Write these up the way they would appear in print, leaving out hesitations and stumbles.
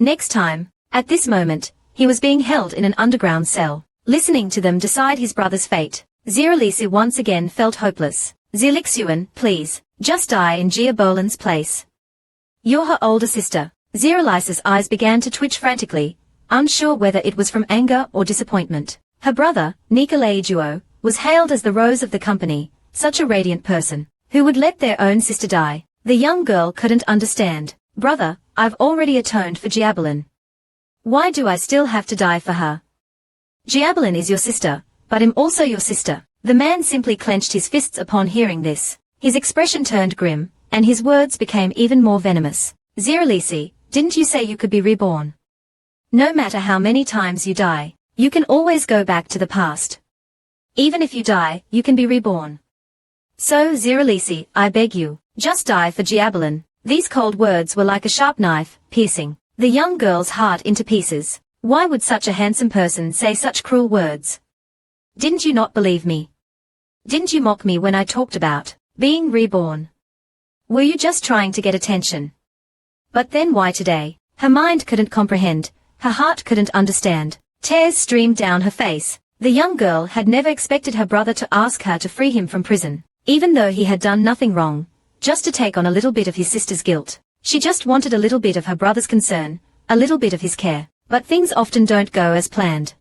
Next time, at this moment, he was being held in an underground cell, listening to them decide his brother's fate. Ziralisi once again felt hopeless. Zilixuan, please, just die in Gia Bolan's place. You're her older sister. Ziralisa's eyes began to twitch frantically, unsure whether it was from anger or disappointment. Her brother, Nikolaijuo, was hailed as the rose of the company, such a radiant person. Who would let their own sister die? The young girl couldn't understand. Brother, I've already atoned for Giabolin. Why do I still have to die for her? Giabolin is your sister, but I'm also your sister. The man simply clenched his fists upon hearing this. His expression turned grim, and his words became even more venomous. Ziralisi, didn't you say you could be reborn? No matter how many times you die, you can always go back to the past. Even if you die, you can be reborn. So Ziralisi, I beg you, just die for Giabolin. These cold words were like a sharp knife, piercing the young girl's heart into pieces. Why would such a handsome person say such cruel words? Didn't you not believe me? Didn't you mock me when I talked about being reborn? Were you just trying to get attention? But then why today? Her mind couldn't comprehend, her heart couldn't understand. Tears streamed down her face. The young girl had never expected her brother to ask her to free him from prison, even though he had done nothing wrong, just to take on a little bit of his sister's guilt. She just wanted a little bit of her brother's concern, a little bit of his care. But things often don't go as planned.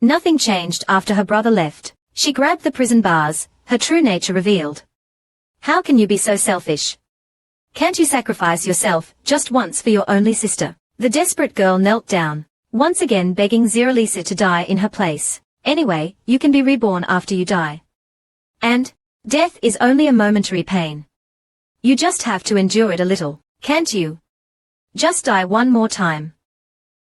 Nothing changed after her brother left. She grabbed the prison bars, her true nature revealed. How can you be so selfish? Can't you sacrifice yourself, just once for your only sister? The desperate girl knelt down, once again begging Ziralisa to die in her place. Anyway, you can be reborn after you die. And death is only a momentary pain. You just have to endure it a little, can't you? Just die one more time.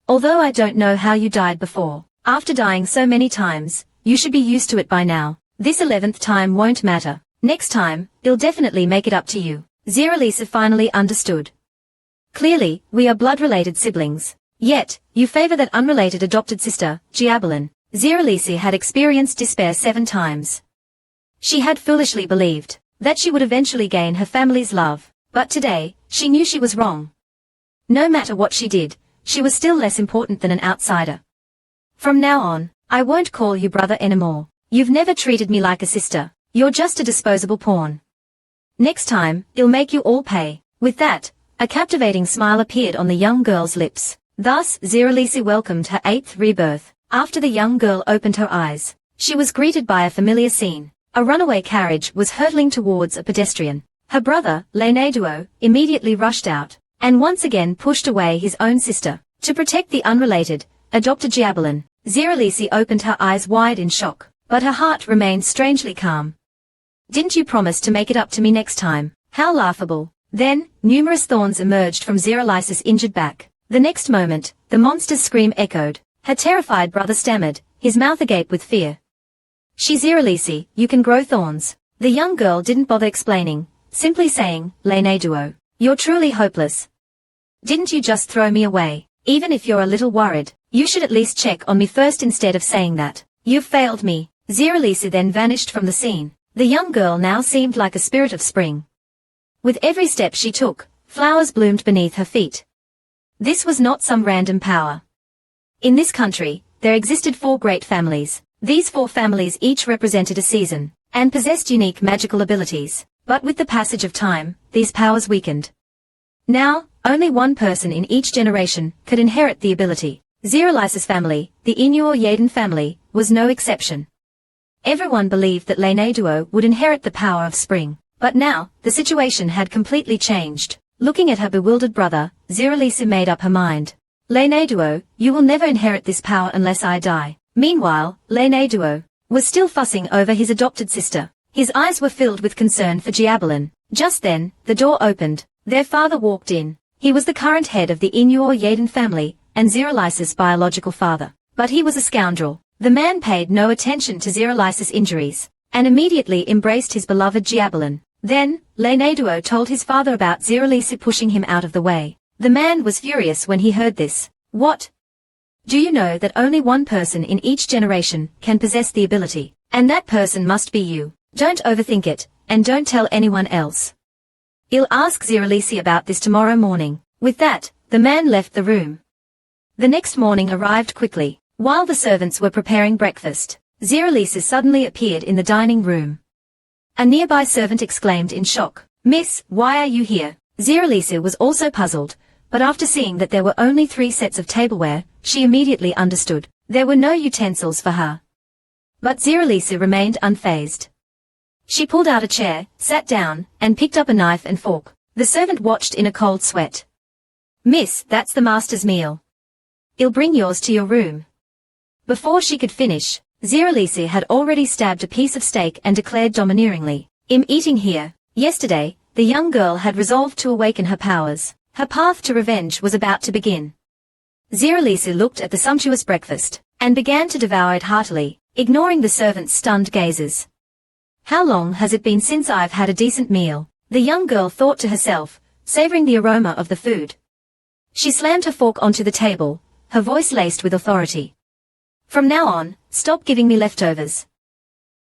Although I don't know how you died before, after dying so many times, you should be used to it by now. This 11th time won't matter. Next time, I'll definitely make it up to you. Ziralisa finally understood. Clearly, we are blood-related siblings. Yet, you favor that unrelated adopted sister, Giabolin. Ziralisa had experienced despair 7 times. She had foolishly believed that she would eventually gain her family's love, but today, she knew she was wrong. No matter what she did, she was still less important than an outsider. From now on, I won't call you brother anymore. You've never treated me like a sister. You're just a disposable pawn. Next time, I'll make you all pay. With that, a captivating smile appeared on the young girl's lips. Thus, Ziralisa welcomed her 8th rebirth. After the young girl opened her eyes, she was greeted by a familiar scene. A runaway carriage was hurtling towards a pedestrian. Her brother, Leneduo, immediately rushed out, and once again pushed away his own sister. To protect the unrelated, adopted Giabolin, Ziralisa opened her eyes wide in shock, but her heart remained strangely calm. Didn't you promise to make it up to me next time? How laughable. Then, numerous thorns emerged from Ziralisa's injured back. The next moment, the monster's scream echoed. Her terrified brother stammered, his mouth agape with fear. Ziralisa, you can grow thorns. The young girl didn't bother explaining, simply saying, Leneduo, you're truly hopeless. Didn't you just throw me away? Even if you're a little worried, you should at least check on me first instead of saying that. You've failed me. Ziralisa then vanished from the scene. The young girl now seemed like a spirit of spring. With every step she took, flowers bloomed beneath her feet. This was not some random power. In this country, there existed 4 great families. These 4 families each represented a season, and possessed unique magical abilities. But with the passage of time, these powers weakened. Now, only one person in each generation could inherit the ability. Ziralisa's family, the Inuor Yaden family, was no exception. Everyone believed that Leneduo would inherit the power of spring. But now, the situation had completely changed. Looking at her bewildered brother, Ziralisa made up her mind. Leneduo, you will never inherit this power unless I die. Meanwhile, Leneduo was still fussing over his adopted sister. His eyes were filled with concern for Giabolin. Just then, the door opened. Their father walked in. He was the current head of the Inuor Yaden family, and Ziralisa's biological father. But he was a scoundrel. The man paid no attention to Ziralisa's injuries, and immediately embraced his beloved Giabolin. Then, Leneduo told his father about Ziralisa pushing him out of the way. The man was furious when he heard this. What? Do you know that only one person in each generation can possess the ability, and that person must be you? Don't overthink it, and don't tell anyone else. I'll ask Ziralisa about this tomorrow morning. With that, the man left the room. The next morning arrived quickly. While the servants were preparing breakfast, Ziralisa suddenly appeared in the dining room. A nearby servant exclaimed in shock, "Miss, why are you here?" Ziralisa was also puzzled, but after seeing that there were only 3 sets of tableware, she immediately understood. There were no utensils for her. But Ziralisa remained unfazed. She pulled out a chair, sat down, and picked up a knife and fork. The servant watched in a cold sweat. "Miss, that's the master's meal. I'll bring yours to your room." Before she could finish, Ziralisa had already stabbed a piece of steak and declared domineeringly, "I'm eating here." Yesterday, the young girl had resolved to awaken her powers. Her path to revenge was about to begin. Ziralisa looked at the sumptuous breakfast, and began to devour it heartily, ignoring the servant's stunned gazes. "How long has it been since I've had a decent meal?" the young girl thought to herself, savoring the aroma of the food. She slammed her fork onto the table, her voice laced with authority. "From now on, stop giving me leftovers.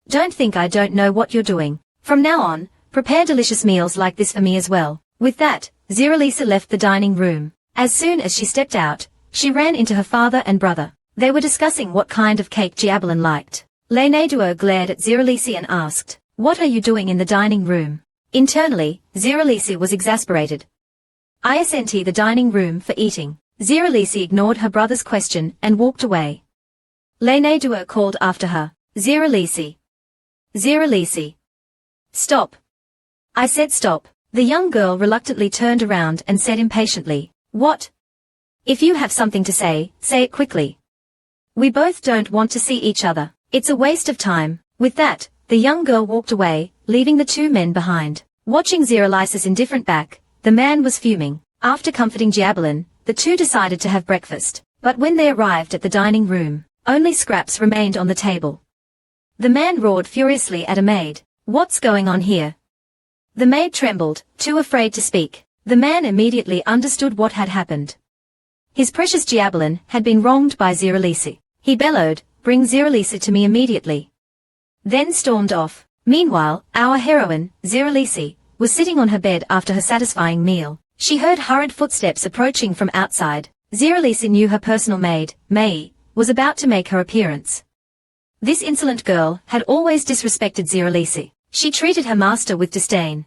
Don't think I don't know what you're doing. From now on, prepare delicious meals like this for me as well." With that, Ziralisa left the dining room. As soon as she stepped out, she ran into her father and brother. They were discussing what kind of cake Diabolin liked. Leonardo glared at Ziralisa and asked, "What are you doing in the dining room?" Internally, Ziralisa was exasperated. "I sent the dining room for eating." Ziralisa ignored her brother's question and walked away. Leonardo called after her, "Ziralisa. Ziralisa. Stop. I said stop." The young girl reluctantly turned around and said impatiently, "What? If you have something to say it quickly. We both don't want to see each other. It's a waste of time." With that, the young girl walked away, leaving the 2 men behind. Watching Ziralisa's indifferent back, the man was fuming. After comforting Diabolin, the 2 decided to have breakfast, but when they arrived at the dining room, only scraps remained on the table. The man roared furiously at a maid, "What's going on here?" The maid trembled, too afraid to speak. The man immediately understood what had happened. His precious Diabolin had been wronged by Ziralisa. He bellowed, "Bring Ziralisa to me immediately." Then stormed off. Meanwhile, our heroine, Ziralisa, was sitting on her bed after her satisfying meal. She heard hurried footsteps approaching from outside. Ziralisa knew her personal maid, May, was about to make her appearance. This insolent girl had always disrespected Ziralisa. She treated her master with disdain.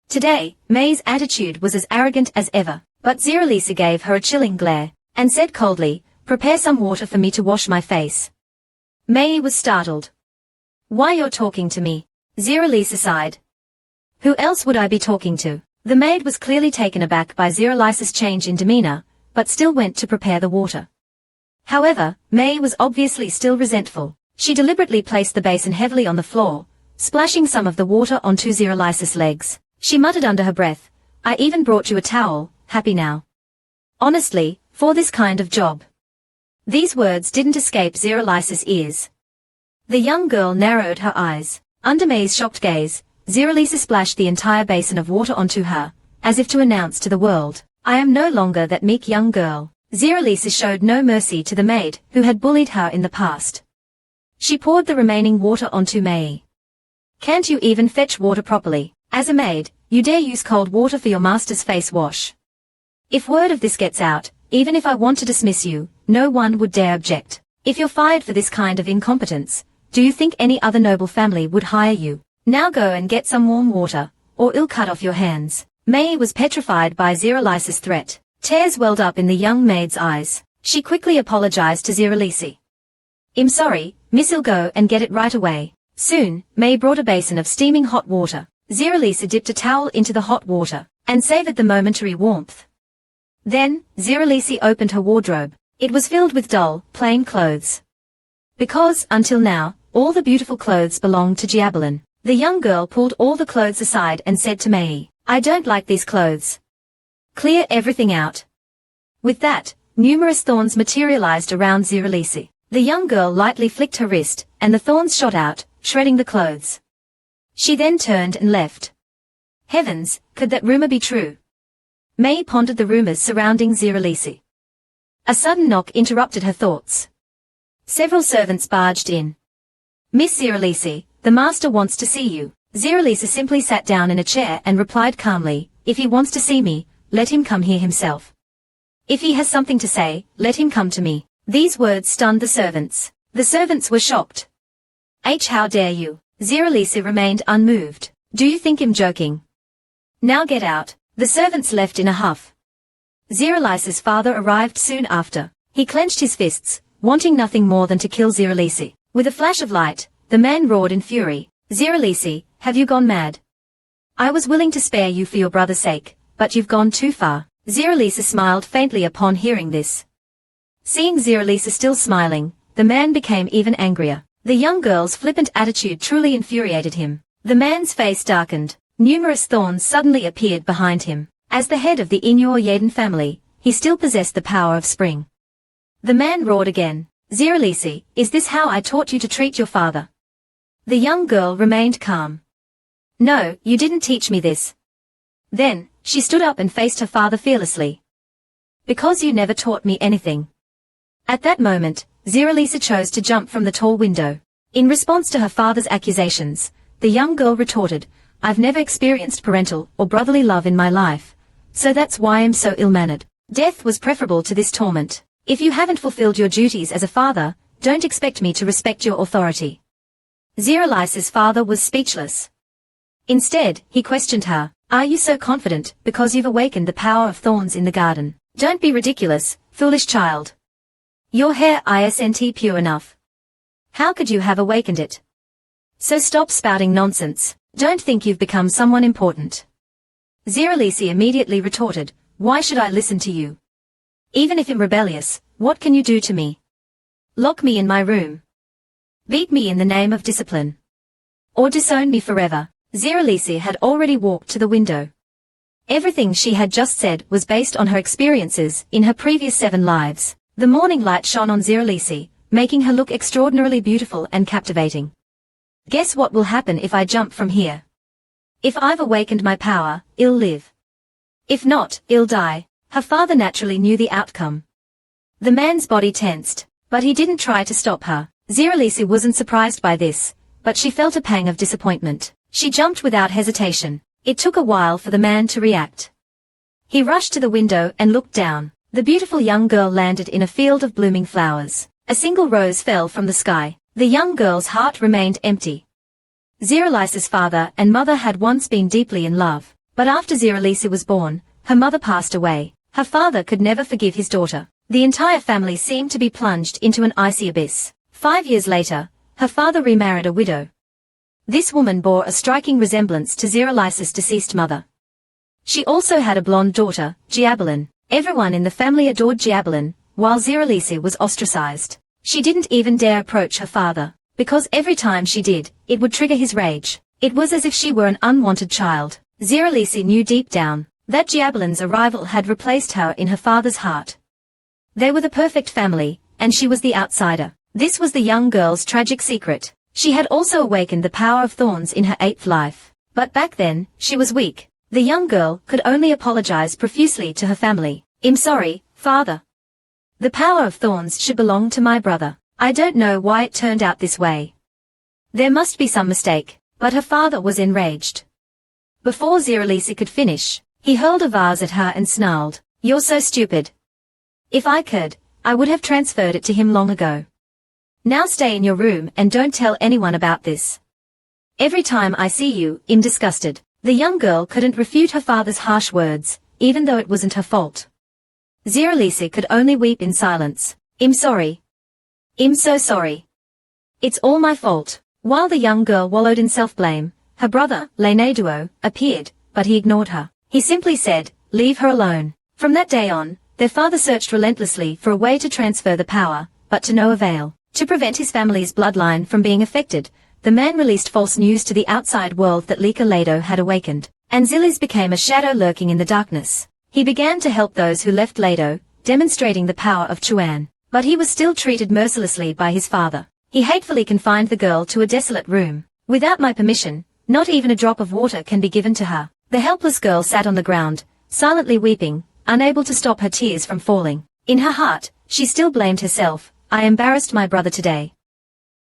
Today, May's attitude was as arrogant as ever, but Ziralisa gave her a chilling glare, and said coldly, "Prepare some water for me to wash my face." May was startled. "Why you're talking to me?" Ziralisa sighed. "Who else would I be talking to?" The maid was clearly taken aback by Ziralisa's change in demeanor, but still went to prepare the water. However, May was obviously still resentful. She deliberately placed the basin heavily on the floor, splashing some of the water onto Ziralisa's legs. She muttered under her breath, "I even brought you a towel, happy now. Honestly, for this kind of job." These words didn't escape Ziralisa's ears. The young girl narrowed her eyes. Under May's shocked gaze, Ziralisa splashed the entire basin of water onto her, as if to announce to the world, "I am no longer that meek young girl." Ziralisa showed no mercy to the maid who had bullied her in the past. She poured the remaining water onto May. "Can't you even fetch water properly? As a maid, you dare use cold water for your master's face wash? If word of this gets out, even if I want to dismiss you, no one would dare object. If you're fired for this kind of incompetence, do you think any other noble family would hire you? Now go and get some warm water, or I'll cut off your hands." May was petrified by Ziralisa's threat. Tears welled up in the young maid's eyes. She quickly apologized to Ziralisa. "I'm sorry, miss, I'll go and get it right away." Soon, May brought a basin of steaming hot water. Ziralisa dipped a towel into the hot water, and savored the momentary warmth. Then, Ziralisa opened her wardrobe. It was filled with dull, plain clothes. Because, until now, all the beautiful clothes belonged to Diabolin. The young girl pulled all the clothes aside and said to May, "I don't like these clothes. Clear everything out." With that, numerous thorns materialized around Ziralisa. The young girl lightly flicked her wrist, and the thorns shot out, shredding the clothes. She then turned and left. Heavens, could that rumor be true? May pondered the rumors surrounding Ziralisa. A sudden knock interrupted her thoughts. Several servants barged in. "Miss Ziralisa, the master wants to see you." Ziralisa simply sat down in a chair and replied calmly, "If he wants to see me, let him come here himself. If he has something to say, let him come to me. These words stunned the servants. The servants were shocked. How dare you? Ziralisa remained unmoved. Do you think I'm joking? Now get out. The servants left in a huff. Ziralisa's father arrived soon after. He clenched his fists, wanting nothing more than to kill Ziralisa. With a flash of light, the man roared in fury. Ziralisa, have you gone mad? I was willing to spare you for your brother's sake, but you've gone too far. Ziralisa smiled faintly upon hearing this. Seeing Ziralisa still smiling, the man became even angrier. The young girl's flippant attitude truly infuriated him. The man's face darkened. Numerous thorns suddenly appeared behind him. As the head of the Inyor Yaden family, he still possessed the power of spring. The man roared again. Ziralisa, is this how I taught you to treat your father? The young girl remained calm. No, you didn't teach me this. Then, she stood up and faced her father fearlessly. Because you never taught me anything. At that moment, Ziralisa chose to jump from the tall window. In response to her father's accusations, the young girl retorted, I've never experienced parental or brotherly love in my life, so that's why I'm so ill-mannered. Death was preferable to this torment. If you haven't fulfilled your duties as a father, don't expect me to respect your authority. Ziralisa's father was speechless. Instead, he questioned her, are you so confident because you've awakened the power of thorns in the garden? Don't be ridiculous, foolish child. Your hair isn't pure enough. How could you have awakened it? So stop spouting nonsense. Don't think you've become someone important. Ziralisa immediately retorted, why should I listen to you? Even if I'm rebellious, what can you do to me? Lock me in my room. Beat me in the name of discipline. Or disown me forever. Ziralisa had already walked to the window. Everything she had just said was based on her experiences in her previous 7 lives. The morning light shone on Ziralisa, making her look extraordinarily beautiful and captivating. Guess what will happen if I jump from here? If I've awakened my power, I'll live. If not, I'll die. Her father naturally knew the outcome. The man's body tensed, but he didn't try to stop her. Ziralisa wasn't surprised by this, but she felt a pang of disappointment. She jumped without hesitation. It took a while for the man to react. He rushed to the window and looked down. The beautiful young girl landed in a field of blooming flowers. A single rose fell from the sky. The young girl's heart remained empty. Ziralisa's father and mother had once been deeply in love, but after Ziralisa was born, her mother passed away. Her father could never forgive his daughter. The entire family seemed to be plunged into an icy abyss. 5 years later, her father remarried a widow. This woman bore a striking resemblance to Ziralisa's deceased mother. She also had a blonde daughter, Giabelin. Everyone in the family adored Giabelin, while Ziralisa was ostracized. She didn't even dare approach her father, because every time she did, it would trigger his rage. It was as if she were an unwanted child. Ziralisa knew deep down that Giabelin's arrival had replaced her in her father's heart. They were the perfect family, and she was the outsider. This was the young girl's tragic secret. She had also awakened the power of thorns in her 8th life. But back then, she was weak. The young girl could only apologize profusely to her family. I'm sorry, father. The power of thorns should belong to my brother. I don't know why it turned out this way. There must be some mistake, but her father was enraged. Before Ziralisa could finish, he hurled a vase at her and snarled, "You're so stupid. If I could, I would have transferred it to him long ago. Now stay in your room and don't tell anyone about this. Every time I see you, I'm disgusted." The young girl couldn't refute her father's harsh words, even though it wasn't her fault. Ziralisa could only weep in silence. "I'm sorry. I'm so sorry. It's all my fault." While the young girl wallowed in self-blame, her brother, Lenaduo, appeared, but he ignored her. He simply said, "Leave her alone." From that day on, their father searched relentlessly for a way to transfer the power, but to no avail. To prevent his family's bloodline from being affected, the man released false news to the outside world that Lika Lado had awakened, and Zillis became a shadow lurking in the darkness. He began to help those who left Lado, demonstrating the power of Chuan, but he was still treated mercilessly by his father. He hatefully confined the girl to a desolate room. "Without my permission, not even a drop of water can be given to her." The helpless girl sat on the ground, silently weeping, unable to stop her tears from falling. In her heart, she still blamed herself. "I embarrassed my brother today.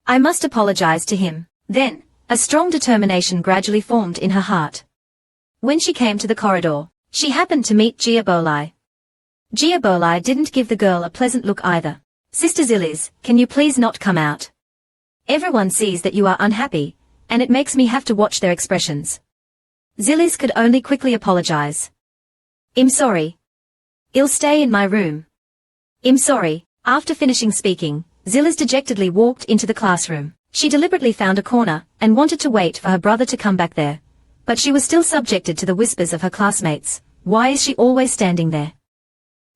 I must apologize to him." Then, a strong determination gradually formed in her heart. When she came to the corridor, she happened to meet Giabolai. Giabolai didn't give the girl a pleasant look either. Sister Zillis, can you please not come out? Everyone sees that you are unhappy, and it makes me have to watch their expressions. Zillis could only quickly apologize. I'm sorry. I'll stay in my room. I'm sorry. After finishing speaking, Zillis dejectedly walked into the classroom. She deliberately found a corner, and wanted to wait for her brother to come back there. But she was still subjected to the whispers of her classmates. Why is she always standing there?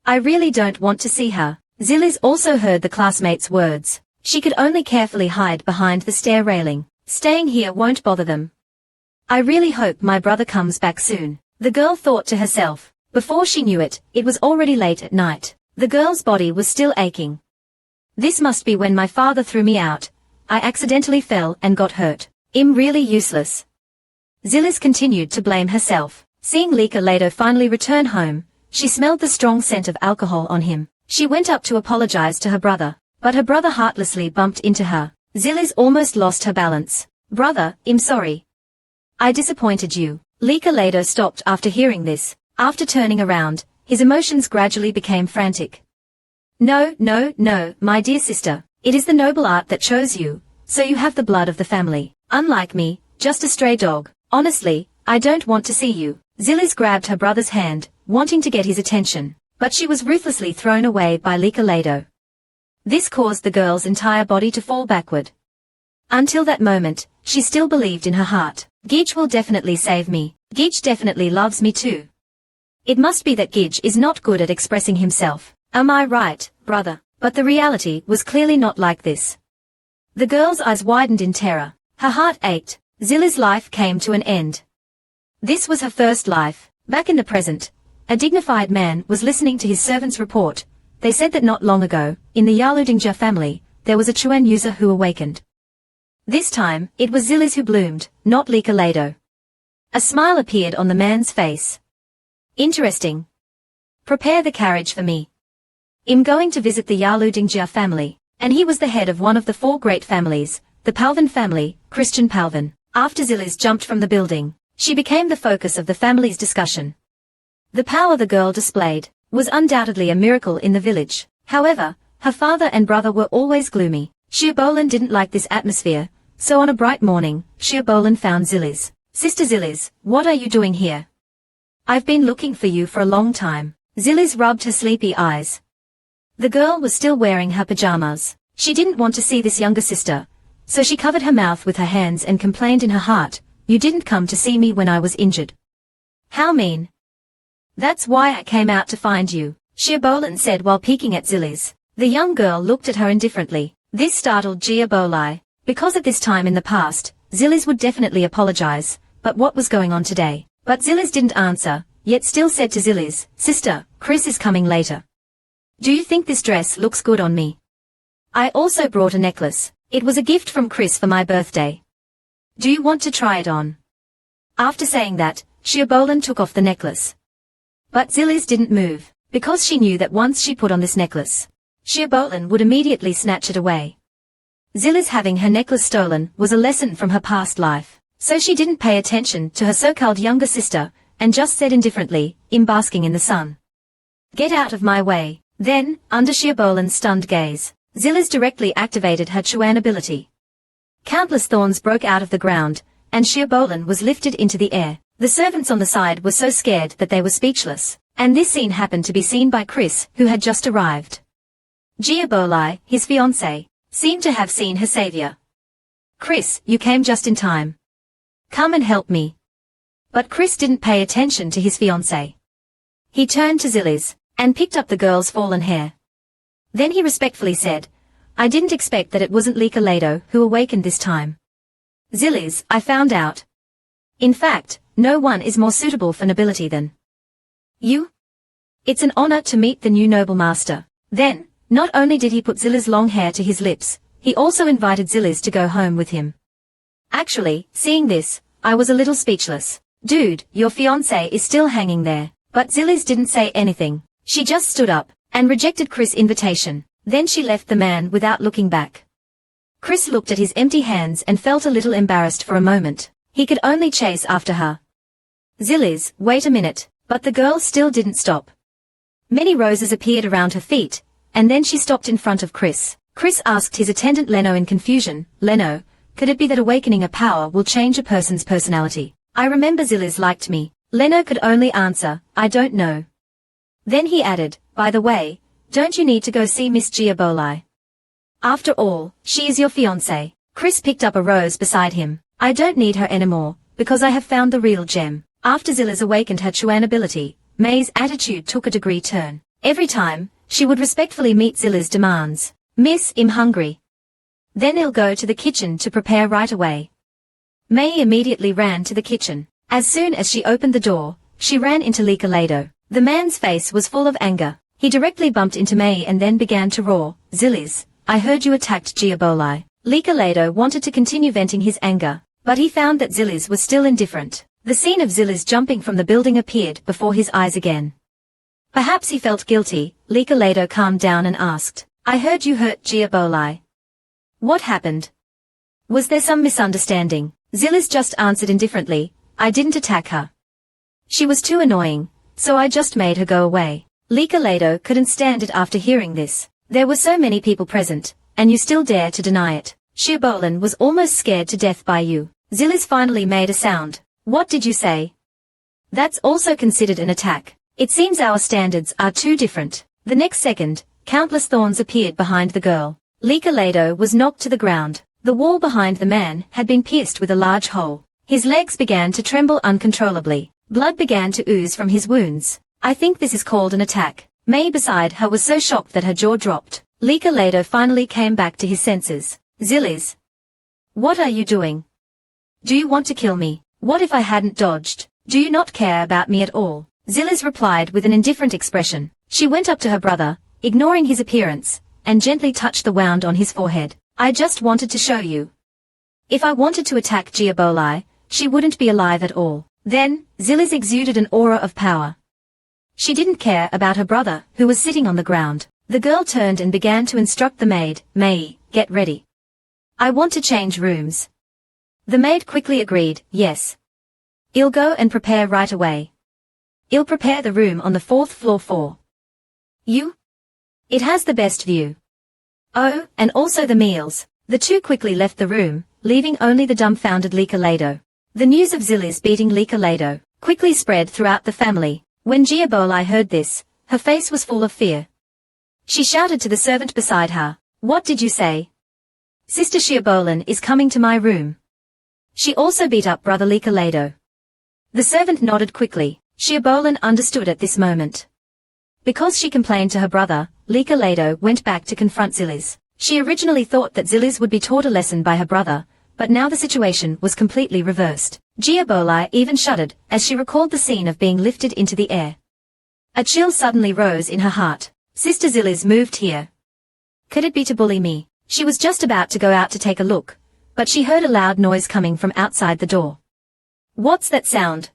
I really don't want to see her. Zillis also heard the classmates' words. She could only carefully hide behind the stair railing. Staying here won't bother them. I really hope my brother comes back soon. The girl thought to herself. Before she knew it, it was already late at night. The girl's body was still aching. This must be when my father threw me out. I accidentally fell and got hurt. I'm really useless. Zillis continued to blame herself. Seeing Lado finally return home, she smelled the strong scent of alcohol on him. She went up to apologize to her brother, but her brother heartlessly bumped into her. Zillis almost lost her balance. Brother, I'm sorry. I disappointed you. Lado stopped after hearing this. After turning around, his emotions gradually became frantic. No, my dear sister. It is the noble art that chose you, so you have the blood of the family. Unlike me, just a stray dog. Honestly, I don't want to see you. Zillis grabbed her brother's hand, wanting to get his attention, but she was ruthlessly thrown away by Lado. This caused the girl's entire body to fall backward. Until that moment, she still believed in her heart. Gij will definitely save me. Gij definitely loves me too. It must be that Gij is not good at expressing himself. Am I right, brother? But the reality was clearly not like this. The girl's eyes widened in terror. Her heart ached. Zillis' life came to an end. This was her first life. Back in the present, a dignified man was listening to his servant's report. They said that not long ago, in the Yaludingja family, there was a Chuan user who awakened. This time, it was Zillis who bloomed, not Lado. A smile appeared on the man's face. Interesting. Prepare the carriage for me. I'm going to visit the Yaludingja family, and he was the head of one of the 4 great families, the Palvin family, Christian Palvin. After Zillis jumped from the building, she became the focus of the family's discussion. The power the girl displayed was undoubtedly a miracle in the village. However, her father and brother were always gloomy. Shirbolan didn't like this atmosphere, so on a bright morning, Shirbolan found Zillis. Sister Zillis, what are you doing here? I've been looking for you for a long time. Zillis rubbed her sleepy eyes. The girl was still wearing her pajamas. She didn't want to see this younger sister, so she covered her mouth with her hands and complained in her heart, you didn't come to see me when I was injured. How mean. That's why I came out to find you, Shirbolan said while peeking at Zillis. The young girl looked at her indifferently. This startled Giabolai, because at this time in the past, Zillis would definitely apologize, but what was going on today? But Zillis didn't answer, yet still said to Zillis, Sister, Chris is coming later. Do you think this dress looks good on me? I also brought a necklace. It was a gift from Chris for my birthday. Do you want to try it on? After saying that, Shirbolan took off the necklace. But Zillis didn't move, because she knew that once she put on this necklace, Shirbolan would immediately snatch it away. Zillis having her necklace stolen was a lesson from her past life, so she didn't pay attention to her so-called younger sister, and just said indifferently, I'm basking in the sun. Get out of my way. Then, under Shirbolan's stunned gaze, Zillis directly activated her Chuan ability. Countless thorns broke out of the ground, and Shirbolan was lifted into the air. The servants on the side were so scared that they were speechless, and this scene happened to be seen by Chris, who had just arrived. Giabolai, his fiancé, seemed to have seen her savior. Chris, you came just in time. Come and help me. But Chris didn't pay attention to his fiancé. He turned to Zillis, and picked up the girl's fallen hair. Then he respectfully said, I didn't expect that it wasn't Lado who awakened this time. Zillis, I found out. In fact, no one is more suitable for nobility than you. It's an honor to meet the new noble master. Then, not only did he put Zillis' long hair to his lips, he also invited Zillis to go home with him. Actually, seeing this, I was a little speechless. Dude, your fiancé is still hanging there. But Zillis didn't say anything. She just stood up, and rejected Chris' invitation. Then she left the man without looking back. Chris looked at his empty hands and felt a little embarrassed for a moment. He could only chase after her. Zillis, wait a minute, but the girl still didn't stop. Many roses appeared around her feet, and then she stopped in front of Chris. Chris asked his attendant Leno in confusion, "Leno, could it be that awakening a power will change a person's personality? I remember Zillis liked me." Leno could only answer, "I don't know." Then he added, "By the way, don't you need to go see Miss Giaboli? After all, she is your fiancée." Chris picked up a rose beside him. "I don't need her anymore, because I have found the real gem." After Zillis awakened her Chuan ability, May's attitude took a degree turn. Every time, she would respectfully meet Zillis' demands. "Miss, I'm hungry." "Then I'll go to the kitchen to prepare right away." May immediately ran to the kitchen. As soon as she opened the door, she ran into Licolado. The man's face was full of anger. He directly bumped into May and then began to roar, "Zillis, I heard you attacked Giaboli." Licolado wanted to continue venting his anger, but he found that Zillis was still indifferent. The scene of Zillis jumping from the building appeared before his eyes again. Perhaps he felt guilty. Licolado calmed down and asked, "I heard you hurt Giaboli. What happened? Was there some misunderstanding?" Zillis just answered indifferently, "I didn't attack her. She was too annoying, so I just made her go away." Licolado couldn't stand it after hearing this. There were so many people present, and you still dare to deny it. Giabolin was almost scared to death by you. Zillis finally made a sound. "What did you say?" "That's also considered an attack. It seems our standards are too different." The next second, countless thorns appeared behind the girl. Licolado was knocked to the ground. The wall behind the man had been pierced with a large hole. His legs began to tremble uncontrollably. Blood began to ooze from his wounds. "I think this is called an attack." May beside her was so shocked that her jaw dropped. Licolado finally came back to his senses. "Zillis, what are you doing? Do you want to kill me? What if I hadn't dodged? Do you not care about me at all?" Zillis replied with an indifferent expression. She went up to her brother, ignoring his appearance, and gently touched the wound on his forehead. "I just wanted to show you. If I wanted to attack Giaboli, she wouldn't be alive at all." Then, Zillis exuded an aura of power. She didn't care about her brother, who was sitting on the ground. The girl turned and began to instruct the maid, "May, get ready. I want to change rooms." The maid quickly agreed, "Yes. I'll go and prepare right away. I'll prepare the room on the 4th floor for you. It has the best view. Oh, and also the meals." The two quickly left the room, leaving only the dumbfounded Licolado. The news of Zillis beating Licolado quickly spread throughout the family. When Giaboli heard this, her face was full of fear. She shouted to the servant beside her, "What did you say?" "Sister Giabolin is coming to my room." She also beat up brother Licolado. The servant nodded quickly. Giabolin understood at this moment. Because she complained to her brother, Licolado went back to confront Zillis. She originally thought that Zillis would be taught a lesson by her brother, but now the situation was completely reversed. Giaboli even shuddered as she recalled the scene of being lifted into the air. A chill suddenly rose in her heart. Sister Zillis moved here. Could it be to bully me? She was just about to go out to take a look, but she heard a loud noise coming from outside the door. What's that sound?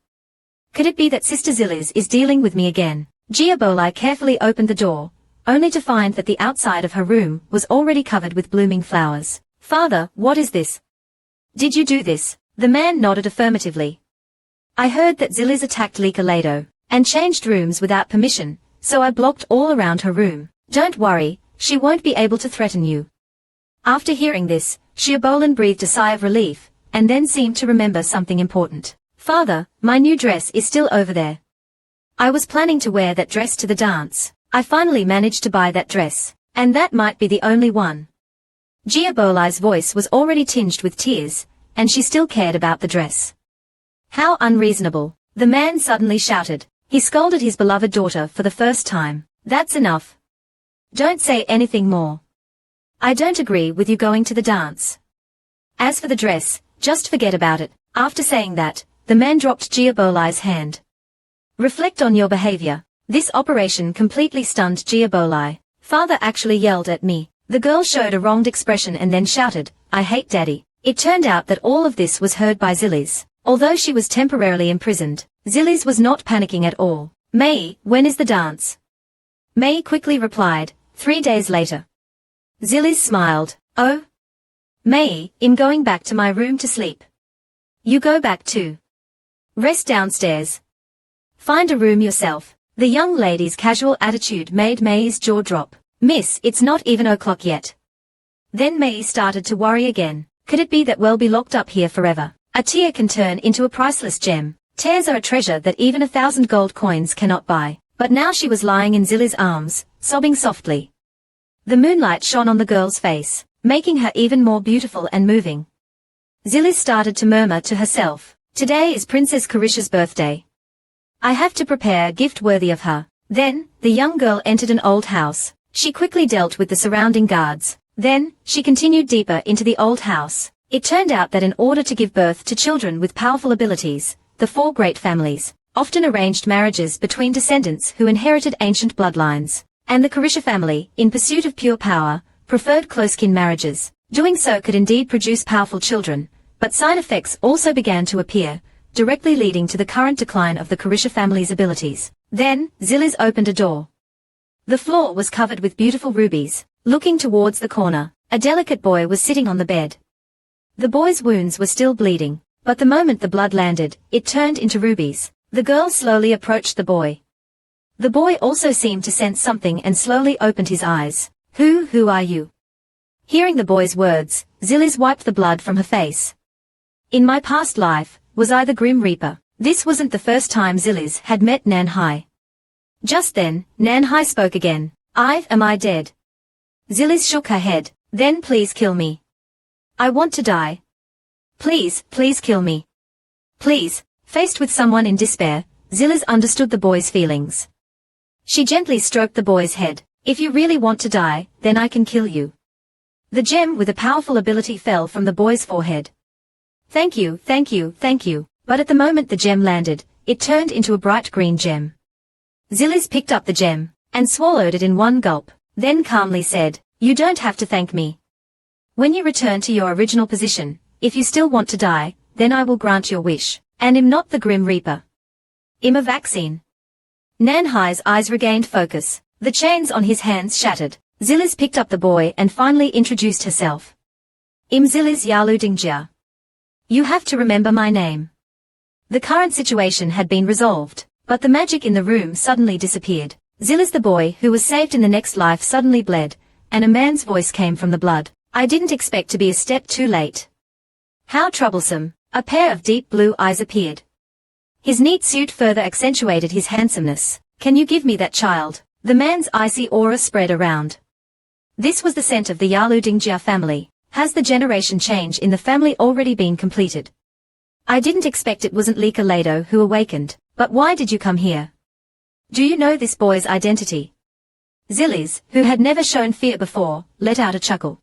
Could it be that Sister Zillis is dealing with me again? Giaboli carefully opened the door, only to find that the outside of her room was already covered with blooming flowers. Father, what is this? Did you do this? The man nodded affirmatively. I heard that Zillis attacked Licolado and changed rooms without permission, so I blocked all around her room. Don't worry, she won't be able to threaten you. After hearing this, Giabolin breathed a sigh of relief, and then seemed to remember something important. Father, my new dress is still over there. I was planning to wear that dress to the dance. I finally managed to buy that dress, and that might be the only one. Giaboli's voice was already tinged with tears, and she still cared about the dress. How unreasonable, the man suddenly shouted. He scolded his beloved daughter for the first time. That's enough. Don't say anything more. I don't agree with you going to the dance. As for the dress, just forget about it. After saying that, the man dropped Giaboli's hand. Reflect on your behavior. This operation completely stunned Giaboli. Father actually yelled at me. The girl showed a wronged expression and then shouted, I hate Daddy. It turned out that all of this was heard by Zillis. Although she was temporarily imprisoned, Zillis was not panicking at all. May, when is the dance? May quickly replied, 3 days later. Zillis smiled. Oh? May, I'm going back to my room to sleep. You go back too. Rest downstairs. Find a room yourself. The young lady's casual attitude made May's jaw drop. Miss, it's not even o'clock yet. Then May started to worry again. Could it be that we'll be locked up here forever? A tear can turn into a priceless gem. Tears are a treasure that even 1,000 gold coins cannot buy. But now she was lying in Zillie's arms, sobbing softly. The moonlight shone on the girl's face, making her even more beautiful and moving. Zillie started to murmur to herself, today is Princess Carisha's birthday. I have to prepare a gift worthy of her. Then, the young girl entered an old house. She quickly dealt with the surrounding guards. Then, she continued deeper into the old house. It turned out that in order to give birth to children with powerful abilities, the four great families often arranged marriages between descendants who inherited ancient bloodlines, and the Carisha family, in pursuit of pure power, preferred close-kin marriages. Doing so could indeed produce powerful children, but side effects also began to appear, directly leading to the current decline of the Carisha family's abilities. Then, Zillis opened a door. The floor was covered with beautiful rubies. Looking towards the corner, a delicate boy was sitting on the bed. The boy's wounds were still bleeding, but the moment the blood landed, it turned into rubies. The girl slowly approached the boy. The boy also seemed to sense something and slowly opened his eyes. Who are you? Hearing the boy's words, Zillis wiped the blood from her face. In my past life, was I the Grim Reaper? This wasn't the first time Zillis had met Nanhai. Just then, Nanhai spoke again. Am I dead? Zillis shook her head. Then please kill me. I want to die. Please kill me. Please. Faced with someone in despair, Zillis understood the boy's feelings. She gently stroked the boy's head. If you really want to die, then I can kill you. The gem with a powerful ability fell from the boy's forehead. Thank you. But at the moment the gem landed, it turned into a bright green gem. Zillis picked up the gem, and swallowed it in one gulp, then calmly said, you don't have to thank me. When you return to your original position, if you still want to die, then I will grant your wish, and am not the Grim Reaper. I'm a vaccine. Nanhai's eyes regained focus. The chains on his hands shattered. Zillis picked up the boy and finally introduced herself. I'm Zillis Yaludingjia. You have to remember my name. The current situation had been resolved, but the magic in the room suddenly disappeared. Zillis the boy who was saved in the next life suddenly bled, and a man's voice came from the blood. I didn't expect to be a step too late. How troublesome. A pair of deep blue eyes appeared. His neat suit further accentuated his handsomeness. Can you give me that child? The man's icy aura spread around. This was the scent of the Yaludingjia family. Has the generation change in the family already been completed? I didn't expect it wasn't Lika Lado who awakened, but why did you come here? Do you know this boy's identity? Zillis, who had never shown fear before, let out a chuckle.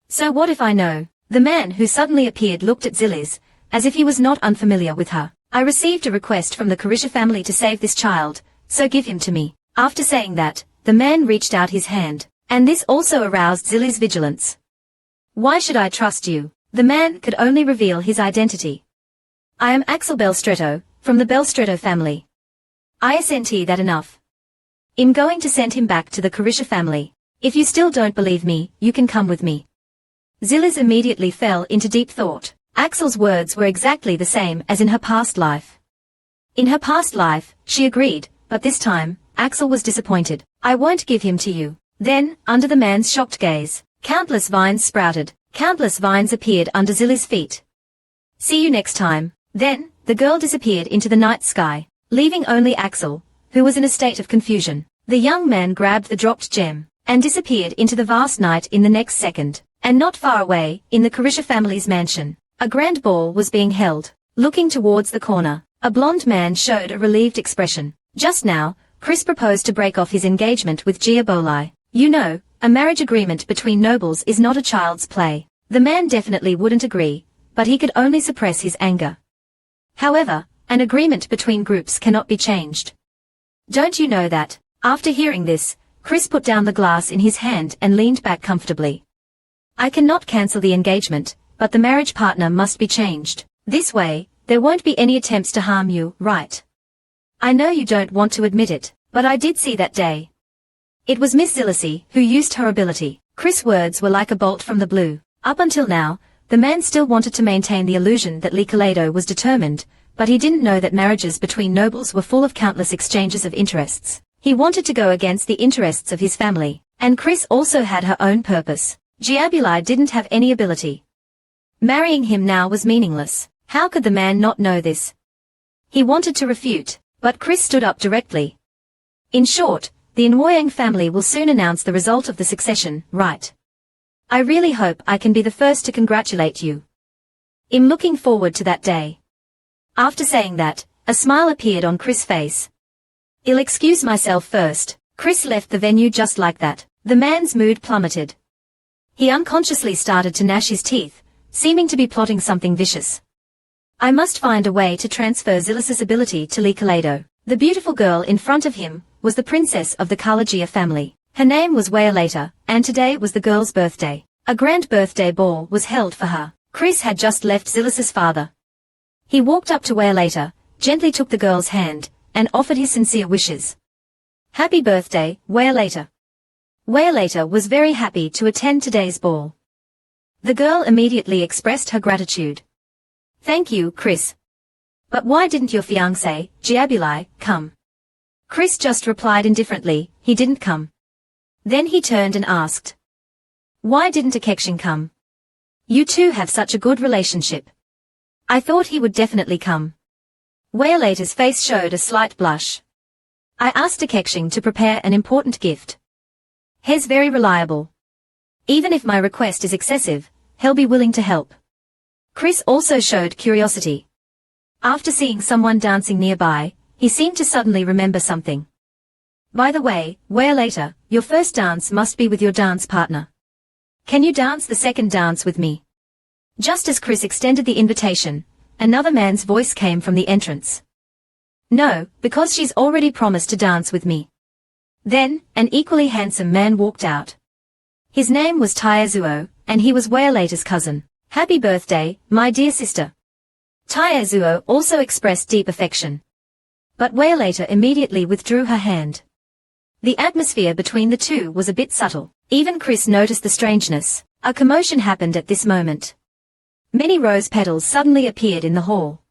So what if I know? The man who suddenly appeared looked at Zillis, as if he was not unfamiliar with her. I received a request from the Carisha family to save this child, so give him to me. After saying that, the man reached out his hand, and this also aroused Zillis' vigilance. Why should I trust you? The man could only reveal his identity. I am Axel Belstretto, from the Belstretto family. Isn't that enough? I'm going to send him back to the Carisha family. If you still don't believe me, you can come with me. Zillis immediately fell into deep thought. Axel's words were exactly the same as in her past life. In her past life, she agreed, but this time, Axel was disappointed. I won't give him to you. Then, under the man's shocked gaze, countless vines sprouted. Countless vines appeared under Zillis' feet. See you next time. Then, the girl disappeared into the night sky, leaving only Axel, who was in a state of confusion. The young man grabbed the dropped gem, and disappeared into the vast night in the next second. And not far away, in the Carisha family's mansion, a grand ball was being held. Looking towards the corner, a blonde man showed a relieved expression. Just now, Chris proposed to break off his engagement with Gia Bolai. You know, a marriage agreement between nobles is not a child's play. The man definitely wouldn't agree, but he could only suppress his anger. However, an agreement between groups cannot be changed. Don't you know that? After hearing this, Chris put down the glass in his hand and leaned back comfortably. I cannot cancel the engagement, but the marriage partner must be changed. This way, there won't be any attempts to harm you, right? I know you don't want to admit it, but I did see that day. It was Miss Zillisy who used her ability. Chris' words were like a bolt from the blue. Up until now, The man still wanted to maintain the illusion that Likelado was determined, but he didn't know that marriages between nobles were full of countless exchanges of interests. He wanted to go against the interests of his family, and Chris also had her own purpose. Giabuli didn't have any ability. Marrying him now was meaningless. How could the man not know this? He wanted to refute, but Chris stood up directly. In short, the Nwoyang family will soon announce the result of the succession, right? I really hope I can be the first to congratulate you. I'm looking forward to that day. After saying that, a smile appeared on Chris' face. I'll excuse myself first. Chris left the venue just like that. The man's mood plummeted. He unconsciously started to gnash his teeth, seeming to be plotting something vicious. I must find a way to transfer Zillis's ability to Likelado. The beautiful girl in front of him was the princess of the Kalagia family. Her name was Wayalata, and today was the girl's birthday. A grand birthday ball was held for her. Chris had just left Zillis's father. He walked up to Wayalata, gently took the girl's hand, and offered his sincere wishes. Happy birthday, Wayalata. Wayalata was very happy to attend today's ball. The girl immediately expressed her gratitude. Thank you, Chris. But why didn't your fiancé, Giabuli, come? Chris just replied indifferently, he didn't come. Then he turned and asked. Why didn't Akekshin come? You two have such a good relationship. I thought he would definitely come. Wayalata's face showed a slight blush. I asked Akekshin to prepare an important gift. He's very reliable. Even if my request is excessive, he'll be willing to help. Chris also showed curiosity. After seeing someone dancing nearby, he seemed to suddenly remember something. By the way, Wayalata, your first dance must be with your dance partner. Can you dance the second dance with me? Just as Chris extended the invitation, another man's voice came from the entrance. No, because she's already promised to dance with me. Then, an equally handsome man walked out. His name was Taizuo, and he was Wayalata's cousin. Happy birthday, my dear sister. Taizuo also expressed deep affection. But Wayalata immediately withdrew her hand. The atmosphere between the two was a bit subtle. Even Chris noticed the strangeness. A commotion happened at this moment. Many rose petals suddenly appeared in the hall.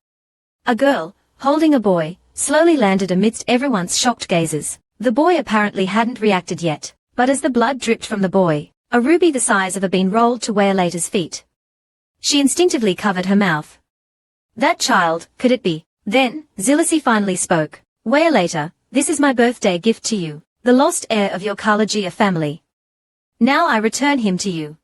A girl, holding a boy, slowly landed amidst everyone's shocked gazes. The boy apparently hadn't reacted yet, but as the blood dripped from the boy, a ruby the size of a bean rolled to Wayalata's feet. She instinctively covered her mouth. That child, could it be? Then, Zillis finally spoke. Wayalata, this is my birthday gift to you, the lost heir of your Kalagia family. Now I return him to you.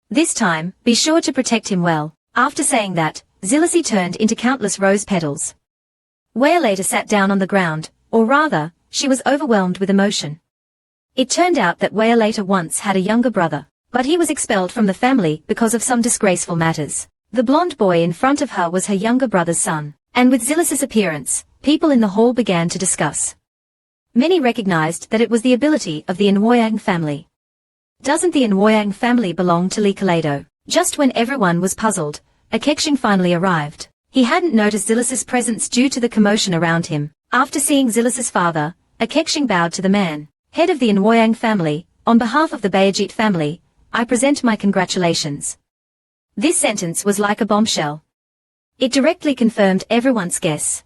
This time, be sure to protect him well. After saying that, Zillis turned into countless rose petals. Wayalata sat down on the ground, or rather, she was overwhelmed with emotion. It turned out that Wayalata once had a younger brother, but he was expelled from the family because of some disgraceful matters. The blonde boy in front of her was her younger brother's son, and with Zillis's appearance, people in the hall began to discuss. Many recognized that it was the ability of the Nwoyang family. Doesn't the Nwoyang family belong to Likelado? Just when everyone was puzzled, Akekshin finally arrived. He hadn't noticed Zillis's presence due to the commotion around him. After seeing Zillis's father, Akekshin bowed to the man, head of the Nwoyang family. On behalf of the Bayajit family, I present my congratulations. This sentence was like a bombshell. It directly confirmed everyone's guess.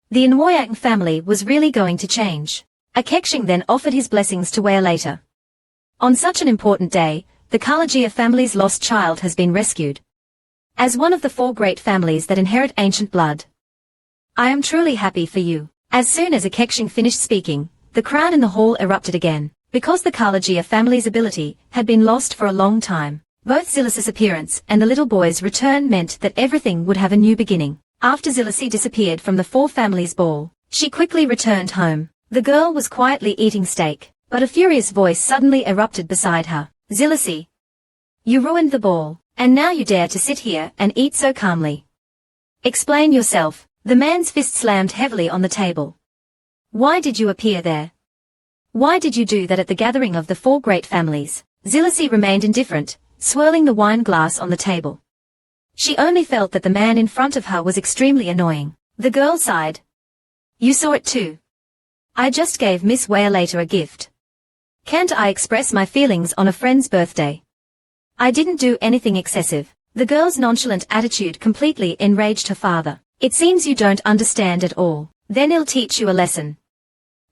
The Nwoyang family was really going to change. Akekshin then offered his blessings to Wayalata. On such an important day, the Kalagia family's lost child has been rescued. As one of the 4 great families that inherit ancient blood, I am truly happy for you. As soon as Akekshin finished speaking, the crowd in the hall erupted again. Because the Kalagia family's ability had been lost for a long time, both Zillis's appearance and the little boy's return meant that everything would have a new beginning. After Zillis disappeared from the 4 families' ball, she quickly returned home. The girl was quietly eating steak, but a furious voice suddenly erupted beside her. Zillis, you ruined the ball, and now you dare to sit here and eat so calmly. Explain yourself. The man's fist slammed heavily on the table. Why did you appear there? Why did you do that at the gathering of the 4 great families? Zillis remained indifferent, swirling the wine glass on the table. She only felt that the man in front of her was extremely annoying. The girl sighed. You saw it too. I just gave Miss Wayalata a gift. Can't I express my feelings on a friend's birthday? I didn't do anything excessive. The girl's nonchalant attitude completely enraged her father. It seems you don't understand at all. Then I'll teach you a lesson.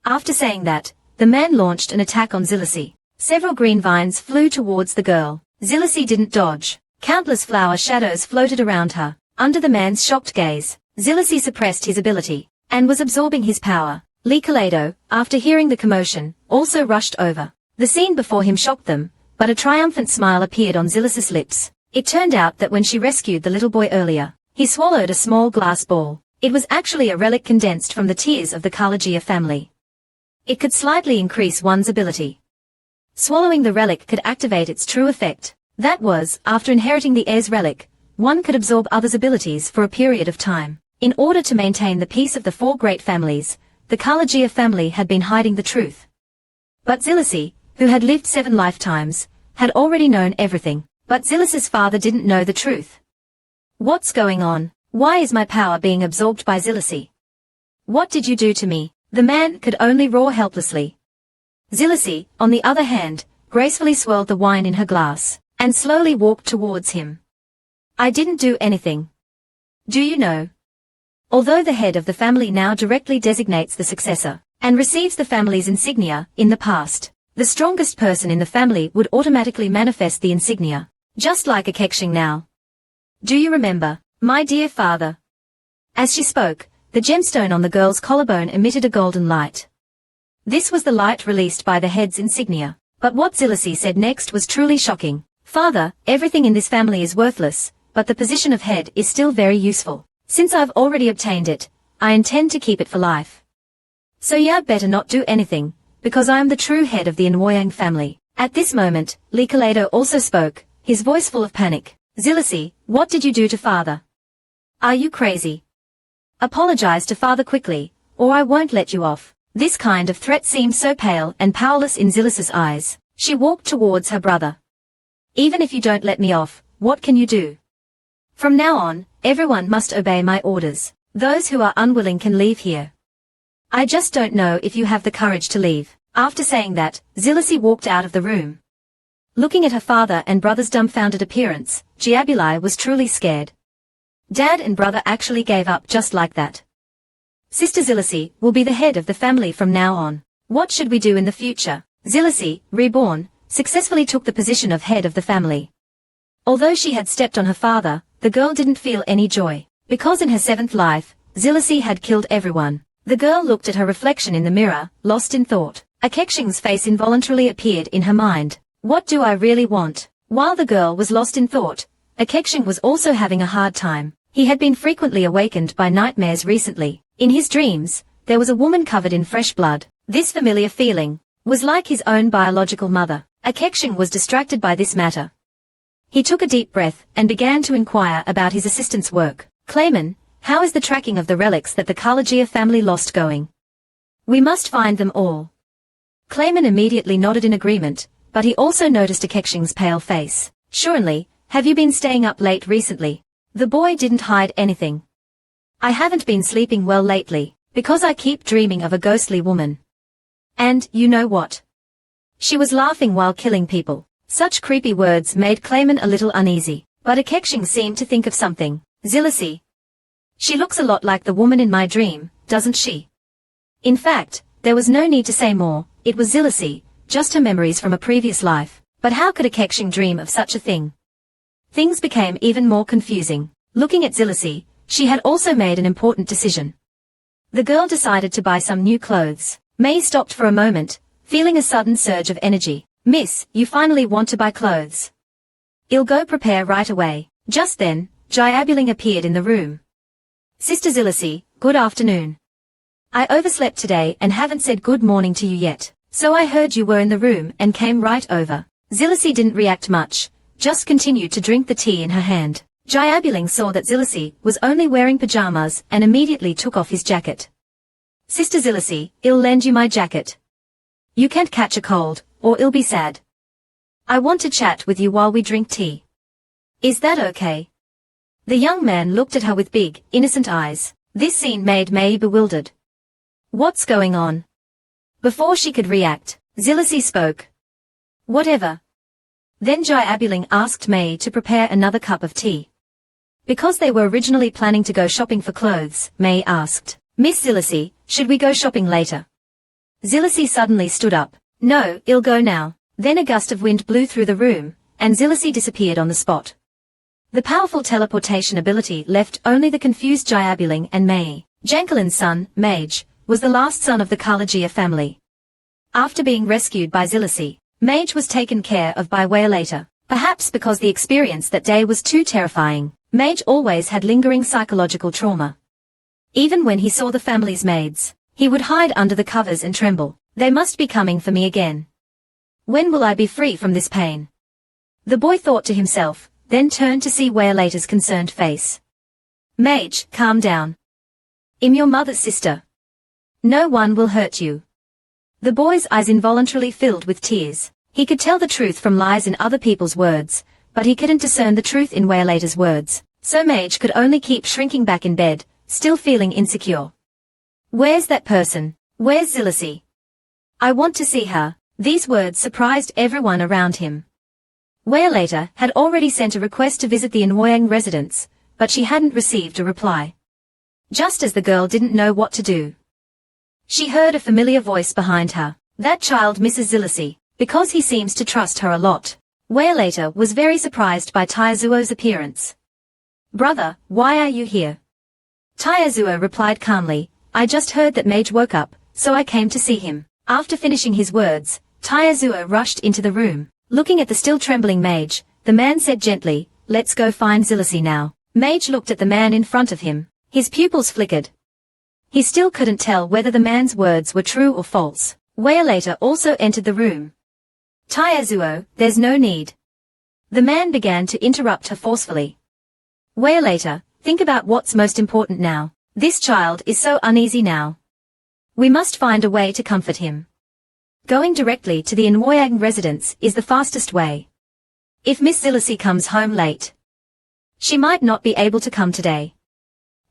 After saying that, the man launched an attack on Zilisi. Several green vines flew towards the girl. Zilisi didn't dodge. Countless flower shadows floated around her. Under the man's shocked gaze, Zilisi suppressed his ability, and was absorbing his power. Lee Kaleido, after hearing the commotion, also rushed over. The scene before him shocked them, but a triumphant smile appeared on Zilisi's lips. It turned out that when she rescued the little boy earlier, he swallowed a small glass ball. It was actually a relic condensed from the tears of the Kalagia family. It could slightly increase one's ability. Swallowing the relic could activate its true effect. That was, after inheriting the heir's relic, one could absorb others' abilities for a period of time. In order to maintain the peace of the four great families, the Kalagia family had been hiding the truth. But Zilisi, who had lived 7 lifetimes, had already known everything. But Zilisi's father didn't know the truth. What's going on? Why is my power being absorbed by Zilisi? What did you do to me? The man could only roar helplessly. Zilisi, on the other hand, gracefully swirled the wine in her glass, and slowly walked towards him. I didn't do anything. Do you know? Although the head of the family now directly designates the successor, and receives the family's insignia, in the past, the strongest person in the family would automatically manifest the insignia, just like a Keqing now. Do you remember, my dear father? As she spoke, the gemstone on the girl's collarbone emitted a golden light. This was the light released by the head's insignia. But what Zilisi said next was truly shocking. Father, everything in this family is worthless, but the position of head is still very useful. Since I've already obtained it, I intend to keep it for life. So you'd better not do anything, because I am the true head of the Nwoyang family. At this moment, Lee Kaleido also spoke, his voice full of panic. Zilisi, what did you do to father? Are you crazy? Apologize to father quickly, or I won't let you off. This kind of threat seemed so pale and powerless in Zilisi's eyes. She walked towards her brother. Even if you don't let me off, what can you do? From now on, everyone must obey my orders. Those who are unwilling can leave here. I just don't know if you have the courage to leave. After saying that, Zilisi walked out of the room. Looking at her father and brother's dumbfounded appearance, Giabulai was truly scared. Dad and brother actually gave up just like that. Sister Zilisi will be the head of the family from now on. What should we do in the future? Zilisi, reborn, successfully took the position of head of the family. Although she had stepped on her father, the girl didn't feel any joy. Because in her 7th life, Zilisi had killed everyone. The girl looked at her reflection in the mirror, lost in thought. A Keqing's face involuntarily appeared in her mind. What do I really want? While the girl was lost in thought, a Keqing was also having a hard time. He had been frequently awakened by nightmares recently. In his dreams, there was a woman covered in fresh blood. This familiar feeling was like his own biological mother. A Keqing was distracted by this matter. He took a deep breath and began to inquire about his assistant's work. Clayman, how is the tracking of the relics that the Kalagia family lost going? We must find them all. Clayman immediately nodded in agreement, but he also noticed a Keqing's pale face. Surely, have you been staying up late recently? The boy didn't hide anything. I haven't been sleeping well lately, because I keep dreaming of a ghostly woman. And, you know what? She was laughing while killing people. Such creepy words made Clayman a little uneasy, but a Keqing seemed to think of something. Zilisi. She looks a lot like the woman in my dream, doesn't she? In fact, there was no need to say more. It was Zilisi, just her memories from a previous life. But how could a Keqing dream of such a thing? Things became even more confusing. Looking at Zilisi, she had also made an important decision. The girl decided to buy some new clothes. May stopped for a moment, feeling a sudden surge of energy. Miss, you finally want to buy clothes. I'll go prepare right away. Just then, Giabuling appeared in the room. Sister Zilisi, good afternoon. I overslept today and haven't said good morning to you yet, so I heard you were in the room and came right over. Zilisi didn't react much, just continued to drink the tea in her hand. Giabuling saw that Zilisi was only wearing pajamas and immediately took off his jacket. Sister Zilisi, I'll lend you my jacket. You can't catch a cold, or I'll be sad. I want to chat with you while we drink tea. Is that okay? The young man looked at her with big, innocent eyes. This scene made May bewildered. What's going on? Before she could react, Zilisi spoke. Whatever. Then Jiabuling asked May to prepare another cup of tea. Because they were originally planning to go shopping for clothes, May asked, Miss Zilisi, should we go shopping later? Zilisi suddenly stood up. No, I'll go now. Then a gust of wind blew through the room, and Zilisi disappeared on the spot. The powerful teleportation ability left only the confused Jiabuling and May. Jankalin's son, Mage, was the last son of the Kalajia family. After being rescued by Zilisi, Mage was taken care of by Waylater. Perhaps because the experience that day was too terrifying, Mage always had lingering psychological trauma. Even when he saw the family's maids, he would hide under the covers and tremble. They must be coming for me again. When will I be free from this pain? The boy thought to himself, then turned to see Waylater's concerned face. Mage, calm down. I'm your mother's sister. No one will hurt you. The boy's eyes involuntarily filled with tears. He could tell the truth from lies in other people's words, but he couldn't discern the truth in Waylater's words, so Mage could only keep shrinking back in bed, still feeling insecure. Where's that person? Where's Zilisi? I want to see her. These words surprised everyone around him. Waylater had already sent a request to visit the Anwoyang residence, but she hadn't received a reply. Just as the girl didn't know what to do, she heard a familiar voice behind her. That child Mrs. Zilisi, because he seems to trust her a lot. Waylater was very surprised by Taizuo's appearance. Brother, why are you here? Taizuo replied calmly, I just heard that Mage woke up, so I came to see him. After finishing his words, Taizuo rushed into the room. Looking at the still trembling Mage, the man said gently, let's go find Zilisi now. Mage looked at the man in front of him. His pupils flickered. He still couldn't tell whether the man's words were true or false. Waylater also entered the room. Taizuo, there's no need. The man began to interrupt her forcefully. Waylater, think about what's most important now. This child is so uneasy now. We must find a way to comfort him. Going directly to the Anwoyang residence is the fastest way. If Miss Zilisi comes home late, she might not be able to come today.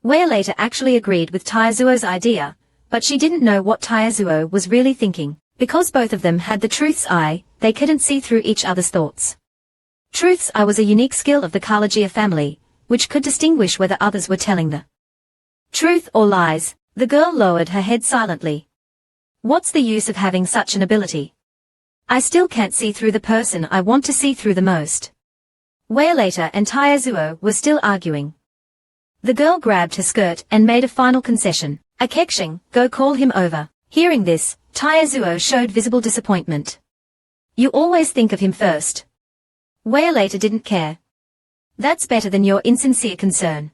Waylater actually agreed with Taizuo's idea, but she didn't know what Taizuo was really thinking. Because both of them had the truth's eye, they couldn't see through each other's thoughts. Truth's eye was a unique skill of the Kalajia family, which could distinguish whether others were telling the truth or lies. The girl lowered her head silently. What's the use of having such an ability? I still can't see through the person I want to see through the most. Waylater and Taizuo were still arguing. The girl grabbed her skirt and made a final concession. Akexing, go call him over. Hearing this, Taizuo showed visible disappointment. You always think of him first. Waylater didn't care. That's better than your insincere concern.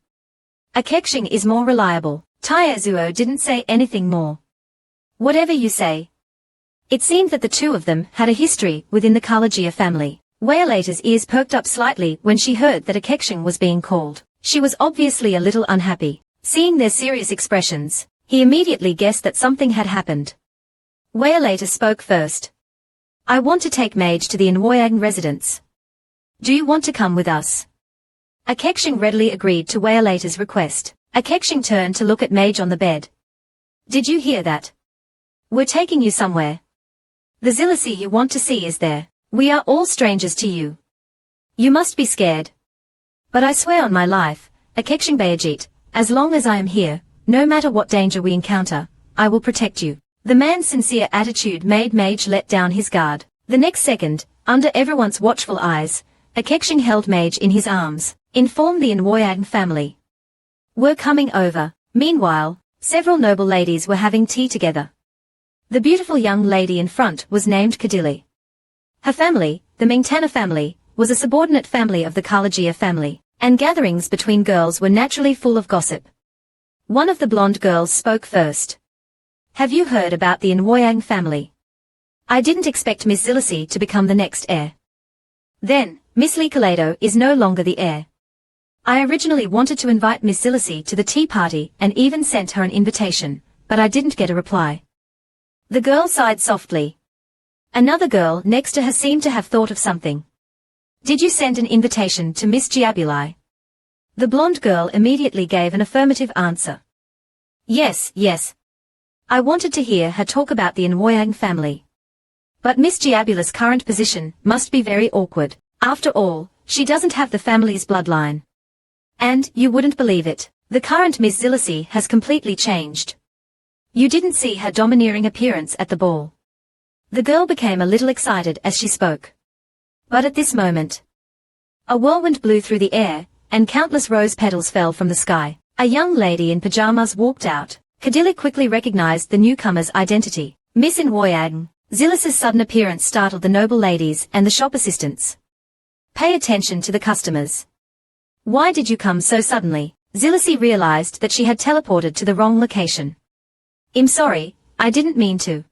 Akexing is more reliable. Taizuo didn't say anything more. Whatever you say. It seemed that the two of them had a history within the Kalajia family. Waylater's ears perked up slightly when she heard that Akexing was being called. She was obviously a little unhappy. Seeing their serious expressions, he immediately guessed that something had happened. Waylater spoke first. I want to take Mage to the Anwoyang residence. Do you want to come with us? Akexing readily agreed to Waylater's request. Akexing turned to look at Mage on the bed. Did you hear that? We're taking you somewhere. The Zilisi you want to see is there. We are all strangers to you. You must be scared. But I swear on my life, Akexing Bayajit, as long as I am here, no matter what danger we encounter, I will protect you. The man's sincere attitude made Mage let down his guard. The next second, under everyone's watchful eyes, Akexing held Mage in his arms, informed the Anwoyang family. We're coming over. Meanwhile, several noble ladies were having tea together. The beautiful young lady in front was named Kadili. Her family, the Mingtana family, was a subordinate family of the Kalajia family, and gatherings between girls were naturally full of gossip. One of the blonde girls spoke first. Have you heard about the Anwoyang family? I didn't expect Miss Zilisi to become the next heir. Then, Miss Likalado is no longer the heir. I originally wanted to invite Miss Zilisi to the tea party and even sent her an invitation, but I didn't get a reply. The girl sighed softly. Another girl next to her seemed to have thought of something. Did you send an invitation to Miss Giabuli? The blonde girl immediately gave an affirmative answer. Yes, yes. I wanted to hear her talk about the Anwoyang family. But Miss Giabula's current position must be very awkward. After all, she doesn't have the family's bloodline. And, you wouldn't believe it, the current Miss Zilisi has completely changed. You didn't see her domineering appearance at the ball. The girl became a little excited as she spoke. But at this moment, a whirlwind blew through the air, and countless rose petals fell from the sky. A young lady in pajamas walked out. Cadilla quickly recognized the newcomer's identity. Miss Inwoyang. Zilis's sudden appearance startled the noble ladies and the shop assistants. Pay attention to the customers. Why did you come so suddenly? Zilisi realized that she had teleported to the wrong location. I'm sorry, I didn't mean to.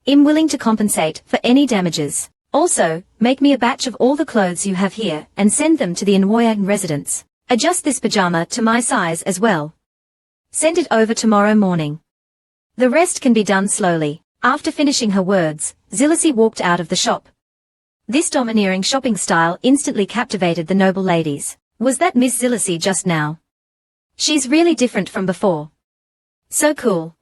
I'm willing to compensate for any damages. Also, make me a batch of all the clothes you have here and send them to the Inwoyang residence. Adjust this pajama to my size as well. Send it over tomorrow morning. The rest can be done slowly. After finishing her words, Zilisi walked out of the shop. This domineering shopping style instantly captivated the noble ladies. Was that Miss Zilisi just now? She's really different from before. So cool.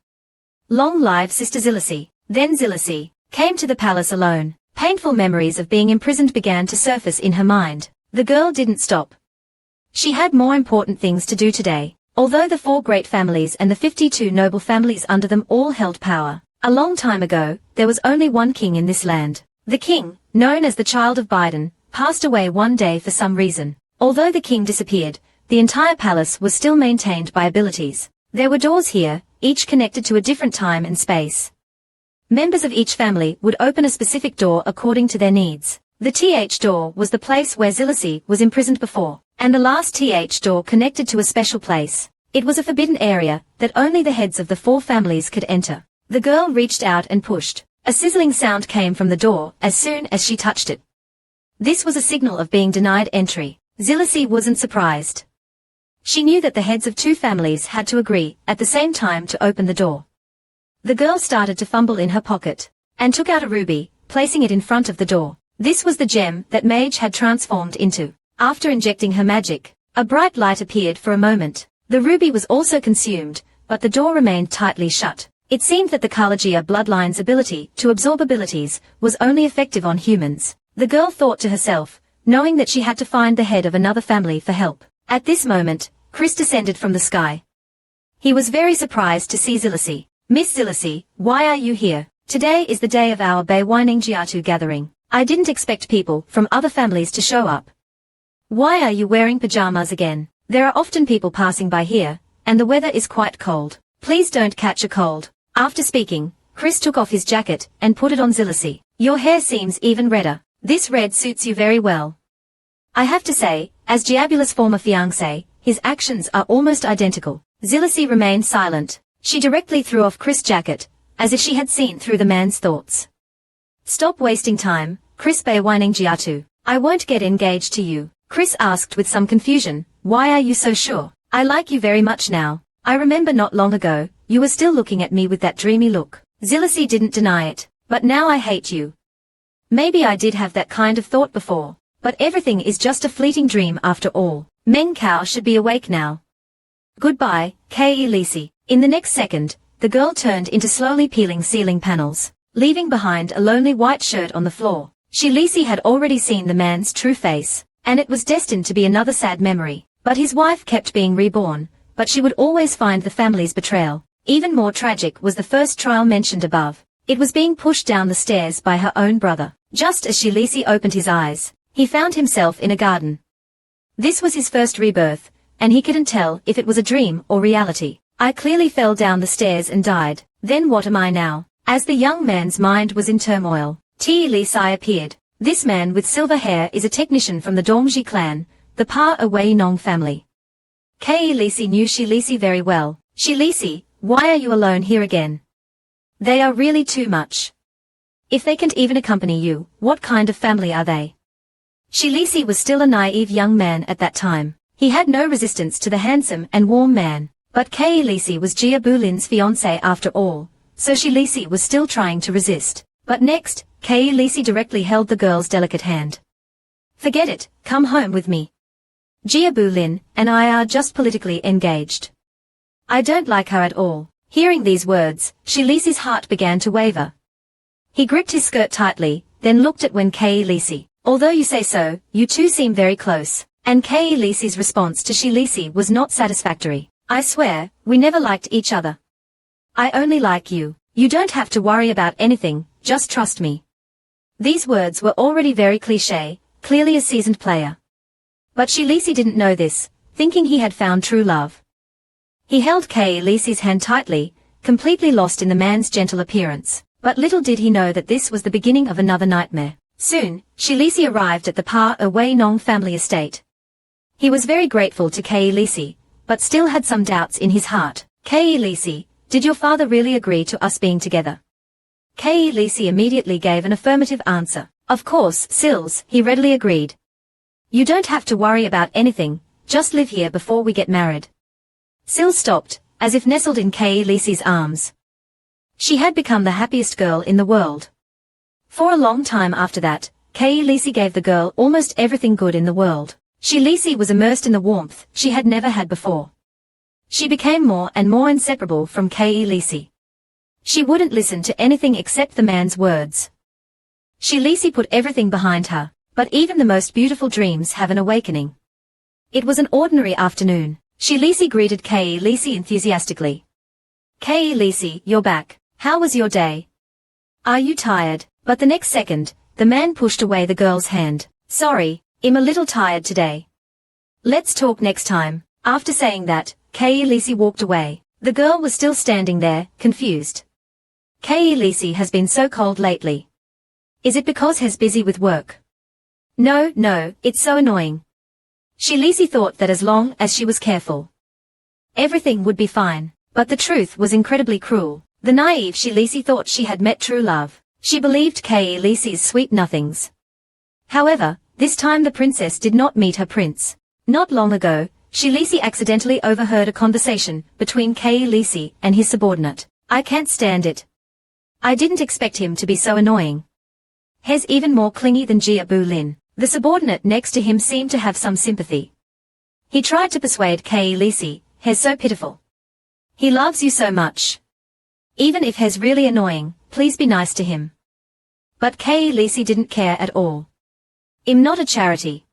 Long live Sister Zilisi. Then Zilisi came to the palace alone. Painful memories of being imprisoned began to surface in her mind. The girl didn't stop. She had more important things to do today. Although the 4 great families and the 52 noble families under them all held power, a long time ago, there was only one king in this land. The king, known as the Child of Biden, passed away one day for some reason. Although the king disappeared, the entire palace was still maintained by abilities. There were doors here, each connected to a different time and space. Members of each family would open a specific door according to their needs. The TH door was the place where Zilisi was imprisoned before, and the last TH door connected to a special place. It was a forbidden area that only the heads of the 4 families could enter. The girl reached out and pushed. A sizzling sound came from the door as soon as she touched it. This was a signal of being denied entry. Zilisi wasn't surprised. She knew that the heads of 2 families had to agree at the same time to open the door. The girl started to fumble in her pocket, and took out a ruby, placing it in front of the door. This was the gem that Mage had transformed into. After injecting her magic, a bright light appeared for a moment. The ruby was also consumed, but the door remained tightly shut. It seemed that the Kalagia bloodline's ability to absorb abilities was only effective on humans. The girl thought to herself, knowing that she had to find the head of another family for help. At this moment, Chris descended from the sky. He was very surprised to see Zilisi. Miss Zilisi, why are you here? Today is the day of our Baiwaningjiatu gathering. I didn't expect people from other families to show up. Why are you wearing pajamas again? There are often people passing by here, and the weather is quite cold. Please don't catch a cold. After speaking, Chris took off his jacket and put it on Zilisi. Your hair seems even redder. This red suits you very well. I have to say, as Giabula's former fiancé, his actions are almost identical. Zilisi remained silent. She directly threw off Chris' jacket, as if she had seen through the man's thoughts. Stop wasting time, Chris Baiwaningjiatu. I won't get engaged to you. Chris asked with some confusion. Why are you so sure? I like you very much now. I remember not long ago, you were still looking at me with that dreamy look. Zilisi didn't deny it. But now I hate you. Maybe I did have that kind of thought before, but everything is just a fleeting dream after all. Meng Kao should be awake now. Goodbye, K.E. Lisi. In the next second, the girl turned into slowly peeling ceiling panels, leaving behind a lonely white shirt on the floor. Lisi had already seen the man's true face, and it was destined to be another sad memory. But his wife kept being reborn, but she would always find the family's betrayal. Even more tragic was the first trial mentioned above. It was being pushed down the stairs by her own brother. Just as Lisi opened his eyes, he found himself in a garden. This was his first rebirth, and he couldn't tell if it was a dream or reality. I clearly fell down the stairs and died. Then what am I now? As the young man's mind was in turmoil, Lisi appeared. This man with silver hair is a technician from the Dongji clan, the Pa Aweinong family. Lisi knew Lisi very well. Lisi, why are you alone here again? They are really too much. If they can't even accompany you, what kind of family are they? Lisi was still a naive young man at that time. He had no resistance to the handsome and warm man. But Lisi was Jia Bulin's fiancé after all, so Lisi was still trying to resist. But next, Lisi directly held the girl's delicate hand. Forget it, come home with me. Jia Bulin and I are just politically engaged. I don't like her at all. Hearing these words, Lisi's heart began to waver. He gripped his skirt tightly, then looked at Lisi. Although you say so, you two seem very close. And Hillis's response to Hillis was not satisfactory. I swear, we never liked each other. I only like you. You don't have to worry about anything, just trust me. These words were already very cliché, clearly a seasoned player. But Hillis didn't know this, thinking he had found true love. He held Hillis's hand tightly, completely lost in the man's gentle appearance. But little did he know that this was the beginning of another nightmare. Soon, Hillis arrived at the Pa-Away-Nong family estate. He was very grateful to Hillis, but still had some doubts in his heart. Hillis, did your father really agree to us being together? Hillis immediately gave an affirmative answer. Of course, Sills, he readily agreed. You don't have to worry about anything, just live here before we get married. Sills stopped, as if nestled in Hillis's arms. She had become the happiest girl in the world. For a long time after that, Hillis gave the girl almost everything good in the world. Hillis was immersed in the warmth she had never had before. She became more and more inseparable from Hillis. She wouldn't listen to anything except the man's words. Hillis put everything behind her, but even the most beautiful dreams have an awakening. It was an ordinary afternoon. Hillis greeted Hillis enthusiastically. Hillis, you're back. How was your day? Are you tired? But the next second, the man pushed away the girl's hand. Sorry, I'm a little tired today. Let's talk next time. After saying that, Hillis walked away. The girl was still standing there, confused. Hillis has been so cold lately. Is it because he's busy with work? No, it's so annoying. Hillis thought that as long as she was careful, everything would be fine. But the truth was incredibly cruel. The naive Hillis thought she had met true love. She believed Hillis's sweet nothings. However, this time the princess did not meet her prince. Not long ago, Hillis accidentally overheard a conversation between Hillis and his subordinate. I can't stand it. I didn't expect him to be so annoying. He's even more clingy than Jia Bu Lin. The subordinate next to him seemed to have some sympathy. He tried to persuade Hillis, he's so pitiful. He loves you so much. Even if he's really annoying, please be nice to him. But Hillis didn't care at all. I'm not a charity.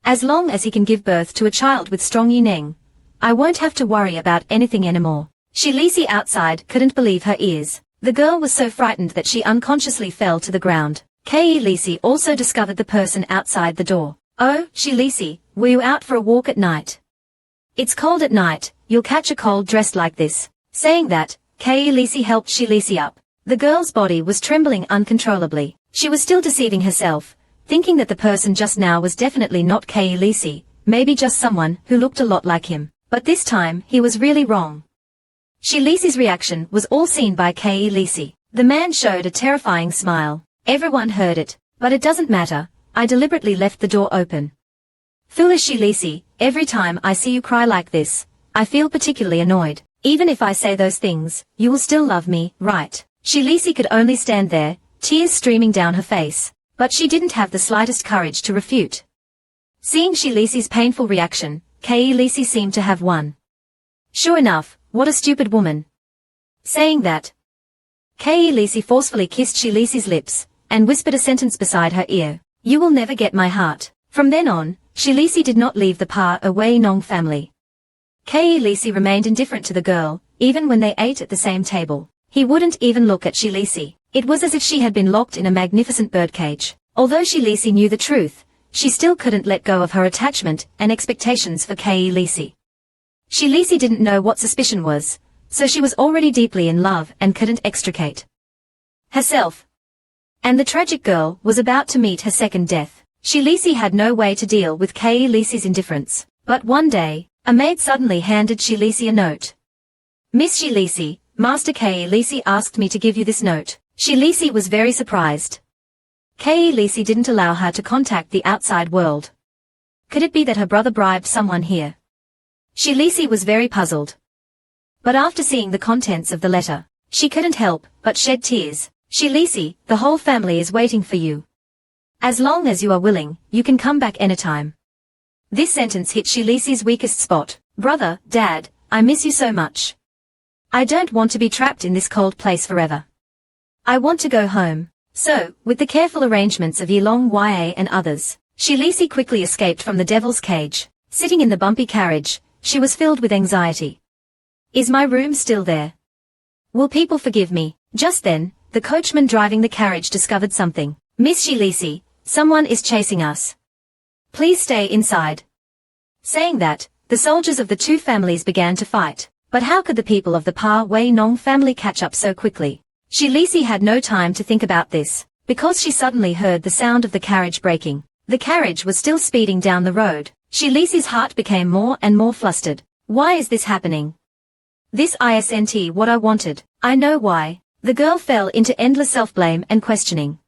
As long as he can give birth to a child with strong yineng, I won't have to worry about anything anymore. Hillis outside couldn't believe her ears. The girl was so frightened that she unconsciously fell to the ground. Hillis also discovered the person outside the door. Oh, Hillis, were you out for a walk at night? It's cold at night, you'll catch a cold dressed like this. Saying that, Hillis helped Hillis up. The girl's body was trembling uncontrollably. She was still deceiving herself, thinking that the person just now was definitely not Hillis, maybe just someone who looked a lot like him. But this time, he was really wrong. Hillis's reaction was all seen by Hillis. The man showed a terrifying smile. Everyone heard it, but it doesn't matter, I deliberately left the door open. Foolish Hillis, every time I see you cry like this, I feel particularly annoyed. Even if I say those things, you will still love me, right? Hillis could only stand there, tears streaming down her face, but she didn't have the slightest courage to refute. Seeing Hillis's painful reaction, Hillis seemed to have won. Sure enough, what a stupid woman. Saying that, Hillis forcefully kissed Hillis's lips, and whispered a sentence beside her ear. You will never get my heart. From then on, Hillis did not leave the Pa-Away-Nong family. Hillis remained indifferent to the girl, even when they ate at the same table. He wouldn't even look at Hillis. It was as if she had been locked in a magnificent birdcage. Although Hillis knew the truth, she still couldn't let go of her attachment and expectations for Hillis. Hillis didn't know what suspicion was, so she was already deeply in love and couldn't extricate herself. And the tragic girl was about to meet her second death. Hillis had no way to deal with Hillis's indifference. But one day, a maid suddenly handed Hillis a note. Miss Hillis, Master Hillis asked me to give you this note. Hillis was very surprised. Hillis didn't allow her to contact the outside world. Could it be that her brother bribed someone here? Hillis was very puzzled. But after seeing the contents of the letter, she couldn't help but shed tears. Hillis, the whole family is waiting for you. As long as you are willing, you can come back anytime. This sentence hit Hillis's weakest spot. Brother, Dad, I miss you so much. I don't want to be trapped in this cold place forever. I want to go home. So, with the careful arrangements of Yilong Ya and others, Hillis quickly escaped from the devil's cage. Sitting in the bumpy carriage, she was filled with anxiety. Is my room still there? Will people forgive me? Just then, the coachman driving the carriage discovered something. Miss Hillis, someone is chasing us. Please stay inside. Saying that, the soldiers of the two families began to fight. But how could the people of the Pa Wei Nong family catch up so quickly? Hillis had no time to think about this, because she suddenly heard the sound of the carriage braking. The carriage was still speeding down the road. Hillis' heart became more and more flustered. Why is this happening? This isn't what I wanted. I know why. The girl fell into endless self-blame and questioning.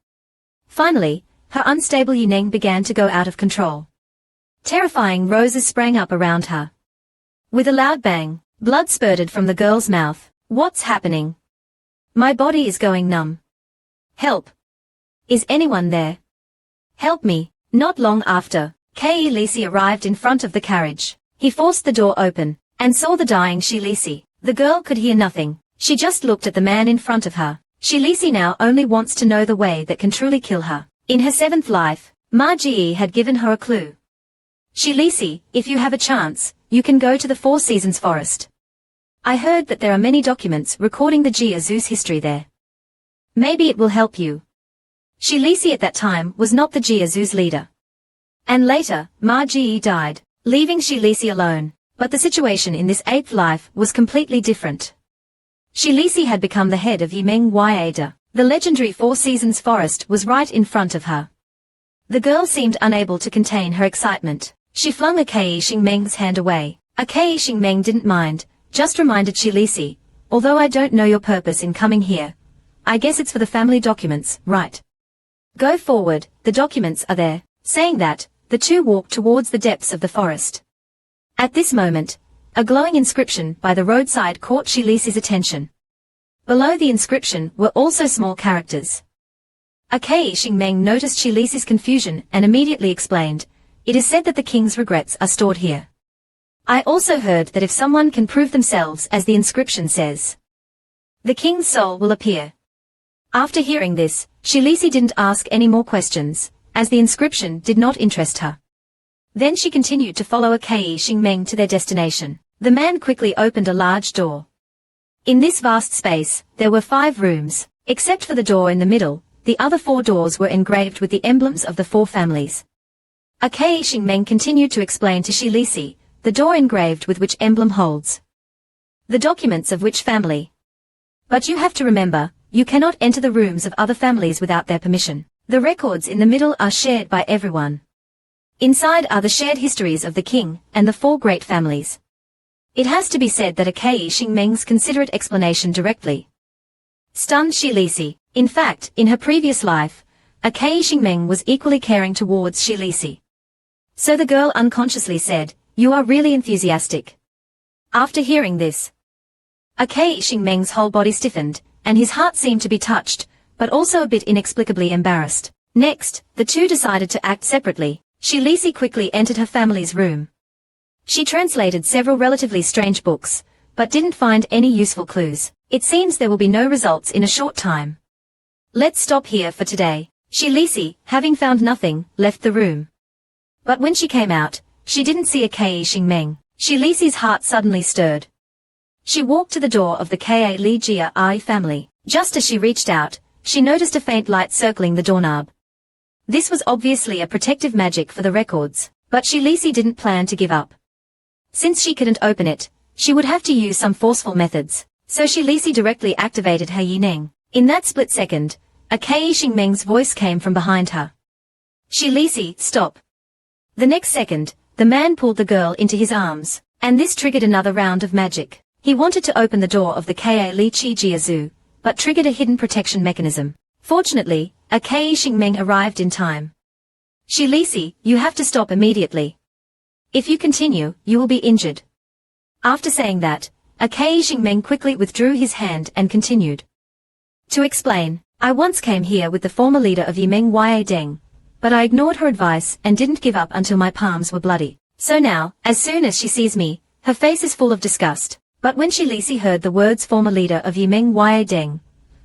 Finally, her unstable Yineng began to go out of control. Terrifying roses sprang up around her. With a loud bang, blood spurted from the girl's mouth. What's happening? My body is going numb. Help. Is anyone there? Help me. Not long after, Hillis arrived in front of the carriage. He forced the door open, and saw the dying Hillis. The girl could hear nothing. She just looked at the man in front of her. Hillis now only wants to know the way that can truly kill her. In her 7th life, Ma Ji had given her a clue. Hillis, if you have a chance, you can go to the Four Seasons forest. I heard that there are many documents recording the Jiazu's history there. Maybe it will help you. Hillis at that time was not the Jiazu's leader. And later, Ma Ji died, leaving Hillis alone. But the situation in this 8th life was completely different. Hillis had become the head of Yimeng Ya. The legendary Four Seasons forest was right in front of her. The girl seemed unable to contain her excitement. She flung a Kei Xingmeng's hand away. A Kei Xingmeng didn't mind, just reminded Hillis, although I don't know your purpose in coming here. I guess it's for the family documents, right? Go forward, the documents are there. Saying that, the two walked towards the depths of the forest. At this moment, a glowing inscription by the roadside caught Hillis' attention. Below the inscription were also small characters. A Kei Xingmeng noticed Hillis' confusion and immediately explained, it is said that the king's regrets are stored here. I also heard that if someone can prove themselves as the inscription says, the king's soul will appear. After hearing this, Hillis didn't ask any more questions, as the inscription did not interest her. Then she continued to follow a Kei Xingmeng to their destination. The man quickly opened a large door. In this vast space, there were 5 rooms. Except for the door in the middle, the other 4 doors were engraved with the emblems of the 4 families. A Kei Xingmeng continued to explain to Hillis, the door engraved with which emblem holds the documents of which family. But you have to remember, you cannot enter the rooms of other families without their permission. The records in the middle are shared by everyone. Inside are the shared histories of the king and the 4 great families. It has to be said that a Kei Xingmeng's considerate explanation directly stunned Hillis. In fact, in her previous life, a Kei Xingmeng was equally caring towards Hillis. So the girl unconsciously said, you are really enthusiastic. After hearing this, a Kei Xingmeng's whole body stiffened, and his heart seemed to be touched, but also a bit inexplicably embarrassed. Next, the two decided to act separately. Hillis quickly entered her family's room. She translated several relatively strange books, but didn't find any useful clues. It seems there will be no results in a short time. Let's stop here for today. Hillis, having found nothing, left the room. But when she came out, she didn't see a Kei Xingmeng. Hillis' heart suddenly stirred. She walked to the door of the Kei Li Jia I family. Just as she reached out, she noticed a faint light circling the doorknob. This was obviously a protective magic for the records, but Hillis didn't plan to give up. Since she couldn't open it, she would have to use some forceful methods, so Hillis directly activated her Yineng. In that split second, a Kei Xingmeng's voice came from behind her. Hillis, stop. The next second, the man pulled the girl into his arms, and this triggered another round of magic. He wanted to open the door of the Kei Li Chi Jiazu, but triggered a hidden protection mechanism. Fortunately, a Kei Xingmeng arrived in time. Hillis, you have to stop immediately. If you continue, you will be injured. After saying that, a Kei Xingmeng quickly withdrew his hand and continued to explain, I once came here with the former leader of Yimeng Ya Deng, but I ignored her advice and didn't give up until my palms were bloody. So now, as soon as she sees me, her face is full of disgust. But when Hillis heard the words former leader of Yimeng Ya Deng,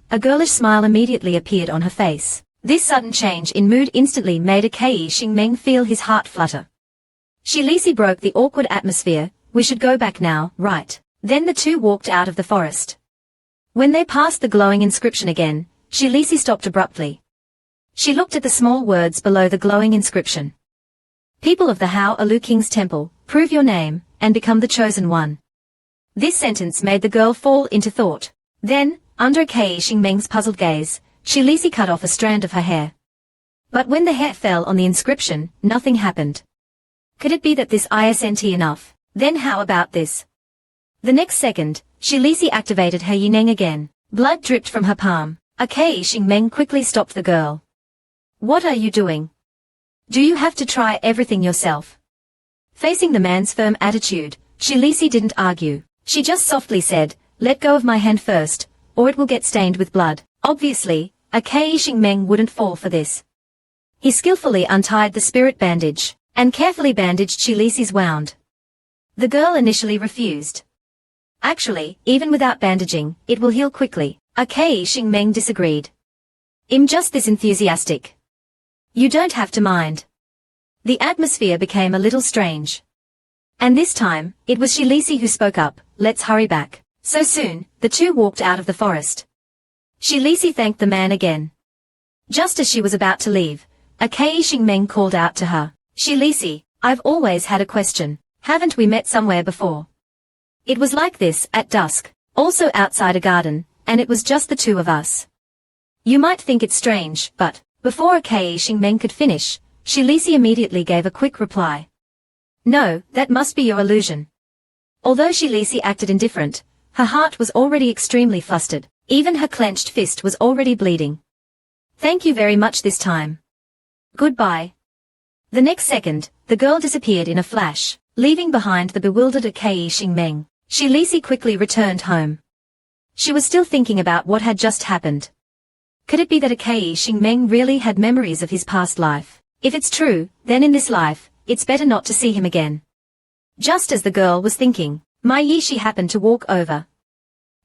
a girlish smile immediately appeared on her face. This sudden change in mood instantly made Kei Xingmeng feel his heart flutter. Hillis broke the awkward atmosphere. We should go back now, right? Then the two walked out of the forest. When they passed the glowing inscription again, Hillis stopped abruptly. She looked at the small words below the glowing inscription. People of the Hao Alu King's temple, prove your name, and become the chosen one. This sentence made the girl fall into thought. Then, under Kei Xingmeng's puzzled gaze, Hillis cut off a strand of her hair. But when the hair fell on the inscription, nothing happened. Could it be that this isn't enough? Then how about this? The next second, Hillis activated her yineng again. Blood dripped from her palm. Kei Xingmeng quickly stopped the girl. What are you doing? Do you have to try everything yourself? Facing the man's firm attitude, Hillis didn't argue. She just softly said, let go of my hand first, or it will get stained with blood. Obviously, Kei Xingmeng wouldn't fall for this. He skillfully untied the spirit bandage, and carefully bandaged Hillis' wound. The girl initially refused. Actually, even without bandaging, it will heal quickly. Kei Xingmeng disagreed. I'm just this enthusiastic. You don't have to mind. The atmosphere became a little strange. And this time, it was Hillis who spoke up, let's hurry back. So soon, the two walked out of the forest. Hillis thanked the man again. Just as she was about to leave, Kei Xingmeng called out to her. Hillis, I've always had a question. Haven't we met somewhere before? It was like this, at dusk, also outside a garden, and it was just the two of us. You might think it's strange, but, before Kei Xingmeng could finish, Hillis immediately gave a quick reply. No, that must be your illusion. Although Hillis acted indifferent, her heart was already extremely flustered. Even her clenched fist was already bleeding. Thank you very much this time. Goodbye. The next second, the girl disappeared in a flash, leaving behind the bewildered Kei Xingmeng. Hillis quickly returned home. She was still thinking about what had just happened. Could it be that Kei Xingmeng really had memories of his past life? If it's true, then in this life, it's better not to see him again. Just as the girl was thinking, Mai Yishi happened to walk over.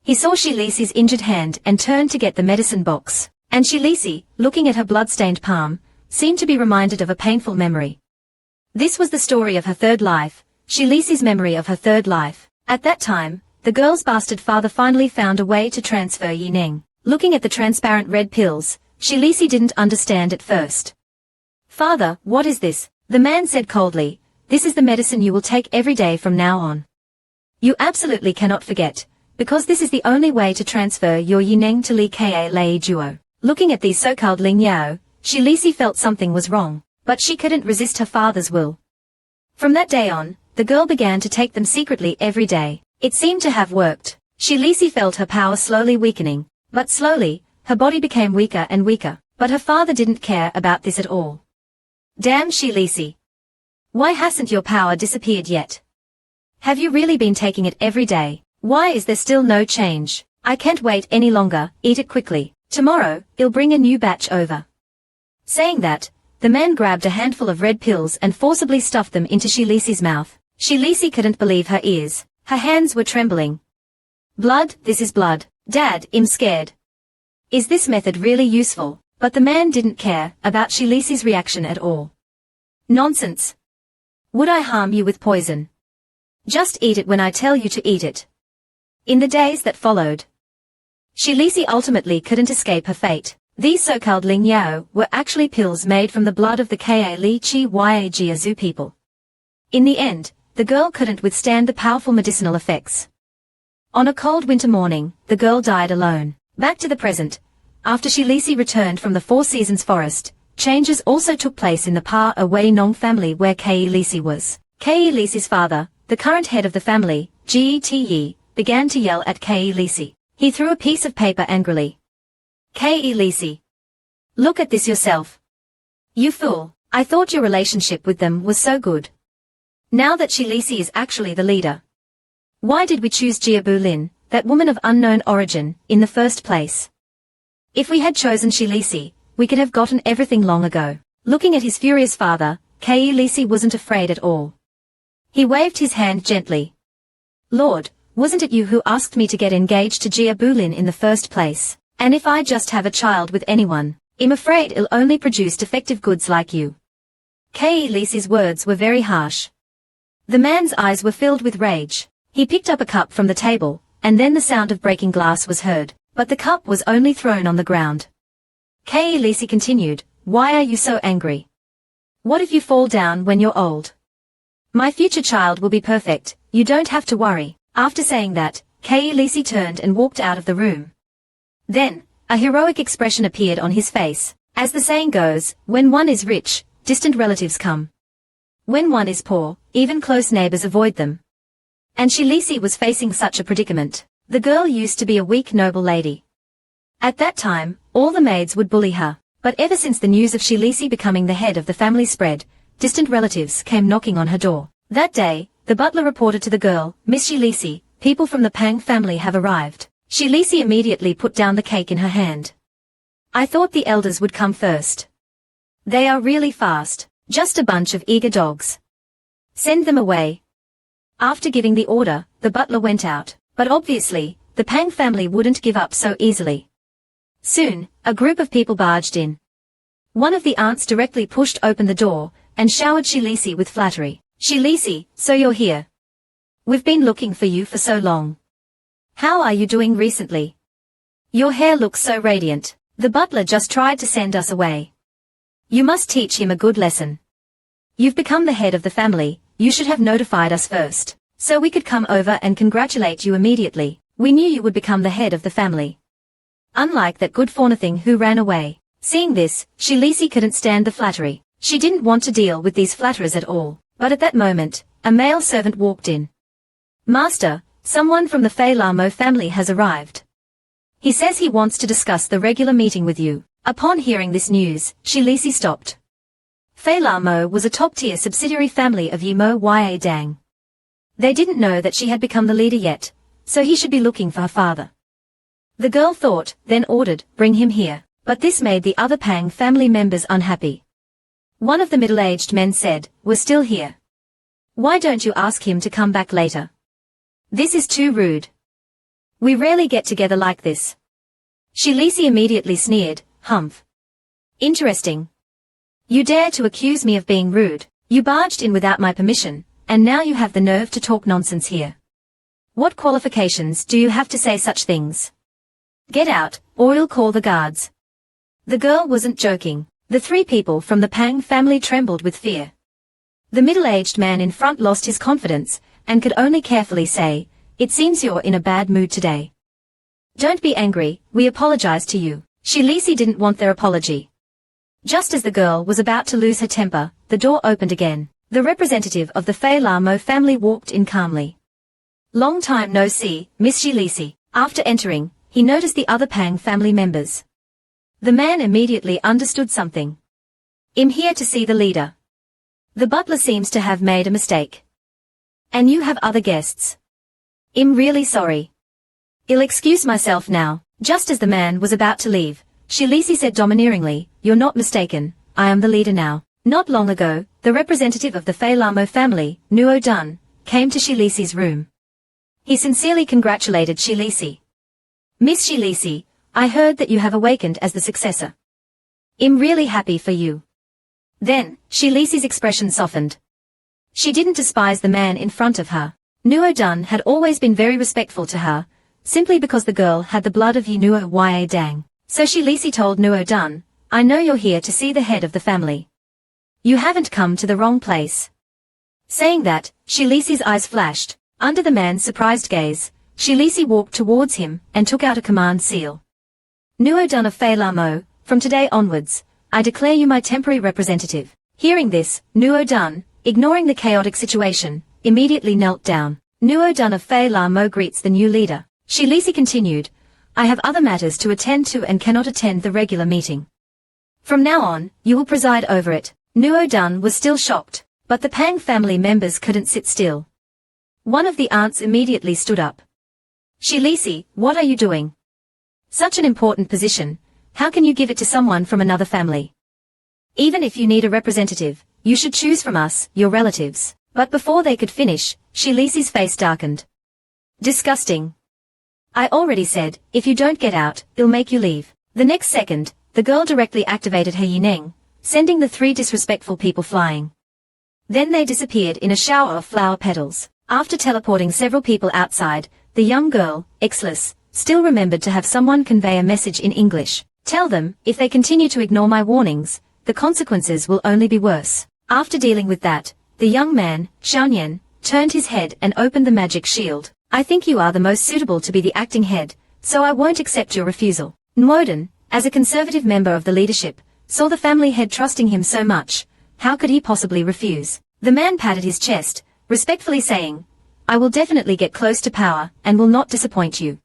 He saw Hillis' injured hand and turned to get the medicine box, and Hillis, looking at her blood-stained palm, seemed to be reminded of a painful memory. This was the story of her third life, Hillis' memory of her third life. At that time, the girl's bastard father finally found a way to transfer yineng. Looking at the transparent red pills, Hillis didn't understand at first. Father, what is this? The man said coldly, this is the medicine you will take every day from now on. You absolutely cannot forget, because this is the only way to transfer your yineng to Li Ka Lei Duo. Looking at these so-called Ling Yao, Hillis felt something was wrong, but she couldn't resist her father's will. From that day on, the girl began to take them secretly every day. It seemed to have worked. Hillis felt her power slowly weakening, but slowly, her body became weaker and weaker, but her father didn't care about this at all. Damn Hillis. Why hasn't your power disappeared yet? Have you really been taking it every day? Why is there still no change? I can't wait any longer, eat it quickly. Tomorrow, I'll bring a new batch over. Saying that, the man grabbed a handful of red pills and forcibly stuffed them into Hillis' mouth. Hillis couldn't believe her ears. Her hands were trembling. Blood, this is blood. Dad, I'm scared. Is this method really useful? But the man didn't care about Hillis' reaction at all. Nonsense. Would I harm you with poison? Just eat it when I tell you to eat it. In the days that followed, Hillis ultimately couldn't escape her fate. These so-called Ling Yao were actually pills made from the blood of the Ka Li Chi Yajiazu people. In the end, the girl couldn't withstand the powerful medicinal effects. On a cold winter morning, the girl died alone. Back to the present. After Hillis returned from the Four Seasons forest, changes also took place in the Pa Wei Nong family where Kei Lisi was. Kei Lisi's father, the current head of the family, Get Yi, began to yell at Kei Lisi. He threw a piece of paper angrily. Kei Lisi. Look at this yourself. You fool, I thought your relationship with them was so good. Now that Hillis is actually the leader. Why did we choose Jiabu Lin, that woman of unknown origin, in the first place? If we had chosen Hillis, we could have gotten everything long ago. Looking at his furious father, Kei Lisi wasn't afraid at all. He waved his hand gently. Lord, wasn't it you who asked me to get engaged to Jiabu Lin in the first place? And if I just have a child with anyone, I'm afraid it'll only produce defective goods like you. Hillis's words were very harsh. The man's eyes were filled with rage. He picked up a cup from the table, and then the sound of breaking glass was heard, but the cup was only thrown on the ground. Hillis continued, "Why are you so angry? What if you fall down when you're old? My future child will be perfect, you don't have to worry." After saying that, Hillis turned and walked out of the room. Then, a heroic expression appeared on his face. As the saying goes, when one is rich, distant relatives come. When one is poor, even close neighbors avoid them. And Hillis was facing such a predicament. The girl used to be a weak noble lady. At that time, all the maids would bully her, but ever since the news of Hillis becoming the head of the family spread, distant relatives came knocking on her door. That day, the butler reported to the girl, "Miss Hillis, people from the Pang family have arrived." Hillis immediately put down the cake in her hand. "I thought the elders would come first. They are really fast, just a bunch of eager dogs. Send them away." After giving the order, the butler went out, but obviously, the Pang family wouldn't give up so easily. Soon, a group of people barged in. One of the aunts directly pushed open the door, and showered Hillis with flattery. "Hillis, so you're here. We've been looking for you for so long. How are you doing recently? Your hair looks so radiant. The butler just tried to send us away. You must teach him a good lesson. You've become the head of the family, you should have notified us first, so we could come over and congratulate you immediately. We knew you would become the head of the family. Unlike that good for nothing who ran away." Seeing this, Hillis couldn't stand the flattery. She didn't want to deal with these flatterers at all, but at that moment, a male servant walked in. "Master, someone from the Lamo family has arrived. He says he wants to discuss the regular meeting with you." Upon hearing this news, Hillis stopped. Lamo was a top-tier subsidiary family of Yimo Ya Dang. They didn't know that she had become the leader yet, so he should be looking for her father. The girl thought, then ordered, "Bring him here." But this made the other Pang family members unhappy. One of the middle-aged men said, "We're still here. Why don't you ask him to come back later? This is too rude. We rarely get together like this." Hillis immediately sneered, "Humph. Interesting. You dare to accuse me of being rude. You barged in without my permission, and now you have the nerve to talk nonsense here. What qualifications do you have to say such things? Get out, or we'll call the guards." The girl wasn't joking. The three people from the Pang family trembled with fear. The middle-aged man in front lost his confidence, and could only carefully say, "It seems you're in a bad mood today. Don't be angry, we apologize to you." Hillis didn't want their apology. Just as the girl was about to lose her temper, the door opened again. The representative of the Lamo family walked in calmly. "Long time no see, Miss Hillis." After entering, he noticed the other Pang family members. The man immediately understood something. "I'm here to see the leader. The butler seems to have made a mistake. And you have other guests. I'm really sorry. I'll excuse myself now." Just as the man was about to leave, Hillis said domineeringly, "You're not mistaken, I am the leader now." Not long ago, the representative of the Lamo family, Nuo Dun, came to Hillis's room. He sincerely congratulated Hillis. "Miss Hillis, I heard that you have awakened as the successor. I'm really happy for you." Then, Hillis's expression softened. She didn't despise the man in front of her. Nuo Dun had always been very respectful to her, simply because the girl had the blood of Nuo Ya Dang. So Hillis told Nuo Dun, "I know you're here to see the head of the family. You haven't come to the wrong place." Saying that, Hillis's eyes flashed. Under the man's surprised gaze, Hillis walked towards him and took out a command seal. "Nuo Dun of Lamo, from today onwards, I declare you my temporary representative." Hearing this, Nuo Dun, ignoring the chaotic situation, immediately knelt down. Nuo Dun of Lamo greets the new leader. Hillis continued, "I have other matters to attend to and cannot attend the regular meeting. From now on, you will preside over it." Nuo Dun was still shocked, but the Pang family members couldn't sit still. One of the aunts immediately stood up. "Hillis, what are you doing? Such an important position, how can you give it to someone from another family? Even if you need a representative, you should choose from us, your relatives." But before they could finish, Hillis's face darkened. "Disgusting. I already said, if you don't get out, I'll make you leave. The next second, the girl directly activated her Yineng, sending the 3 disrespectful people flying. Then they disappeared in a shower of flower petals. After teleporting several people outside, the young girl, Hillis, still remembered to have someone convey a message in English. Tell them, if they continue to ignore my warnings, the consequences will only be worse. After dealing with that, the young man, Xiaoyan, turned his head and opened the magic shield. I think you are the most suitable to be the acting head, so I won't accept your refusal. Nwoden, as a conservative member of the leadership, saw the family head trusting him so much. How could he possibly refuse? The man patted his chest, respectfully saying, I will definitely get close to power and will not disappoint you.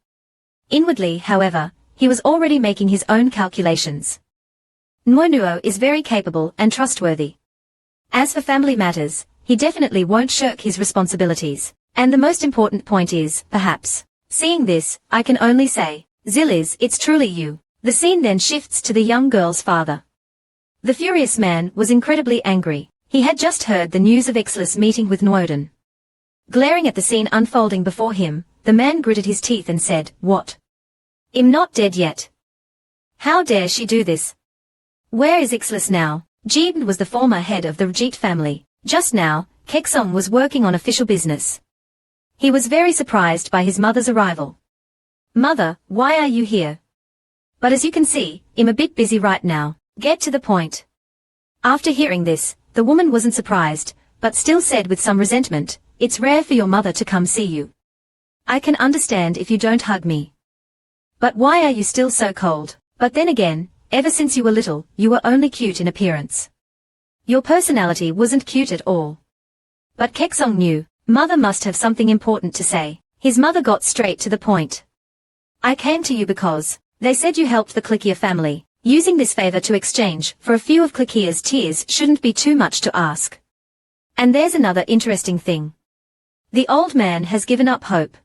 Inwardly, however, he was already making his own calculations. Nwonuo is very capable and trustworthy. As for family matters, he definitely won't shirk his responsibilities. And the most important point is, perhaps, seeing this, I can only say, Zilliz, it's truly you. The scene then shifts to the young girl's father. The furious man was incredibly angry. He had just heard the news of Hillis meeting with Nwoden. Glaring at the scene unfolding before him, the man gritted his teeth and said, What? I'm not dead yet. How dare she do this? Where is Hillis now? Jeebn was the former head of the Rajit family. Just now, Kexong was working on official business. He was very surprised by his mother's arrival. Mother, why are you here? But as you can see, I'm a bit busy right now. Get to the point. After hearing this, the woman wasn't surprised, but still said with some resentment, It's rare for your mother to come see you. I can understand if you don't hug me. But why are you still so cold? But then again, ever since you were little, you were only cute in appearance. Your personality wasn't cute at all. But Kexong knew, Mother must have something important to say. His mother got straight to the point. I came to you because, they said you helped the Cliquea family. Using this favor to exchange for a few of Cliquea's tears shouldn't be too much to ask. And there's another interesting thing. The old man has given up hope.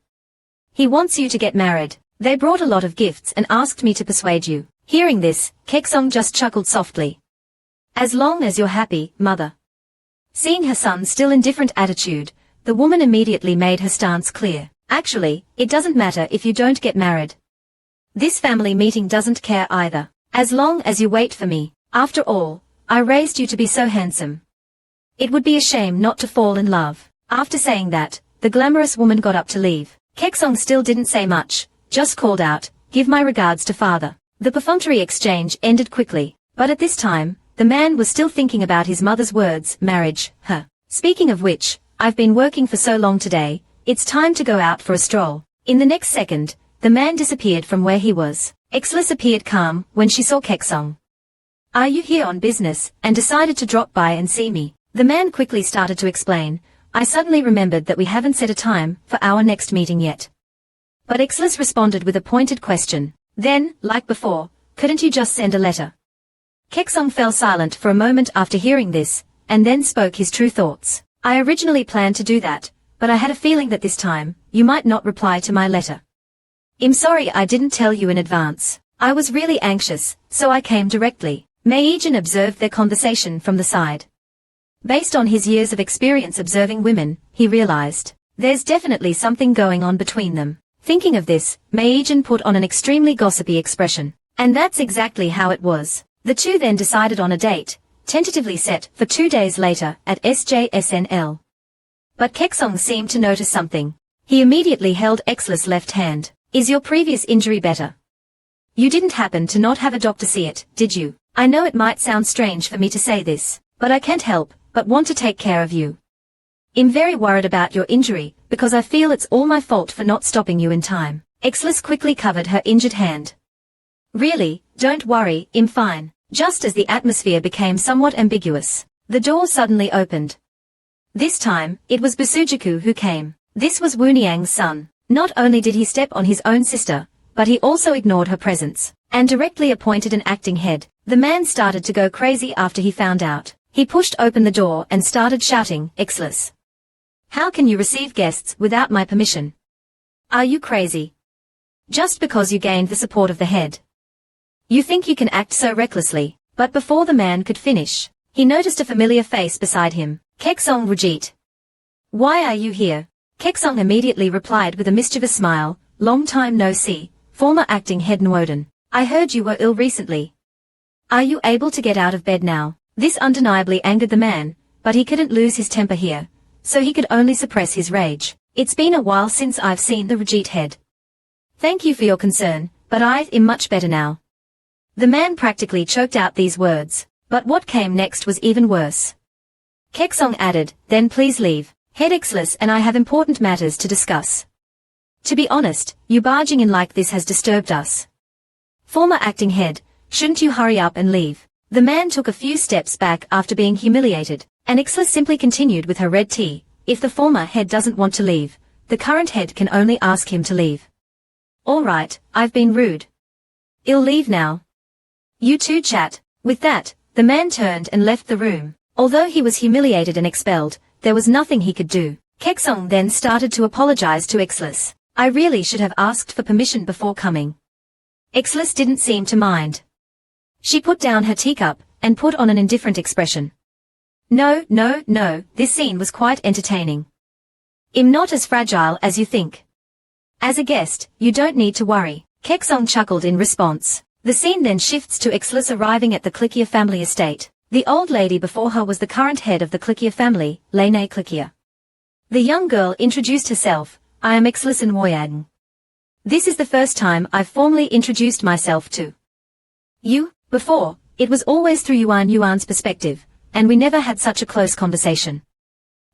He wants you to get married. They brought a lot of gifts and asked me to persuade you. Hearing this, Kexong just chuckled softly. As long as you're happy, mother. Seeing her son still in different attitude, the woman immediately made her stance clear. Actually, it doesn't matter if you don't get married. This family meeting doesn't care either. As long as you wait for me. After all, I raised you to be so handsome. It would be a shame not to fall in love. After saying that, the glamorous woman got up to leave. Kexong still didn't say much, just called out, Give my regards to father. The perfunctory exchange ended quickly, but at this time, the man was still thinking about his mother's words, marriage, her. Speaking of which, I've been working for so long today, it's time to go out for a stroll. In the next second, the man disappeared from where he was. Hillis appeared calm when she saw Kexong. Are you here on business, and decided to drop by and see me? The man quickly started to explain. I suddenly remembered that we haven't set a time for our next meeting yet. But Hillis responded with a pointed question. Then, like before, couldn't you just send a letter? Kexong fell silent for a moment after hearing this, and then spoke his true thoughts. I originally planned to do that, but I had a feeling that this time, you might not reply to my letter. I'm sorry I didn't tell you in advance. I was really anxious, so I came directly. Meijin observed their conversation from the side. Based on his years of experience observing women, he realized, there's definitely something going on between them. Thinking of this, Meijin put on an extremely gossipy expression. And that's exactly how it was. The two then decided on a date, tentatively set for 2 days later at SJSNL. But Kexong seemed to notice something. He immediately held Hillis' left hand. Is your previous injury better? You didn't happen to not have a doctor see it, did you? I know it might sound strange for me to say this, but I can't help but want to take care of you. I'm very worried about your injury, because I feel it's all my fault for not stopping you in time. Hillis quickly covered her injured hand. Really, don't worry, I'm fine. Just as the atmosphere became somewhat ambiguous, the door suddenly opened. This time, it was Busujiku who came. This was Wu Niang's son. Not only did he step on his own sister, but he also ignored her presence, and directly appointed an acting head. The man started to go crazy after he found out. He pushed open the door and started shouting, Hillis. How can you receive guests without my permission? Are you crazy? Just because you gained the support of the head. You think you can act so recklessly, but before the man could finish, he noticed a familiar face beside him. Kexong Rajit. Why are you here? Kexong immediately replied with a mischievous smile, long time no see, former acting head Nwoden. I heard you were ill recently. Are you able to get out of bed now? This undeniably angered the man, but he couldn't lose his temper here, so he could only suppress his rage. It's been a while since I've seen the Regit head. Thank you for your concern, but I am much better now. The man practically choked out these words, but what came next was even worse. Kexong added, then please leave. Head Hillis and I have important matters to discuss. To be honest, you barging in like this has disturbed us. Former acting head, shouldn't you hurry up and leave? The man took a few steps back after being humiliated, and Hillis simply continued with her red tea. If the former head doesn't want to leave, the current head can only ask him to leave. All right, I've been rude. I'll leave now. You two chat. With that, the man turned and left the room. Although he was humiliated and expelled, there was nothing he could do. Kexong then started to apologize to Hillis. I really should have asked for permission before coming. Hillis didn't seem to mind. She put down her teacup and put on an indifferent expression. No, this scene was quite entertaining. I'm not as fragile as you think. As a guest, you don't need to worry. Kexong chuckled in response. The scene then shifts to Hillis arriving at the Clicquier family estate. The old lady before her was the current head of the Clicquier family, Lene Clicquier. The young girl introduced herself. I am Hillis Nwoden. This is the first time I've formally introduced myself to you. Before, it was always through Yuan's perspective, and we never had such a close conversation.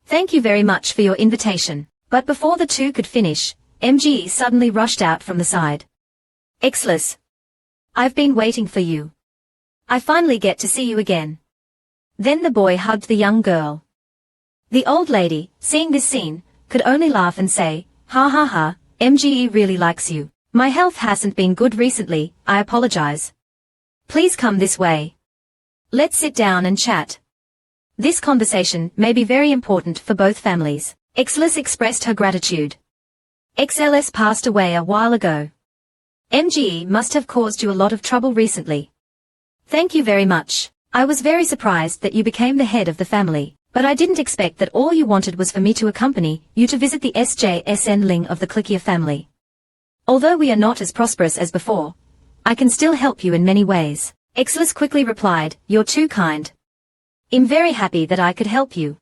Thank you very much for your invitation. But before the two could finish, MGE suddenly rushed out from the side. Hillis. I've been waiting for you. I finally get to see you again. Then the boy hugged the young girl. The old lady, seeing this scene, could only laugh and say, ha ha ha, MGE really likes you. My health hasn't been good recently, I apologize. Please come this way. Let's sit down and chat. This conversation may be very important for both families. Hillis expressed her gratitude. XLS passed away a while ago. MGE must have caused you a lot of trouble recently. Thank you very much. I was very surprised that you became the head of the family, but I didn't expect that all you wanted was for me to accompany you to visit the SJSN Ling of the Clicquier family. Although we are not as prosperous as before, I can still help you in many ways. Hillis quickly replied, you're too kind. I'm very happy that I could help you.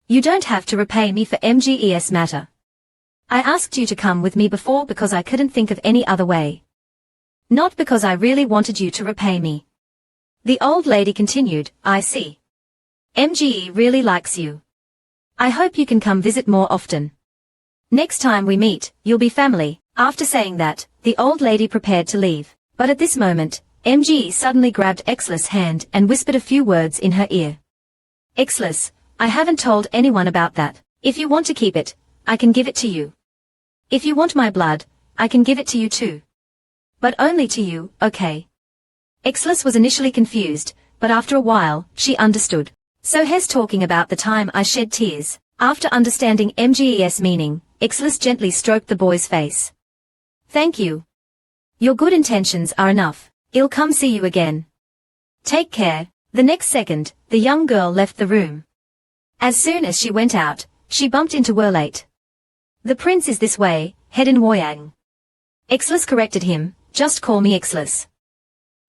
You don't have to repay me for MGE's matter. I asked you to come with me before because I couldn't think of any other way. Not because I really wanted you to repay me. The old lady continued, I see. MGE really likes you. I hope you can come visit more often. Next time we meet, you'll be family. After saying that, the old lady prepared to leave. But at this moment, MGE suddenly grabbed Hillis' hand and whispered a few words in her ear. Hillis, I haven't told anyone about that. If you want to keep it, I can give it to you. If you want my blood, I can give it to you too. But only to you, okay? Hillis was initially confused, but after a while, she understood. So he's talking about the time I shed tears. After understanding MGE's meaning, Hillis gently stroked the boy's face. Thank you. Your good intentions are enough. I'll come see you again. Take care. The next second, the young girl left the room. As soon as she went out, she bumped into Werlate. The prince is this way, head in Nwoden. Hillis corrected him, just call me Hillis.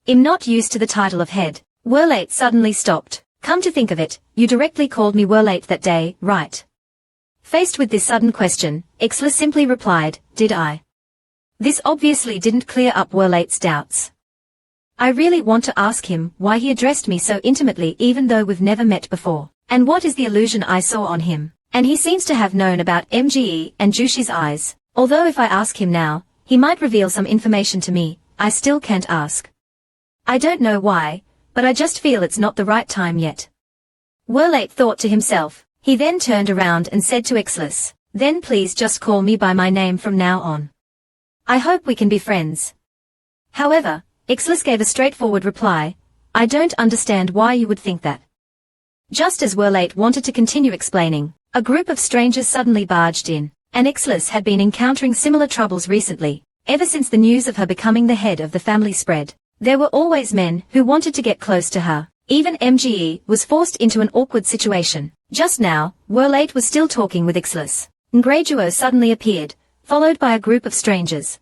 I'm not used to the title of head. Werlate suddenly stopped. Come to think of it, you directly called me Werlate that day, right? Faced with this sudden question, Hillis simply replied, did I? This obviously didn't clear up Werlate's doubts. I really want to ask him why he addressed me so intimately even though we've never met before. And what is the illusion I saw on him? And he seems to have known about MGE and Jushi's eyes. Although if I ask him now, he might reveal some information to me, I still can't ask. I don't know why, but I just feel it's not the right time yet. Werlate thought to himself. He then turned around and said to Hillis, then please just call me by my name from now on. I hope we can be friends. However, Hillis gave a straightforward reply, I don't understand why you would think that. Just as Werlate wanted to continue explaining, a group of strangers suddenly barged in, and Hillis had been encountering similar troubles recently, ever since the news of her becoming the head of the family spread. There were always men who wanted to get close to her. Even MGE was forced into an awkward situation. Just now, Werlate was still talking with Hillis. Ngraduo suddenly appeared, followed by a group of strangers.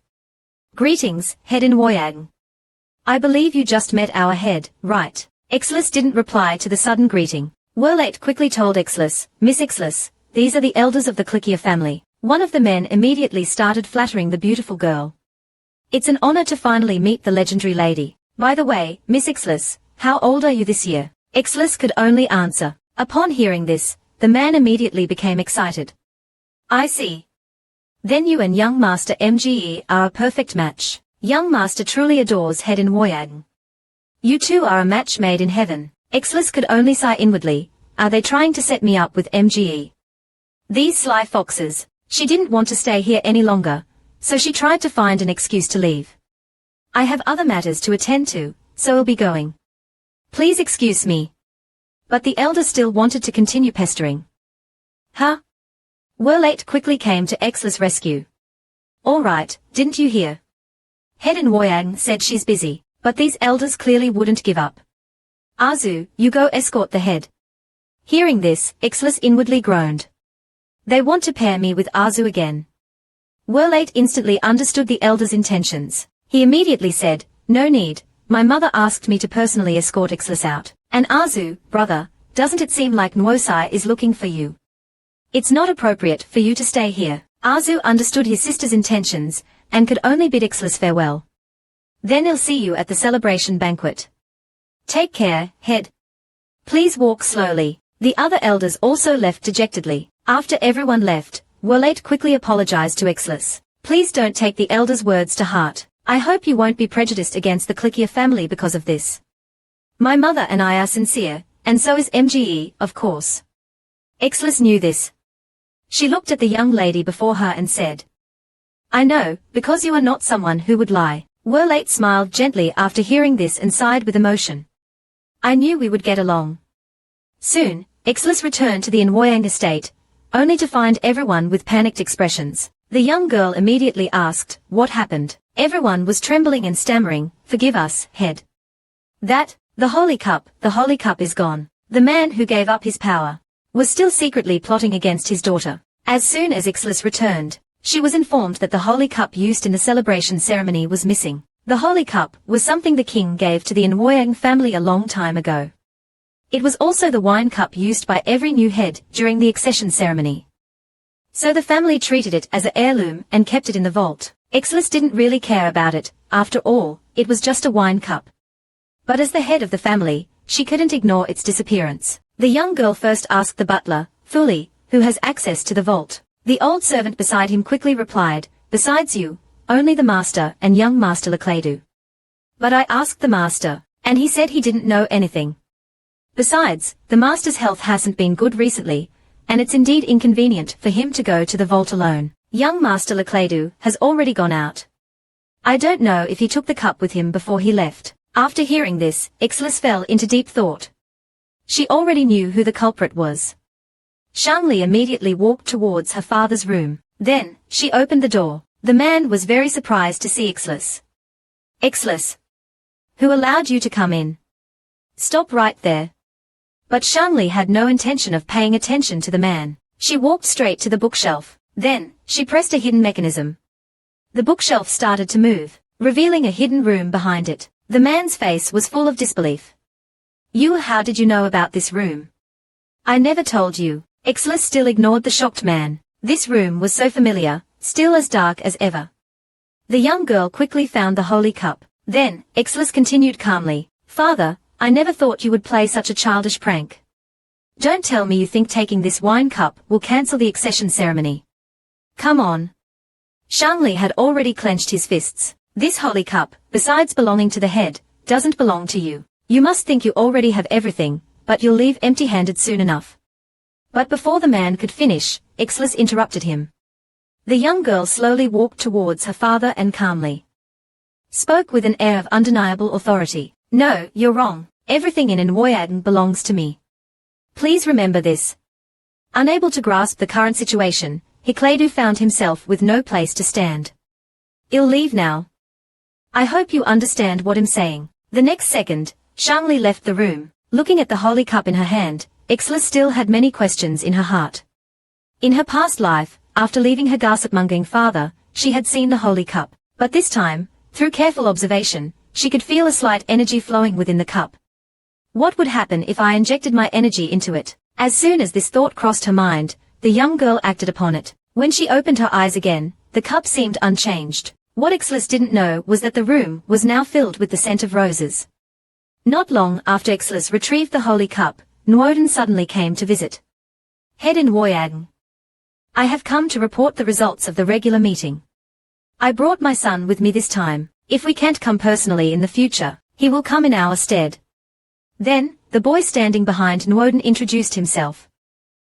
Greetings, head in Woyang. I believe you just met our head, right? Ixlis didn't reply to the sudden greeting. Werlate quickly told Ixlis, Miss Ixlis, these are the elders of the Cliquia family. One of the men immediately started flattering the beautiful girl. It's an honor to finally meet the legendary lady. By the way, Miss Ixlis, how old are you this year? Ixlis could only answer. Upon hearing this, the man immediately became excited. I see. Then you and young master MGE are a perfect match. Young master truly adores head in Woyang. You two are a match made in heaven. Ixlis could only sigh inwardly. Are they trying to set me up with MGE? These sly foxes. She didn't want to stay here any longer, so she tried to find an excuse to leave. I have other matters to attend to, so I'll be going. Please excuse me. But the elder still wanted to continue pestering. Huh? Werlate quickly came to Ixlis' rescue. All right, didn't you hear? Head in Woyang said she's busy, but these elders clearly wouldn't give up. Azu, you go escort the head. Hearing this, Ixlis inwardly groaned. They want to pair me with Azu again. Werlate instantly understood the elder's intentions. He immediately said, no need, my mother asked me to personally escort Ixlis out. And Azu, brother, doesn't it seem like Nwosai is looking for you? It's not appropriate for you to stay here. Azu understood his sister's intentions, and could only bid Ixlis farewell. Then I'll see you at the celebration banquet. Take care, head. Please walk slowly. The other elders also left dejectedly. After everyone left, Werlate quickly apologized to Ixlis. Please don't take the elders' words to heart. I hope you won't be prejudiced against the Cliquia family because of this. My mother and I are sincere, and so is MGE, of course. Ixlis knew this. She looked at the young lady before her and said, I know, because you are not someone who would lie. Werlate smiled gently after hearing this and sighed with emotion. I knew we would get along. Soon, Ixlis returned to the Nwoyang estate, only to find everyone with panicked expressions. The young girl immediately asked, what happened? Everyone was trembling and stammering, forgive us, head. The holy cup is gone. The man who gave up his power was still secretly plotting against his daughter. As soon as Ixlis returned, she was informed that the holy cup used in the celebration ceremony was missing. The holy cup was something the king gave to the Nwoyang family a long time ago. It was also the wine cup used by every new head during the accession ceremony. So the family treated it as an heirloom and kept it in the vault. Ixlis didn't really care about it, after all, it was just a wine cup. But as the head of the family, she couldn't ignore its disappearance. The young girl first asked the butler, Fuli, who has access to the vault. The old servant beside him quickly replied, besides you, only the master and young master Lecladu. But I asked the master, and he said he didn't know anything. Besides, the master's health hasn't been good recently, and it's indeed inconvenient for him to go to the vault alone. Young master Lecladu has already gone out. I don't know if he took the cup with him before he left. After hearing this, Ixlis fell into deep thought. She already knew who the culprit was. Shangli immediately walked towards her father's room. Then, she opened the door. The man was very surprised to see Ixlis. Ixlis. Who allowed you to come in? Stop right there. But Shangli had no intention of paying attention to the man. She walked straight to the bookshelf. Then, she pressed a hidden mechanism. The bookshelf started to move, revealing a hidden room behind it. The man's face was full of disbelief. How did you know about this room? I never told you. Ixlis still ignored the shocked man. This room was so familiar, still as dark as ever. The young girl quickly found the holy cup. Then, Ixlis continued calmly. Father, I never thought you would play such a childish prank. Don't tell me you think taking this wine cup will cancel the accession ceremony. Come on. Shangli had already clenched his fists. This holy cup, besides belonging to the head, doesn't belong to you. You must think you already have everything, but you'll leave empty-handed soon enough. But before the man could finish, Ixlis interrupted him. The young girl slowly walked towards her father and calmly spoke with an air of undeniable authority. No, you're wrong. Everything in Nwoyang belongs to me. Please remember this. Unable to grasp the current situation, Lecladu found himself with no place to stand. I'll leave now. I hope you understand what I'm saying. The next second, Shangli left the room. Looking at the holy cup in her hand, Ixlis still had many questions in her heart. In her past life, after leaving her gossip-mongering father, she had seen the holy cup. But this time, through careful observation, she could feel a slight energy flowing within the cup. What would happen if I injected my energy into it? As soon as this thought crossed her mind, the young girl acted upon it. When she opened her eyes again, the cup seemed unchanged. What Hillis didn't know was that the room was now filled with the scent of roses. Not long after Hillis retrieved the holy cup, Nwoden suddenly came to visit. Head in Woyang. I have come to report the results of the regular meeting. I brought my son with me this time. If we can't come personally in the future, he will come in our stead. Then, the boy standing behind Nwoden introduced himself.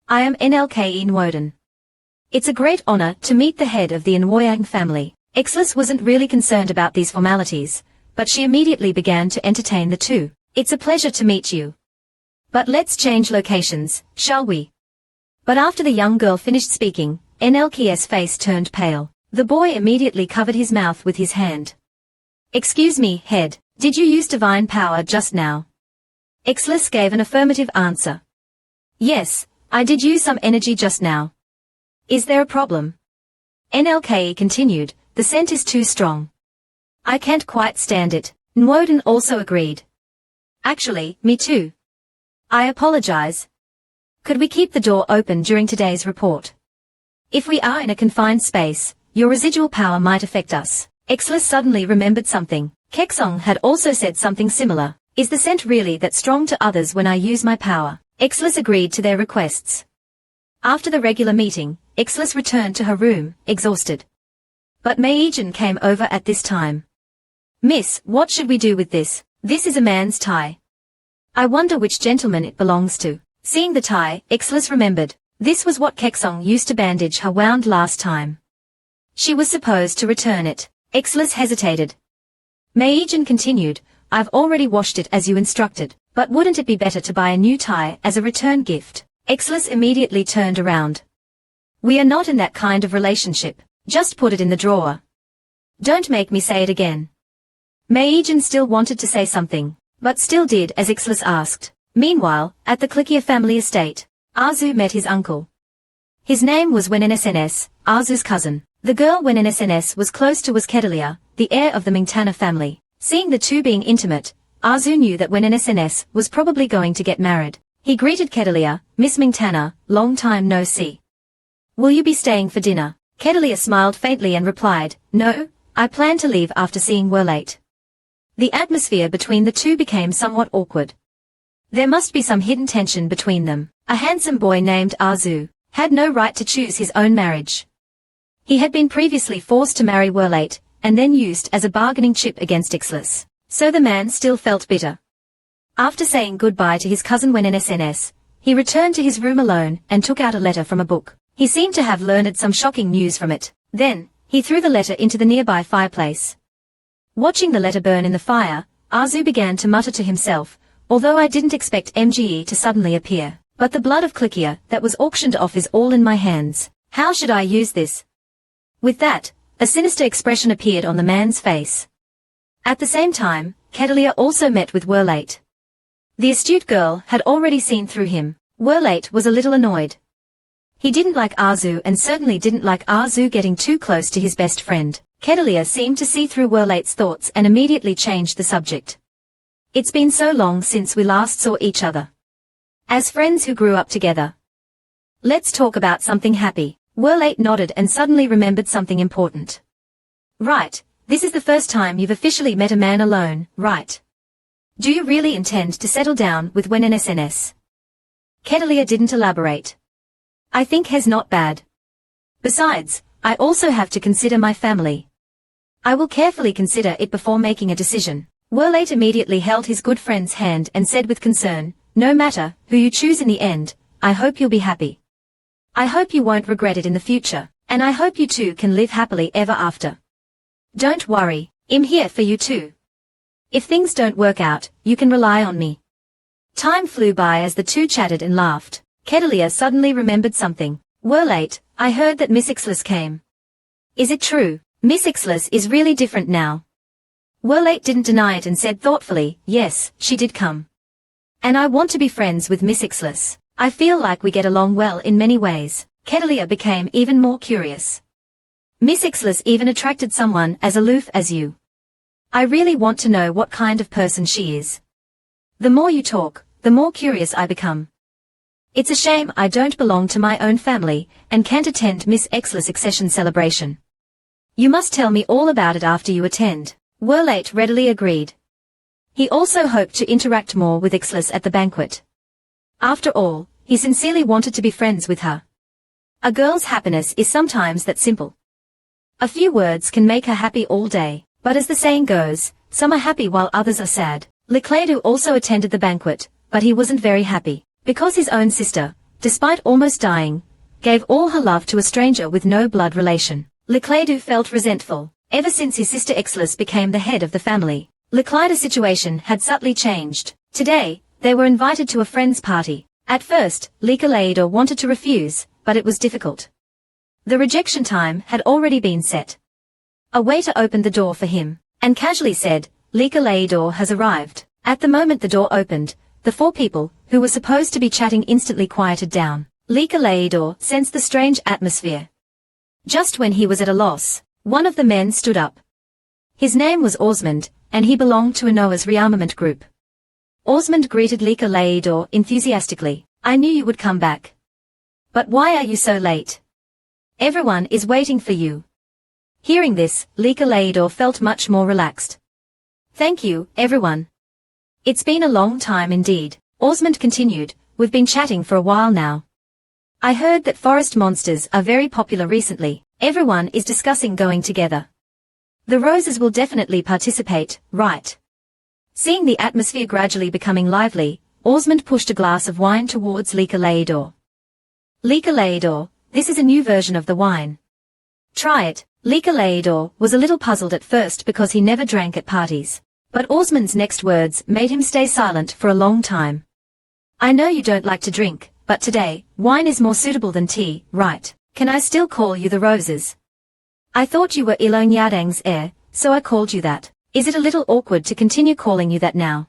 I am NLKE Nwoden. It's a great honor to meet the head of the Nwoyang family. Hillis wasn't really concerned about these formalities, but she immediately began to entertain the two. It's a pleasure to meet you. But let's change locations, shall we? But after the young girl finished speaking, NLK's face turned pale. The boy immediately covered his mouth with his hand. Excuse me, head, did you use divine power just now? Hillis gave an affirmative answer. Yes, I did use some energy just now. Is there a problem? NLKE continued, the scent is too strong. I can't quite stand it. Nwoden also agreed. Actually, me too. I apologize. Could we keep the door open during today's report? If we are in a confined space, your residual power might affect us. Hillis suddenly remembered something. Kexong had also said something similar. Is the scent really that strong to others when I use my power? Hillis agreed to their requests. After the regular meeting, Hillis returned to her room, exhausted. But Meijin came over at this time. Miss, what should we do with this? This is a man's tie. I wonder which gentleman it belongs to. Seeing the tie, Hillis remembered. This was what Kexong used to bandage her wound last time. She was supposed to return it. Hillis hesitated. Meijin continued, I've already washed it as you instructed, but wouldn't it be better to buy a new tie as a return gift? Hillis immediately turned around. We are not in that kind of relationship. Just put it in the drawer. Don't make me say it again. Meijin still wanted to say something, but still did as Hillis asked. Meanwhile, at the Cliquia family estate, Arzu met his uncle. His name was Wennsns, Arzu's cousin. The girl Wennsns was close to was Kedalia, the heir of the Mingtana family. Seeing the two being intimate, Arzu knew that Wennsns was probably going to get married. He greeted Kedalia, Miss Mingtana, long time no see. Will you be staying for dinner? Kedalia smiled faintly and replied, No, I plan to leave after seeing Werlate. The atmosphere between the two became somewhat awkward. There must be some hidden tension between them. A handsome boy named Arzu had no right to choose his own marriage. He had been previously forced to marry Werlate, and then used as a bargaining chip against Hillis. So the man still felt bitter. After saying goodbye to his cousin Wennsns, he returned to his room alone and took out a letter from a book. He seemed to have learned some shocking news from it. Then, he threw the letter into the nearby fireplace. Watching the letter burn in the fire, Arzu began to mutter to himself, although I didn't expect MGE to suddenly appear. But the blood of Cliquia that was auctioned off is all in my hands. How should I use this? With that, a sinister expression appeared on the man's face. At the same time, Kedalia also met with Werlate. The astute girl had already seen through him. Werlate was a little annoyed. He didn't like Arzu and certainly didn't like Arzu getting too close to his best friend. Kedalia seemed to see through Werlate's thoughts and immediately changed the subject. It's been so long since we last saw each other. As friends who grew up together. Let's talk about something happy. Werlate nodded and suddenly remembered something important. Right, this is the first time you've officially met a man alone, right? Do you really intend to settle down with Wennsns? Kedalia didn't elaborate. I think he's not bad. Besides, I also have to consider my family. I will carefully consider it before making a decision. Werlate immediately held his good friend's hand and said with concern, No matter who you choose in the end, I hope you'll be happy. I hope you won't regret it in the future, and I hope you two can live happily ever after. Don't worry, I'm here for you too. If things don't work out, you can rely on me. Time flew by as the two chatted and laughed. Kedalia suddenly remembered something. Werlate, I heard that Miss Hillis came. Is it true? Miss Hillis is really different now. Werlate didn't deny it and said thoughtfully, Yes, she did come. And I want to be friends with Miss Hillis. I feel like we get along well in many ways. Kedalia became even more curious. Miss Ixlis even attracted someone as aloof as you. I really want to know what kind of person she is. The more you talk, the more curious I become. It's a shame I don't belong to my own family, and can't attend Miss Ixlis' accession celebration. You must tell me all about it after you attend. Werlate readily agreed. He also hoped to interact more with Ixlis at the banquet. After all, he sincerely wanted to be friends with her. A girl's happiness is sometimes that simple. A few words can make her happy all day, but as the saying goes, some are happy while others are sad. Leclerdu also attended the banquet, but he wasn't very happy, because his own sister, despite almost dying, gave all her love to a stranger with no blood relation. Leclerdu felt resentful. Ever since his sister Ixlis became the head of the family, Leclerdu's situation had subtly changed. Today, they were invited to a friend's party. At first, Leclerdu wanted to refuse, but it was difficult. The rejection time had already been set. A waiter opened the door for him, and casually said, Leclerdu has arrived. At the moment the door opened, the four people, who were supposed to be chatting, instantly quieted down. Leclerdu sensed the strange atmosphere. Just when he was at a loss, one of the men stood up. His name was Osmond, and he belonged to Anoa's rearmament group. Osmond greeted Leclerdu enthusiastically. I knew you would come back. But why are you so late? Everyone is waiting for you. Hearing this, Leclerdu felt much more relaxed. Thank you, everyone. It's been a long time indeed. Osmond continued, we've been chatting for a while now. I heard that forest monsters are very popular recently. Everyone is discussing going together. The Roses will definitely participate, right? Seeing the atmosphere gradually becoming lively, Osmond pushed a glass of wine towards Leclerdu. Leclerdu, this is a new version of the wine. Try it. Leclerdu was a little puzzled at first because he never drank at parties. But Osmond's next words made him stay silent for a long time. I know you don't like to drink, but today, wine is more suitable than tea, right? Can I still call you the Roses? I thought you were Ilong Yadang's heir, so I called you that. Is it a little awkward to continue calling you that now?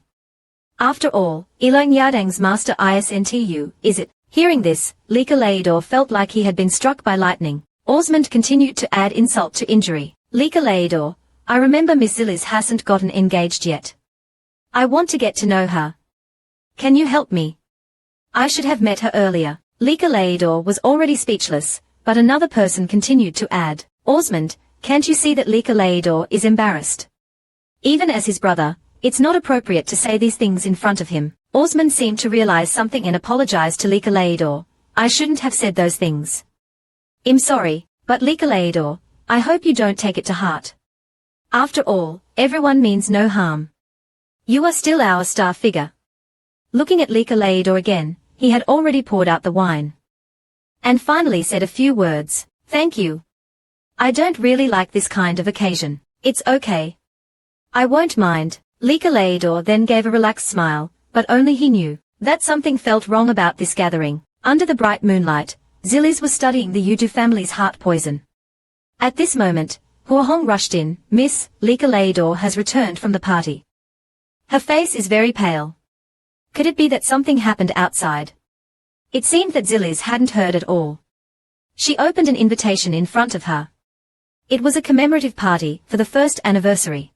After all, Ilong Yadang's master isntu, is it? Hearing this, Leclerdu felt like he had been struck by lightning. Osmond continued to add insult to injury. Leclerdu, I remember Miss Hillis hasn't gotten engaged yet. I want to get to know her. Can you help me? I should have met her earlier. Leclerdu was already speechless, but another person continued to add, Osmond, can't you see that Leclerdu is embarrassed? Even as his brother, it's not appropriate to say these things in front of him. Osmond seemed to realize something and apologized to Leclerdu. I shouldn't have said those things. I'm sorry, but Leclerdu, I hope you don't take it to heart. After all, everyone means no harm. You are still our star figure. Looking at Leclerdu again, he had already poured out the wine. And finally said a few words, thank you. I don't really like this kind of occasion. It's okay. I won't mind. Leclerdu then gave a relaxed smile, but only he knew that something felt wrong about this gathering. Under the bright moonlight, Zillies was studying the Yudu family's heart poison. At this moment, Huahong rushed in. Miss, Leclerdu has returned from the party. Her face is very pale. Could it be that something happened outside? It seemed that Zillies hadn't heard at all. She opened an invitation in front of her. It was a commemorative party for the first anniversary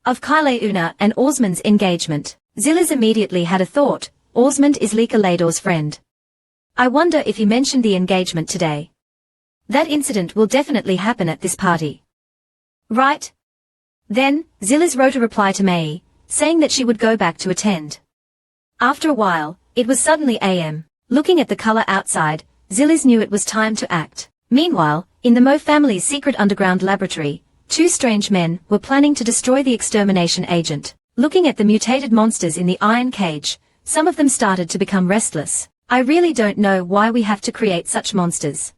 of Kaileuna and Osmond's engagement. Zillies immediately had a thought, Osmond is Leclerdu's friend. I wonder if he mentioned the engagement today. That incident will definitely happen at this party. Right? Then, Zillies wrote a reply to Mei, saying that she would go back to attend. After a while, it was suddenly AM. Looking at the color outside, Zillies knew it was time to act. Meanwhile, in the Mo family's secret underground laboratory, two strange men were planning to destroy the extermination agent. Looking at the mutated monsters in the iron cage, some of them started to become restless. I really don't know why we have to create such monsters.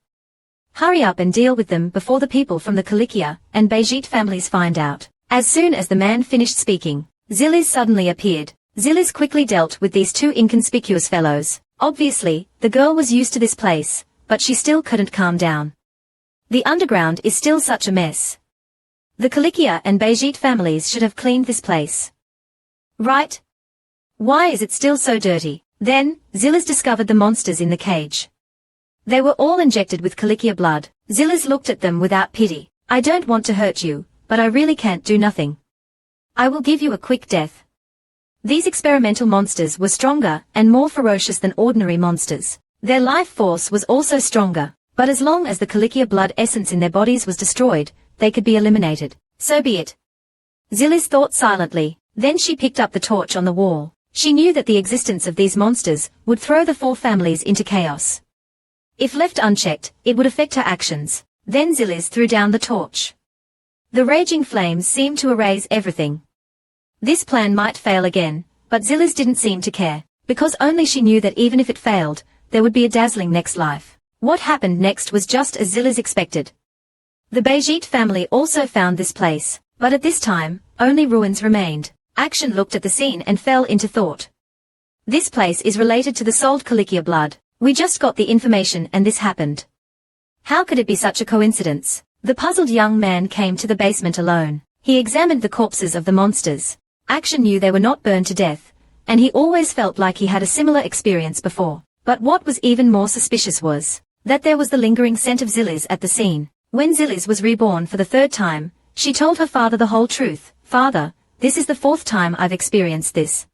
Hurry up and deal with them before the people from the Kalikia and Beijit families find out. As soon as the man finished speaking, Zillies suddenly appeared. Zillies quickly dealt with these two inconspicuous fellows. Obviously, the girl was used to this place, but she still couldn't calm down. The underground is still such a mess. The Kalikia and Beijit families should have cleaned this place. Right? Why is it still so dirty? Then, Zillies discovered the monsters in the cage. They were all injected with Kalikia blood. Zillis looked at them without pity. I don't want to hurt you, but I really can't do nothing. I will give you a quick death. These experimental monsters were stronger and more ferocious than ordinary monsters. Their life force was also stronger, but as long as the Kalikia blood essence in their bodies was destroyed, they could be eliminated. So be it. Zillis thought silently, then she picked up the torch on the wall. She knew that the existence of these monsters would throw the 4 families into chaos. If left unchecked, it would affect her actions. Then Zillis threw down the torch. The raging flames seemed to erase everything. This plan might fail again, but Zillis didn't seem to care, because only she knew that even if it failed, there would be a dazzling next life. What happened next was just as Zillis expected. The Beijit family also found this place, but at this time, only ruins remained. Action looked at the scene and fell into thought. This place is related to the sold Kalikia blood. We just got the information and this happened. How could it be such a coincidence? The puzzled young man came to the basement alone. He examined the corpses of the monsters. Action knew they were not burned to death, and he always felt like he had a similar experience before. But what was even more suspicious was that there was the lingering scent of Zillis at the scene. When Zillis was reborn for the 3rd time, she told her father the whole truth. Father, this is the 4th time I've experienced this.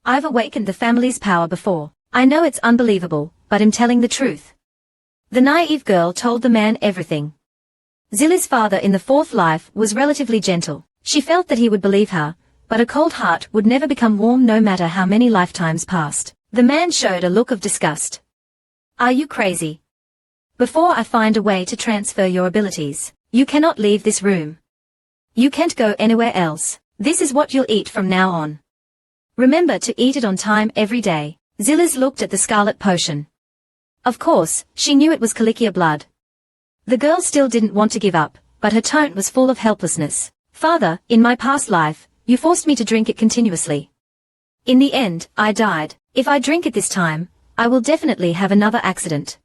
I've awakened the family's power before. I know it's unbelievable, but I'm telling the truth. The naive girl told the man everything. Zillis' father in the 4th life was relatively gentle. She felt that he would believe her, but a cold heart would never become warm no matter how many lifetimes passed. The man showed a look of disgust. Are you crazy? Before I find a way to transfer your abilities, you cannot leave this room. You can't go anywhere else. This is what you'll eat from now on. Remember to eat it on time every day. Zillis looked at the scarlet potion. Of course, she knew it was Kalikia blood. The girl still didn't want to give up, but her tone was full of helplessness. Father, in my past life, you forced me to drink it continuously. In the end, I died. If I drink it this time, I will definitely have another accident.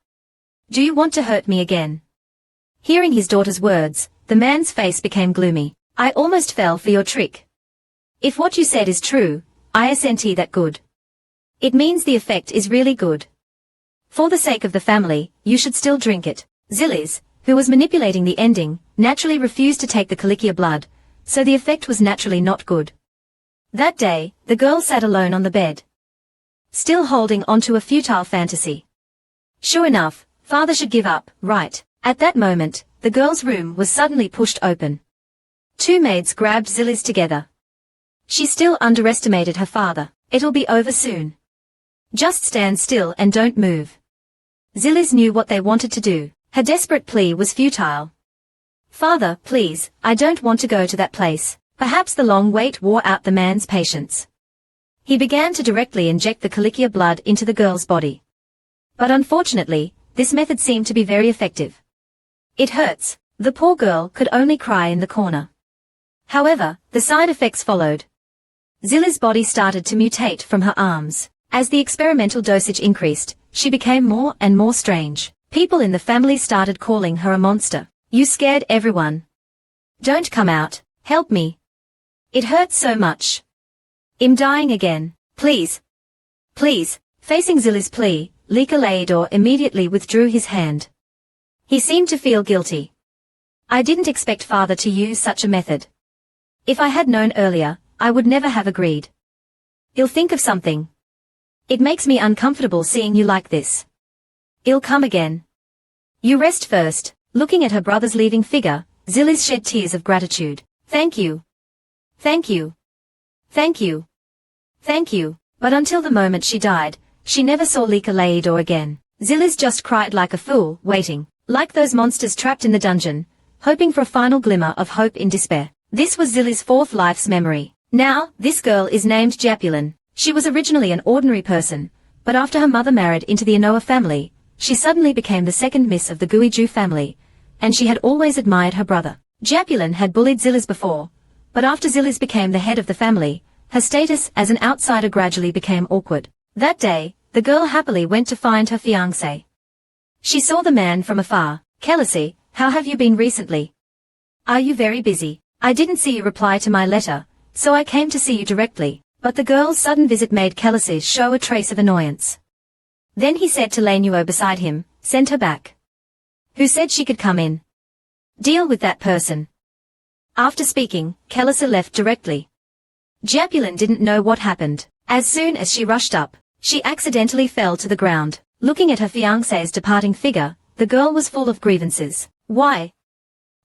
Do you want to hurt me again? Hearing his daughter's words, the man's face became gloomy. I almost fell for your trick. If what you said is true, I assent that good. It means the effect is really good. For the sake of the family, you should still drink it. Zillis, who was manipulating the ending, naturally refused to take the Kalikia blood, so the effect was naturally not good. That day, the girl sat alone on the bed, still holding onto a futile fantasy. Sure enough, father should give up, right? At that moment, the girl's room was suddenly pushed open. 2 maids grabbed Zillis together. She still underestimated her father. It'll be over soon. Just stand still and don't move. Zillis knew what they wanted to do. Her desperate plea was futile. Father, please, I don't want to go to that place. Perhaps the long wait wore out the man's patience. He began to directly inject the Kalikia blood into the girl's body. But unfortunately, this method seemed to be very effective. It hurts. The poor girl could only cry in the corner. However, the side effects followed. Zillis' body started to mutate from her arms. As the experimental dosage increased, she became more and more strange. People in the family started calling her a monster. You scared everyone. Don't come out. Help me. It hurts so much. I'm dying again. Please. Please. Facing Zillis' plea, Lika Laidor immediately withdrew his hand. He seemed to feel guilty. I didn't expect father to use such a method. If I had known earlier, I would never have agreed. I'll think of something. It makes me uncomfortable seeing you like this. I'll come again. You rest first. Looking at her brother's leaving figure, Zillis shed tears of gratitude. Thank you. Thank you. Thank you. Thank you. But until the moment she died, she never saw Lika Laidor again. Zillis just cried like a fool, waiting, like those monsters trapped in the dungeon, hoping for a final glimmer of hope in despair. This was Zillis' 4th life's memory. Now, this girl is named Japulin. She was originally an ordinary person, but after her mother married into the Anoa family, she suddenly became the 2nd miss of the Guiju family, and she had always admired her brother. Japulin had bullied Zillis before, but after Zillis became the head of the family, her status as an outsider gradually became awkward. That day, the girl happily went to find her fiancé. She saw the man from afar. Hillis, how have you been recently? Are you very busy? I didn't see you reply to my letter, so I came to see you directly. But the girl's sudden visit made Hillis show a trace of annoyance. Then he said to Lainuo beside him, Send her back. Who said she could come in? Deal with that person. After speaking, Kelisa left directly. Japulin didn't know what happened. As soon as she rushed up, she accidentally fell to the ground. Looking at her fiancé's departing figure, the girl was full of grievances. Why?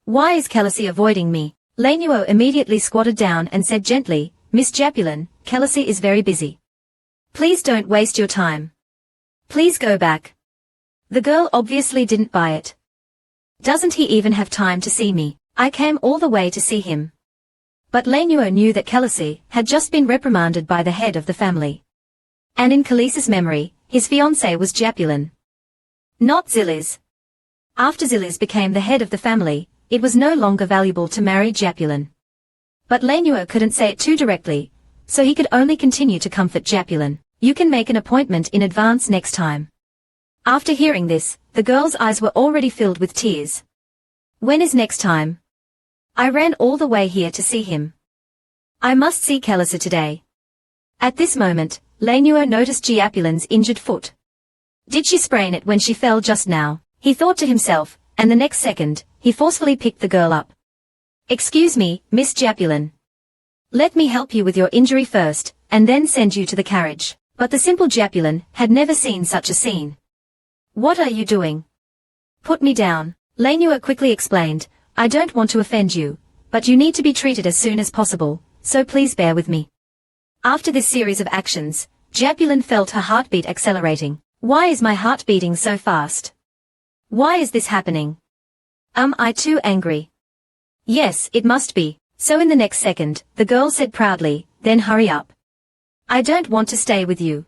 Why is Kelisa avoiding me? Lainuo immediately squatted down and said gently, Miss Japulin, Kelisa is very busy. Please don't waste your time. Please go back. The girl obviously didn't buy it. Doesn't he even have time to see me? I came all the way to see him. But Lainuo knew that Kelisa had just been reprimanded by the head of the family. And in Kalisa's memory, his fiancé was Japulin. Not Zillis. After Zillis became the head of the family, it was no longer valuable to marry Japulin. But Lainuo couldn't say it too directly, so he could only continue to comfort Japulin. You can make an appointment in advance next time. After hearing this, the girl's eyes were already filled with tears. When is next time? I ran all the way here to see him. I must see Kelisa today. At this moment, Lainuo noticed Japulin's injured foot. Did she sprain it when she fell just now? He thought to himself, and the next second, he forcefully picked the girl up. Excuse me, Miss Japulin. Let me help you with your injury first, and then send you to the carriage. But the simple Japulin had never seen such a scene. What are you doing? Put me down. Lainuo quickly explained, I don't want to offend you, but you need to be treated as soon as possible, so please bear with me. After this series of actions, Japulin felt her heartbeat accelerating. Why is my heart beating so fast? Why is this happening? Am I too angry? Yes, it must be. So in the next second, the girl said proudly, then hurry up. I don't want to stay with you.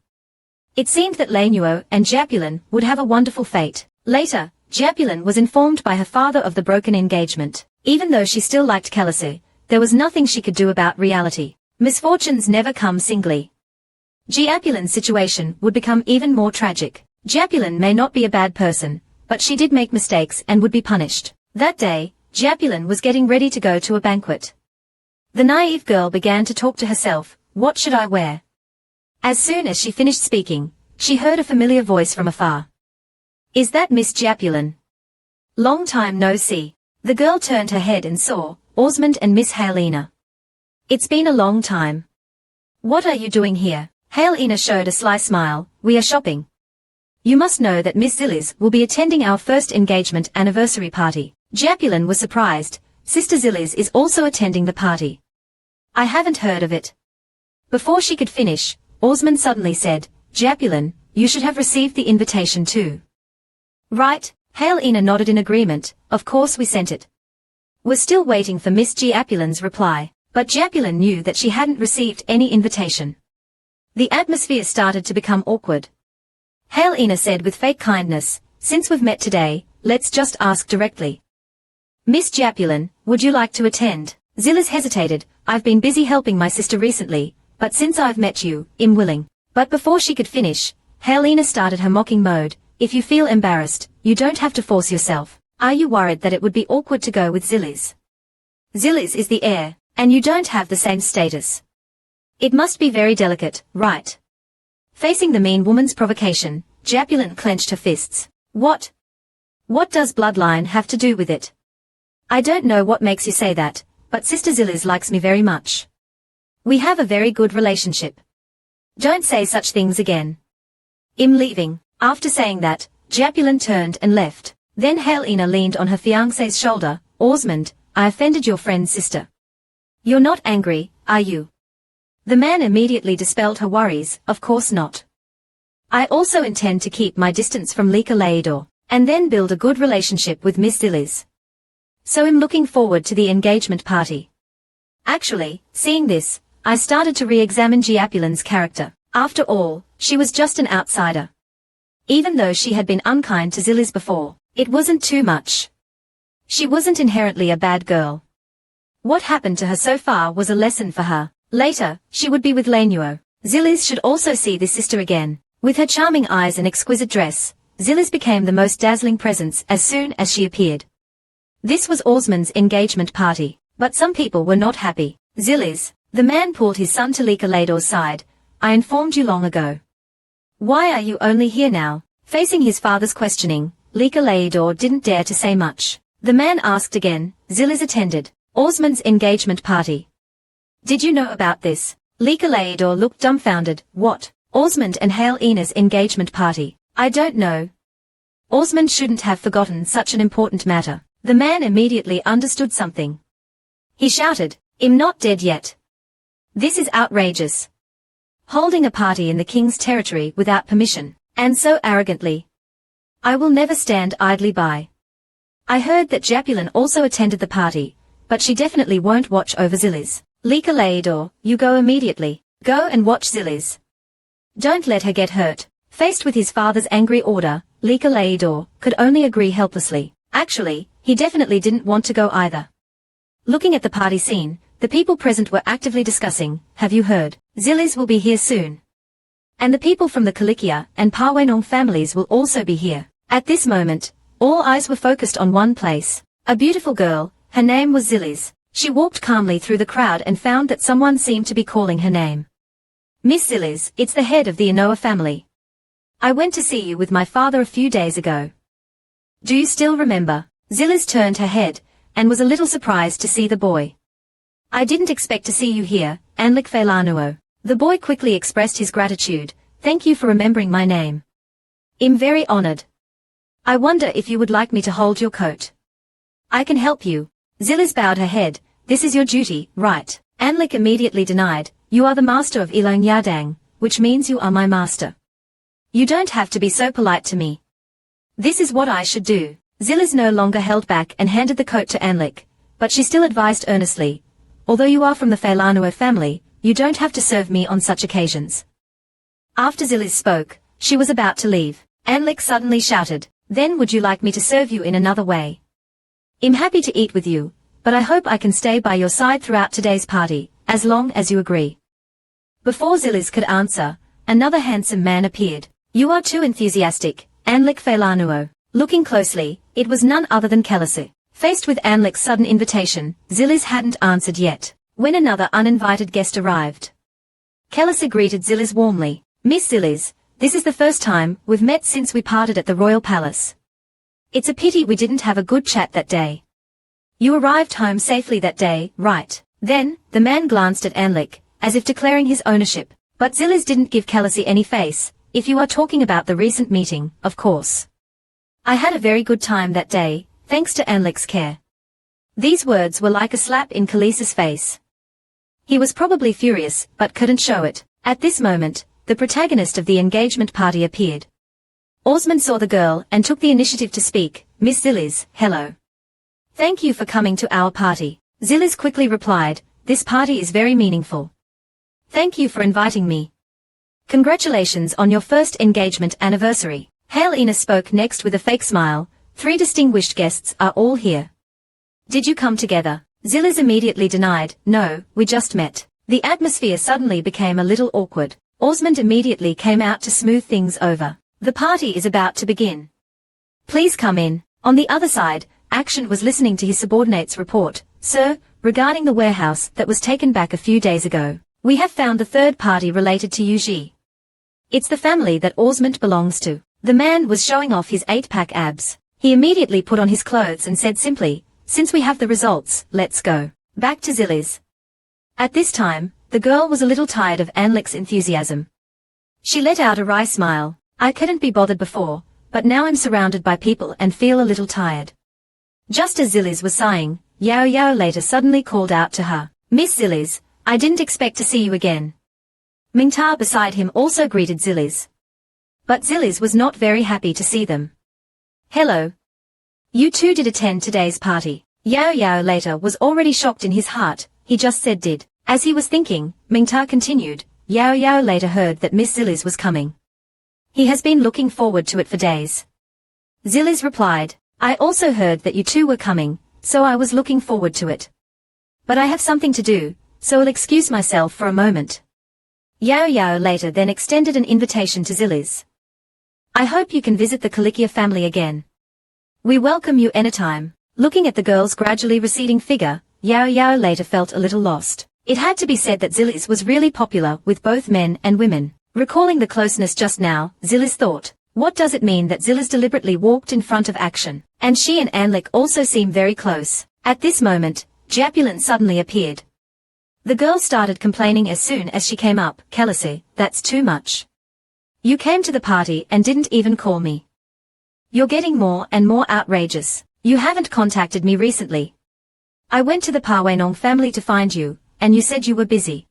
It seemed that Lainuo and Japulin would have a wonderful fate. Later, Japulin was informed by her father of the broken engagement. Even though she still liked Kelisa, there was nothing she could do about reality. Misfortunes never come singly. Japulin's situation would become even more tragic. Japulin may not be a bad person, but she did make mistakes and would be punished. That day, Japulin was getting ready to go to a banquet. The naive girl began to talk to herself, what should I wear? As soon as she finished speaking, she heard a familiar voice from afar. Is that Miss Japulin? Long time no see. The girl turned her head and saw Osmond and Miss Helena. It's been a long time. What are you doing here? Helena showed a sly smile. We are shopping. You must know that Miss Zillis will be attending our first engagement anniversary party. Japulin was surprised. Sister Zillis is also attending the party. I haven't heard of it. Before she could finish, Osmond suddenly said, Japulin, you should have received the invitation too. Right, Helena nodded in agreement, of course we sent it. Was still waiting for Miss Japulin's reply, but Japulin knew that she hadn't received any invitation. The atmosphere started to become awkward. Helena said with fake kindness, since we've met today, let's just ask directly. Miss Japulin, would you like to attend? Zillis hesitated, I've been busy helping my sister recently, but since I've met you, I'm willing. But before she could finish, Helena started her mocking mode, if you feel embarrassed, you don't have to force yourself. Are you worried that it would be awkward to go with Zillis? Zillis is the heir, and you don't have the same status. It must be very delicate, right? Facing the mean woman's provocation, Japulin clenched her fists. What? What does bloodline have to do with it? I don't know what makes you say that, but Sister Zillis likes me very much. We have a very good relationship. Don't say such things again. I'm leaving. After saying that, Japulin turned and left. Then Helena leaned on her fiancé's shoulder. Osmond, I offended your friend's sister. You're not angry, are you? The man immediately dispelled her worries, of course not. I also intend to keep my distance from Lika Laidor, and then build a good relationship with Miss Zillis. So I'm looking forward to the engagement party. Actually, seeing this, I started to re-examine Japulin's character. After all, she was just an outsider. Even though she had been unkind to Zillis before, it wasn't too much. She wasn't inherently a bad girl. What happened to her so far was a lesson for her. Later, she would be with Lainuo. Zillis should also see this sister again. With her charming eyes and exquisite dress, Zillis became the most dazzling presence as soon as she appeared. This was Osmond's engagement party, but some people were not happy. Zillis, the man pulled his son to Lika Laidor's side. I informed you long ago. Why are you only here now? Facing his father's questioning, Lika Laidor didn't dare to say much. The man asked again, Zillis attended Osmond's engagement party. Did you know about this? Lika Laidor looked dumbfounded. What? Osmond and Helena's engagement party? I don't know. Osmond shouldn't have forgotten such an important matter. The man immediately understood something. He shouted, I'm not dead yet. This is outrageous. Holding a party in the king's territory without permission, and so arrogantly. I will never stand idly by. I heard that Japulin also attended the party, but she definitely won't watch over Zillis. Lika Laidor, you go immediately. Go and watch Zillis. Don't let her get hurt. Faced with his father's angry order, Lika Laidor could only agree helplessly. Actually, he definitely didn't want to go either. Looking at the party scene, the people present were actively discussing, have you heard? Zillis will be here soon. And the people from the Kalikia and Parwenong families will also be here. At this moment, all eyes were focused on one place. A beautiful girl, her name was Zillis. She walked calmly through the crowd and found that someone seemed to be calling her name. Miss Zillis, it's the head of the Inoa family. I went to see you with my father a few days ago. Do you still remember? Zillis turned her head, and was a little surprised to see the boy. I didn't expect to see you here, Anlik Felanuo. The boy quickly expressed his gratitude. Thank you for remembering my name. I'm very honored. I wonder if you would like me to hold your coat. I can help you. Zillis bowed her head. This is your duty, right? Anlik immediately denied. You are the master of Ilong Yadang, which means you are my master. You don't have to be so polite to me. This is what I should do. Zillis no longer held back and handed the coat to Anlik, but she still advised earnestly. Although you are from the Felanuo family, you don't have to serve me on such occasions. After Zillis spoke, she was about to leave. Anlik suddenly shouted, then would you like me to serve you in another way? I'm happy to eat with you, but I hope I can stay by your side throughout today's party, as long as you agree. Before Zillis could answer, another handsome man appeared. You are too enthusiastic, Anlik Felanuo. Looking closely, it was none other than Kelisi. Faced with Anlik's sudden invitation, Zillis hadn't answered yet, when another uninvited guest arrived. Kelisi greeted Zillis warmly. Miss Zillis, this is the first time we've met since we parted at the royal palace. It's a pity we didn't have a good chat that day. You arrived home safely that day, right? Then, the man glanced at Anlik, as if declaring his ownership, but Zillis didn't give Kelisi any face. If you are talking about the recent meeting, of course. I had a very good time that day, thanks to Anlik's care. These words were like a slap in Kelisi's face. He was probably furious, but couldn't show it. At this moment, the protagonist of the engagement party appeared. Osmond saw the girl and took the initiative to speak. Miss Zillis, hello. Thank you for coming to our party. Zillis quickly replied, this party is very meaningful. Thank you for inviting me. Congratulations on your first engagement anniversary. Helena spoke next with a fake smile. 3 distinguished guests are all here. Did you come together? Zillis immediately denied. No, we just met. The atmosphere suddenly became a little awkward. Osmond immediately came out to smooth things over. The party is about to begin. Please come in. On the other side, Action was listening to his subordinate's report. Sir, regarding the warehouse that was taken back a few days ago, we have found the third party related to Yuji. It's the family that Osmond belongs to. The man was showing off his 8-pack abs. He immediately put on his clothes and said simply, since we have the results, let's go. Back to Zillis. At this time, the girl was a little tired of Anlik's enthusiasm. She let out a wry smile. I couldn't be bothered before, but now I'm surrounded by people and feel a little tired. Just as Zillis was sighing, Yao Yao later suddenly called out to her. Miss Zillis, I didn't expect to see you again. Mingta beside him also greeted Zillis. But Zillis was not very happy to see them. Hello. You two did attend today's party. Yao Yao later was already shocked in his heart, he just said did. As he was thinking, Mingta continued, Yao Yao later heard that Miss Zillis was coming. He has been looking forward to it for days. Zillis replied, I also heard that you two were coming, so I was looking forward to it. But I have something to do, so I'll excuse myself for a moment. Yao Yao later then extended an invitation to Zillis. I hope you can visit the Kalikia family again. We welcome you anytime. Looking at the girl's gradually receding figure, Yao Yao later felt a little lost. It had to be said that Zillis was really popular with both men and women. Recalling the closeness just now, Zillis thought, What does it mean that Zillis deliberately walked in front of action? And she and Anlik also seem very close. At this moment, Japulin suddenly appeared. The girl started complaining as soon as she came up. Khaleesi, that's too much. You came to the party and didn't even call me. You're getting more and more outrageous. You haven't contacted me recently. I went to the Parwainong family to find you, and you said you were busy.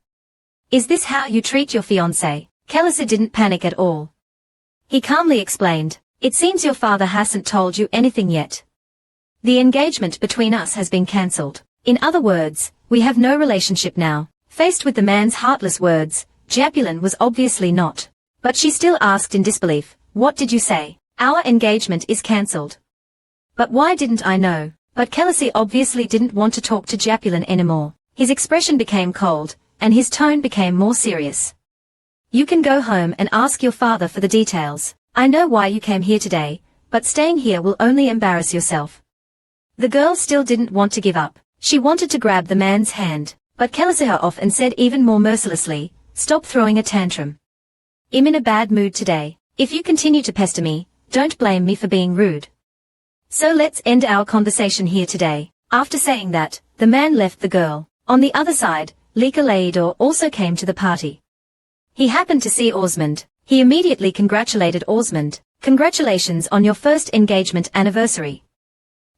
Is this how you treat your fiancé? Khaleesi didn't panic at all. He calmly explained, it seems your father hasn't told you anything yet. The engagement between us has been cancelled. In other words, we have no relationship now. Faced with the man's heartless words, Japulin was obviously not. But she still asked in disbelief, what did you say? Our engagement is cancelled. But why didn't I know? But Khaleesi obviously didn't want to talk to Japulin anymore. His expression became cold, and his tone became more serious. You can go home and ask your father for the details. I know why you came here today, but staying here will only embarrass yourself. The girl still didn't want to give up. She wanted to grab the man's hand, but Khaleesi her off and said even more mercilessly, stop throwing a tantrum. I'm in a bad mood today. If you continue to pester me, don't blame me for being rude. So let's end our conversation here today. After saying that, the man left the girl. On the other side, Lika Laidor also came to the party. He happened to see Osmond. He immediately congratulated Osmond. Congratulations on your first engagement anniversary.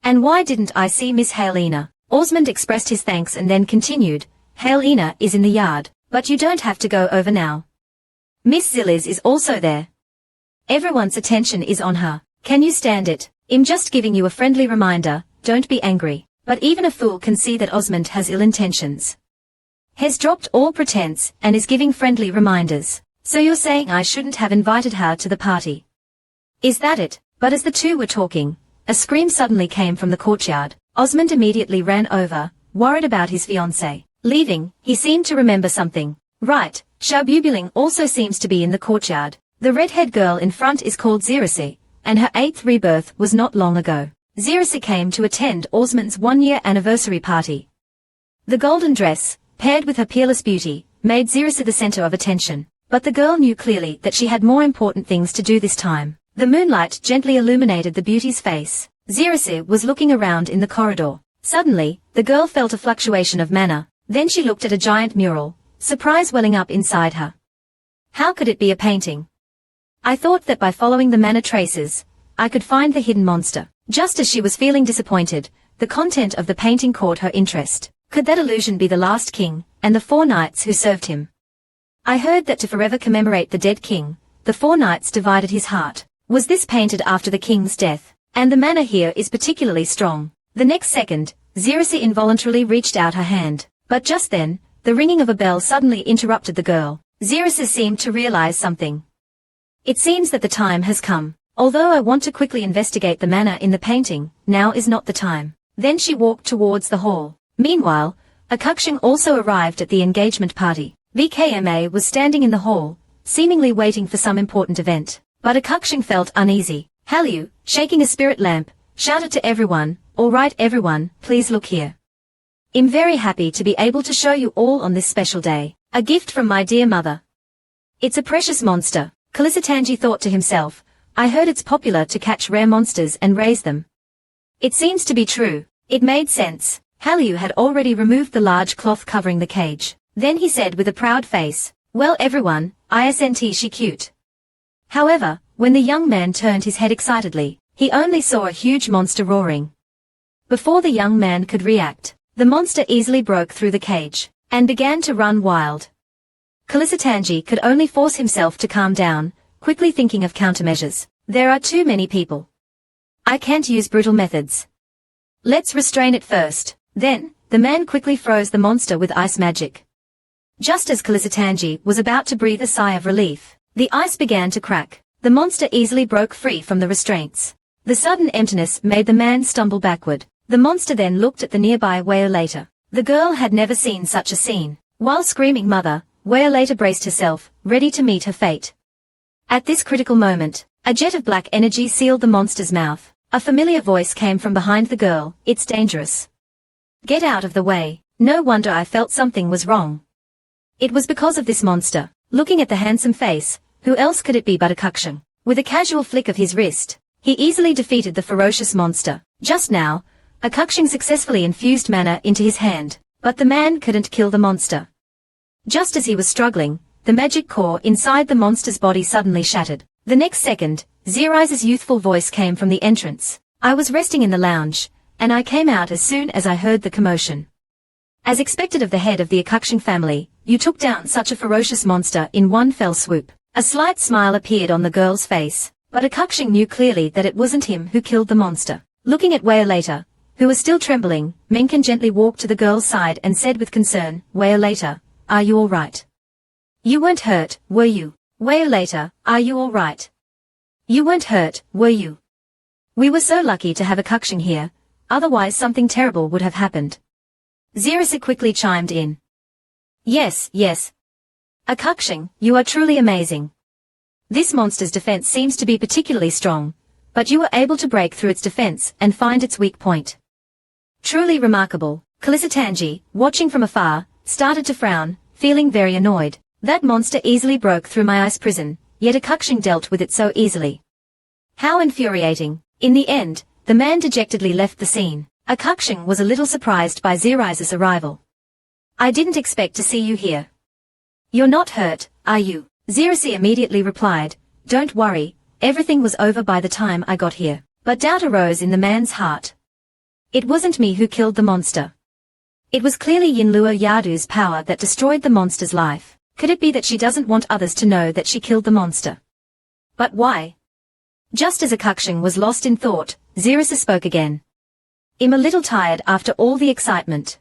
And why didn't I see Miss Helena? Osmond expressed his thanks and then continued, Helena is in the yard, but you don't have to go over now. Miss Zillis is also there. Everyone's attention is on her. Can you stand it? I'm just giving you a friendly reminder, don't be angry. But even a fool can see that Osmond has ill intentions. Has dropped all pretense and is giving friendly reminders. So you're saying I shouldn't have invited her to the party? Is that it? But as the two were talking, a scream suddenly came from the courtyard. Osmond immediately ran over, worried about his fiancée. Leaving, he seemed to remember something. Right, Shabubuling also seems to be in the courtyard. The red-haired girl in front is called Zirisi, and her 8th rebirth was not long ago. Zirisi came to attend Osmond's 1-year anniversary party. The golden dress, paired with her peerless beauty, made Zirisi the center of attention. But the girl knew clearly that she had more important things to do this time. The moonlight gently illuminated the beauty's face. Zirisi was looking around in the corridor. Suddenly, the girl felt a fluctuation of manner. Then she looked at a giant mural, surprise welling up inside her. How could it be a painting? I thought that by following the manner traces, I could find the hidden monster. Just as she was feeling disappointed, the content of the painting caught her interest. Could that illusion be the last king, and the 4 knights who served him? I heard that to forever commemorate the dead king, the 4 knights divided his heart. Was this painted after the king's death? And the manner here is particularly strong. The next second, Zirisi involuntarily reached out her hand. But just then, the ringing of a bell suddenly interrupted the girl. Zirisi seemed to realize something. It seems that the time has come. Although I want to quickly investigate the manner in the painting, now is not the time. Then she walked towards the hall. Meanwhile, Akukshing also arrived at the engagement party. VKMA was standing in the hall, seemingly waiting for some important event. But Akukshing felt uneasy. Halyu, shaking a spirit lamp, shouted to everyone, all right everyone, please look here. I'm very happy to be able to show you all on this special day. A gift from my dear mother. It's a precious monster. Kalisitanji thought to himself, I heard it's popular to catch rare monsters and raise them. It seems to be true. It made sense. Halyu had already removed the large cloth covering the cage. Then he said with a proud face, well everyone, isn't she cute? However, when the young man turned his head excitedly, he only saw a huge monster roaring. Before the young man could react, the monster easily broke through the cage, and began to run wild. Kalisitanji could only force himself to calm down, quickly thinking of countermeasures. There are too many people. I can't use brutal methods. Let's restrain it first. Then, the man quickly froze the monster with ice magic. Just as Kalisitanji was about to breathe a sigh of relief, the ice began to crack. The monster easily broke free from the restraints. The sudden emptiness made the man stumble backward. The monster then looked at the nearby Wayolater. The girl had never seen such a scene. While screaming mother, Wayolater braced herself, ready to meet her fate. At this critical moment, a jet of black energy sealed the monster's mouth. A familiar voice came from behind the girl, it's dangerous. Get out of the way. No wonder I felt something was wrong. It was because of this monster. Looking at the handsome face, who else could it be but Akukshing? With a casual flick of his wrist, he easily defeated the ferocious monster. Just now, Akukshin successfully infused mana into his hand, but the man couldn't kill the monster. Just as he was struggling, the magic core inside the monster's body suddenly shattered. The next second, Zirize's youthful voice came from the entrance. I was resting in the lounge, and I came out as soon as I heard the commotion. As expected of the head of the Akukshin family, you took down such a ferocious monster in one fell swoop. A slight smile appeared on the girl's face, but Akukshin knew clearly that it wasn't him who killed the monster. Looking at Wayolater, who was still trembling, Menken gently walked to the girl's side and said with concern, Wayolater, are you all right? You weren't hurt, were you? Wayolater, are you all right? You weren't hurt, were you? We were so lucky to have Akukshin here, otherwise something terrible would have happened. Zirize quickly chimed in. Yes, yes. Akukshin, you are truly amazing. This monster's defense seems to be particularly strong, but you were able to break through its defense and find its weak point. Truly remarkable. Kalisatanji, watching from afar, started to frown, feeling very annoyed. That monster easily broke through my ice prison, yet Akukshin dealt with it so easily. How infuriating. In the end, the man dejectedly left the scene. Akukshin was a little surprised by Zirize's arrival. I didn't expect to see you here. You're not hurt, are you? Zirize immediately replied, don't worry, everything was over by the time I got here. But doubt arose in the man's heart. It wasn't me who killed the monster. It was clearly Yinluo Yadu's power that destroyed the monster's life. Could it be that she doesn't want others to know that she killed the monster? But why? Just as Akukshin was lost in thought, Zirize spoke again. I'm a little tired after all the excitement.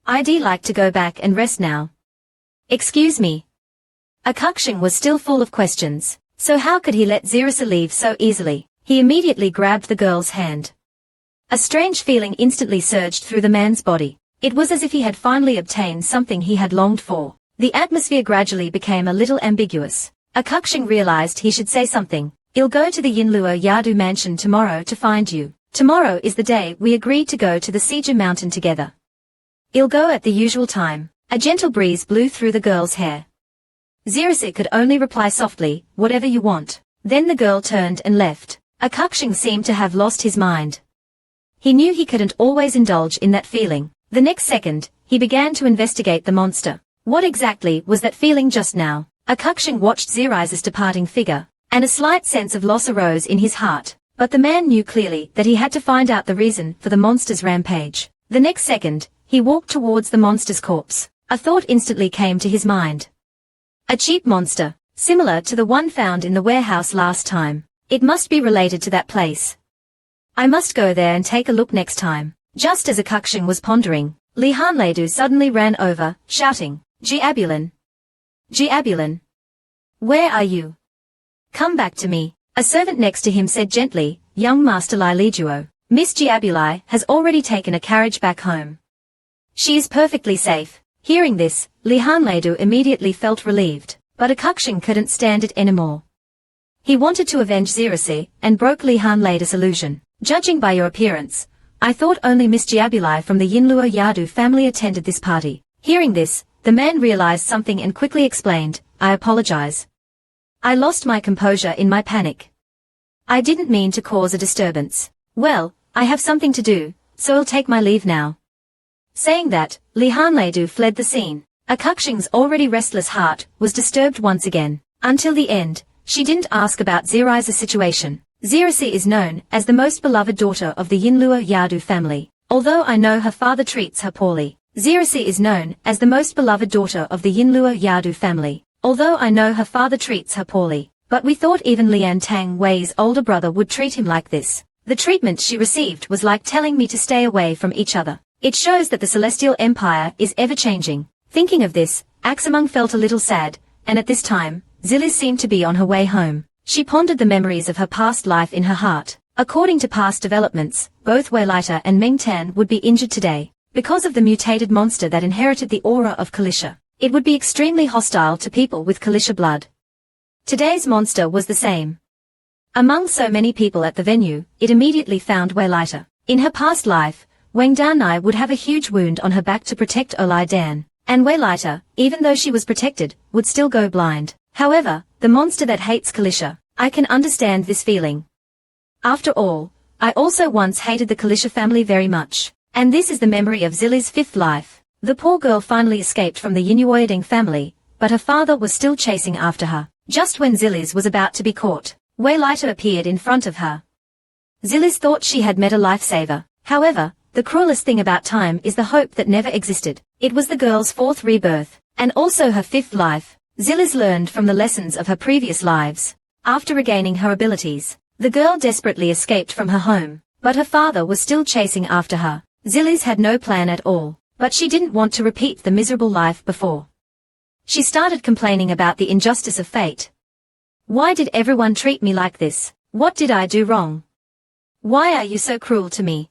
I'd like to go back and rest now. Excuse me. Akukshin was still full of questions, so how could he let Zirize leave so easily? He immediately grabbed the girl's hand. A strange feeling instantly surged through the man's body. It was as if he had finally obtained something he had longed for. The atmosphere gradually became a little ambiguous. Akukshin realized he should say something. I'll go to the Yinluo Yadu mansion tomorrow to find you. Tomorrow is the day we agreed to go to the Siju mountain together. I'll go at the usual time. A gentle breeze blew through the girl's hair. Zirize could only reply softly, whatever you want. Then the girl turned and left. Akukshin seemed to have lost his mind. He knew he couldn't always indulge in that feeling. The next second, he began to investigate the monster. What exactly was that feeling just now? Akukshin watched Zirize's departing figure, and a slight sense of loss arose in his heart. But the man knew clearly that he had to find out the reason for the monster's rampage. The next second, he walked towards the monster's corpse. A thought instantly came to his mind. A cheap monster, similar to the one found in the warehouse last time. It must be related to that place. I must go there and take a look next time. Just as Akukshin was pondering, Li Hanleidu suddenly ran over, shouting, Jiabulin! Jiabulin! Where are you? Come back to me. A servant next to him said gently, young Master Lai Lijuo, Miss Jiabulai has already taken a carriage back home. She is perfectly safe. Hearing this, Li Hanleidu immediately felt relieved, but Akukshin couldn't stand it anymore. He wanted to avenge Zirize, and broke Li Hanleidu's illusion. Judging by your appearance, I thought only Miss Jiabulai from the Yinluo Yadu family attended this party. Hearing this, the man realized something and quickly explained, I apologize. I lost my composure in my panic. I didn't mean to cause a disturbance. Well, I have something to do, so I'll take my leave now. Saying that, Li Hanleidu fled the scene. Akukshin's already restless heart was disturbed once again. Until the end, she didn't ask about Zirize's situation. Zirize is known as the most beloved daughter of the Yinluo Yadu family. Although I know her father treats her poorly. Zirize is known as the most beloved daughter of the Yinluo Yadu family. Although I know her father treats her poorly. But we thought even Lian Tang Wei's older brother would treat him like this. The treatment she received was like telling me to stay away from each other. It shows that the Celestial Empire is ever-changing. Thinking of this, Axamung felt a little sad, and at this time, Ziliz seemed to be on her way home. She pondered the memories of her past life in her heart. According to past developments, both Wayolater and Meng Tan would be injured today. Because of the mutated monster that inherited the aura of Kalisha, it would be extremely hostile to people with Kalisha blood. Today's monster was the same. Among so many people at the venue, it immediately found Wayolater. In her past life, Wang Danai would have a huge wound on her back to protect Olai Dan, and Wayolater, even though she was protected, would still go blind. However, the monster that hates Kalisha, I can understand this feeling. After all, I also once hated the Kalisha family very much. And this is the memory of Zili's fifth life. The poor girl finally escaped from the Yinuoyadeng family, but her father was still chasing after her. Just when Zilis was about to be caught, Waylighter appeared in front of her. Zilis thought she had met a lifesaver. However, the cruelest thing about time is the hope that never existed. It was the girl's fourth rebirth, and also her fifth life. Zilis learned from the lessons of her previous lives. After regaining her abilities, the girl desperately escaped from her home, but her father was still chasing after her. Zilis had no plan at all, but she didn't want to repeat the miserable life before. She started complaining about the injustice of fate. Why did everyone treat me like this? What did I do wrong? Why are you so cruel to me?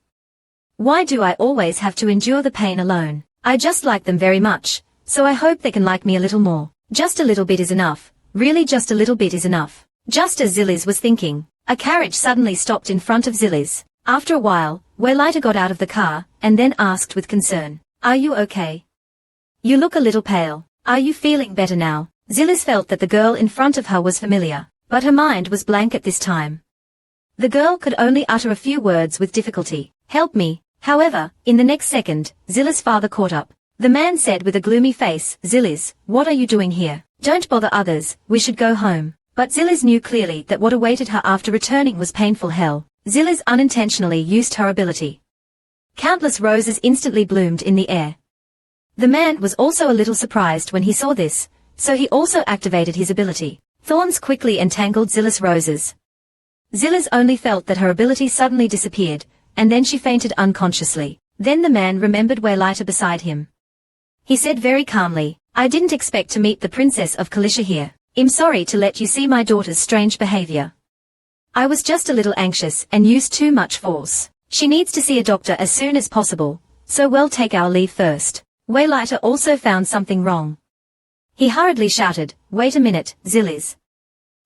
Why do I always have to endure the pain alone? I just like them very much, so I hope they can like me a little more. Just a little bit is enough. Really just a little bit is enough. Just as Zilis was thinking, a carriage suddenly stopped in front of Zilis. After a while, Waylighter got out of the car, and then asked with concern, "Are you okay? You look a little pale. Are you feeling better now?" Zilis felt that the girl in front of her was familiar, but her mind was blank at this time. The girl could only utter a few words with difficulty. "Help me." However, in the next second, Zilis' father caught up. The man said with a gloomy face, "Zilis, what are you doing here? Don't bother others, we should go home." But Zilis knew clearly that what awaited her after returning was painful hell. Zilis unintentionally used her ability. Countless roses instantly bloomed in the air. The man was also a little surprised when he saw this, so he also activated his ability. Thorns quickly entangled Zilis' roses. Zilis only felt that her ability suddenly disappeared, and then she fainted unconsciously. Then the man remembered Waylighter beside him. He said very calmly, "I didn't expect to meet the Princess of Kalisha here. I'm sorry to let you see my daughter's strange behavior. I was just a little anxious and used too much force. She needs to see a doctor as soon as possible, so we'll take our leave first." Waylighter also found something wrong. He hurriedly shouted, "Wait a minute, Zilis.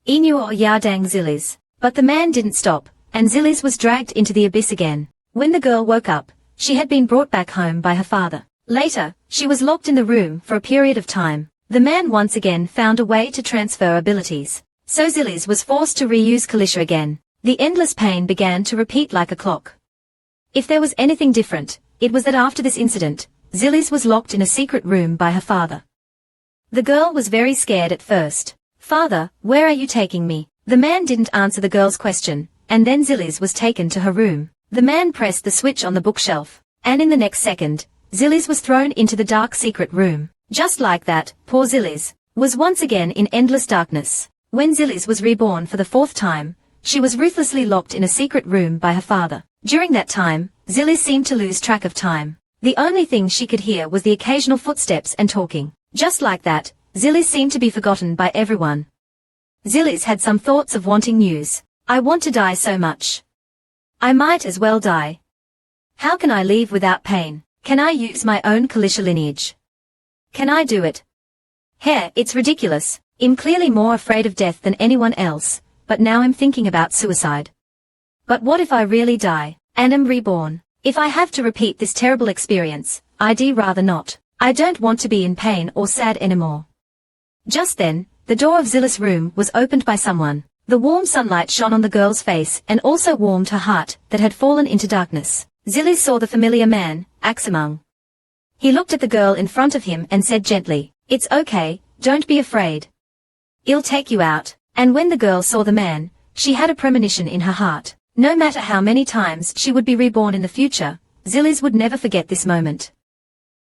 Inuo Yardang Zilis." But the man didn't stop, and Zilis was dragged into the abyss again. When the girl woke up, she had been brought back home by her father. Later, she was locked in the room for a period of time. The man once again found a way to transfer abilities. So Zilis was forced to reuse Kalisha again. The endless pain began to repeat like a clock. If there was anything different, it was that after this incident, Zilis was locked in a secret room by her father. The girl was very scared at first. "Father, where are you taking me?" The man didn't answer the girl's question, and then Zilis was taken to her room. The man pressed the switch on the bookshelf, and in the next second, Zilis was thrown into the dark secret room. Just like that, poor Zilis was once again in endless darkness. When Zilis was reborn for the fourth time, she was ruthlessly locked in a secret room by her father. During that time, Zilis seemed to lose track of time. The only thing she could hear was the occasional footsteps and talking. Just like that, Zilis seemed to be forgotten by everyone. Zilis had some thoughts of wanting news. "I want to die so much. I might as well die. How can I leave without pain? Can I use my own Kalisha lineage? Can I do it? Heh, it's ridiculous. I'm clearly more afraid of death than anyone else, but now I'm thinking about suicide. But what if I really die, and am reborn? If I have to repeat this terrible experience, I'd rather not. I don't want to be in pain or sad anymore." Just then, the door of Zilis' room was opened by someone. The warm sunlight shone on the girl's face and also warmed her heart that had fallen into darkness. Zilis saw the familiar man, Axamung. He looked at the girl in front of him and said gently, "It's okay, don't be afraid. I'll take you out." And when the girl saw the man, she had a premonition in her heart. No matter how many times she would be reborn in the future, Zilis would never forget this moment.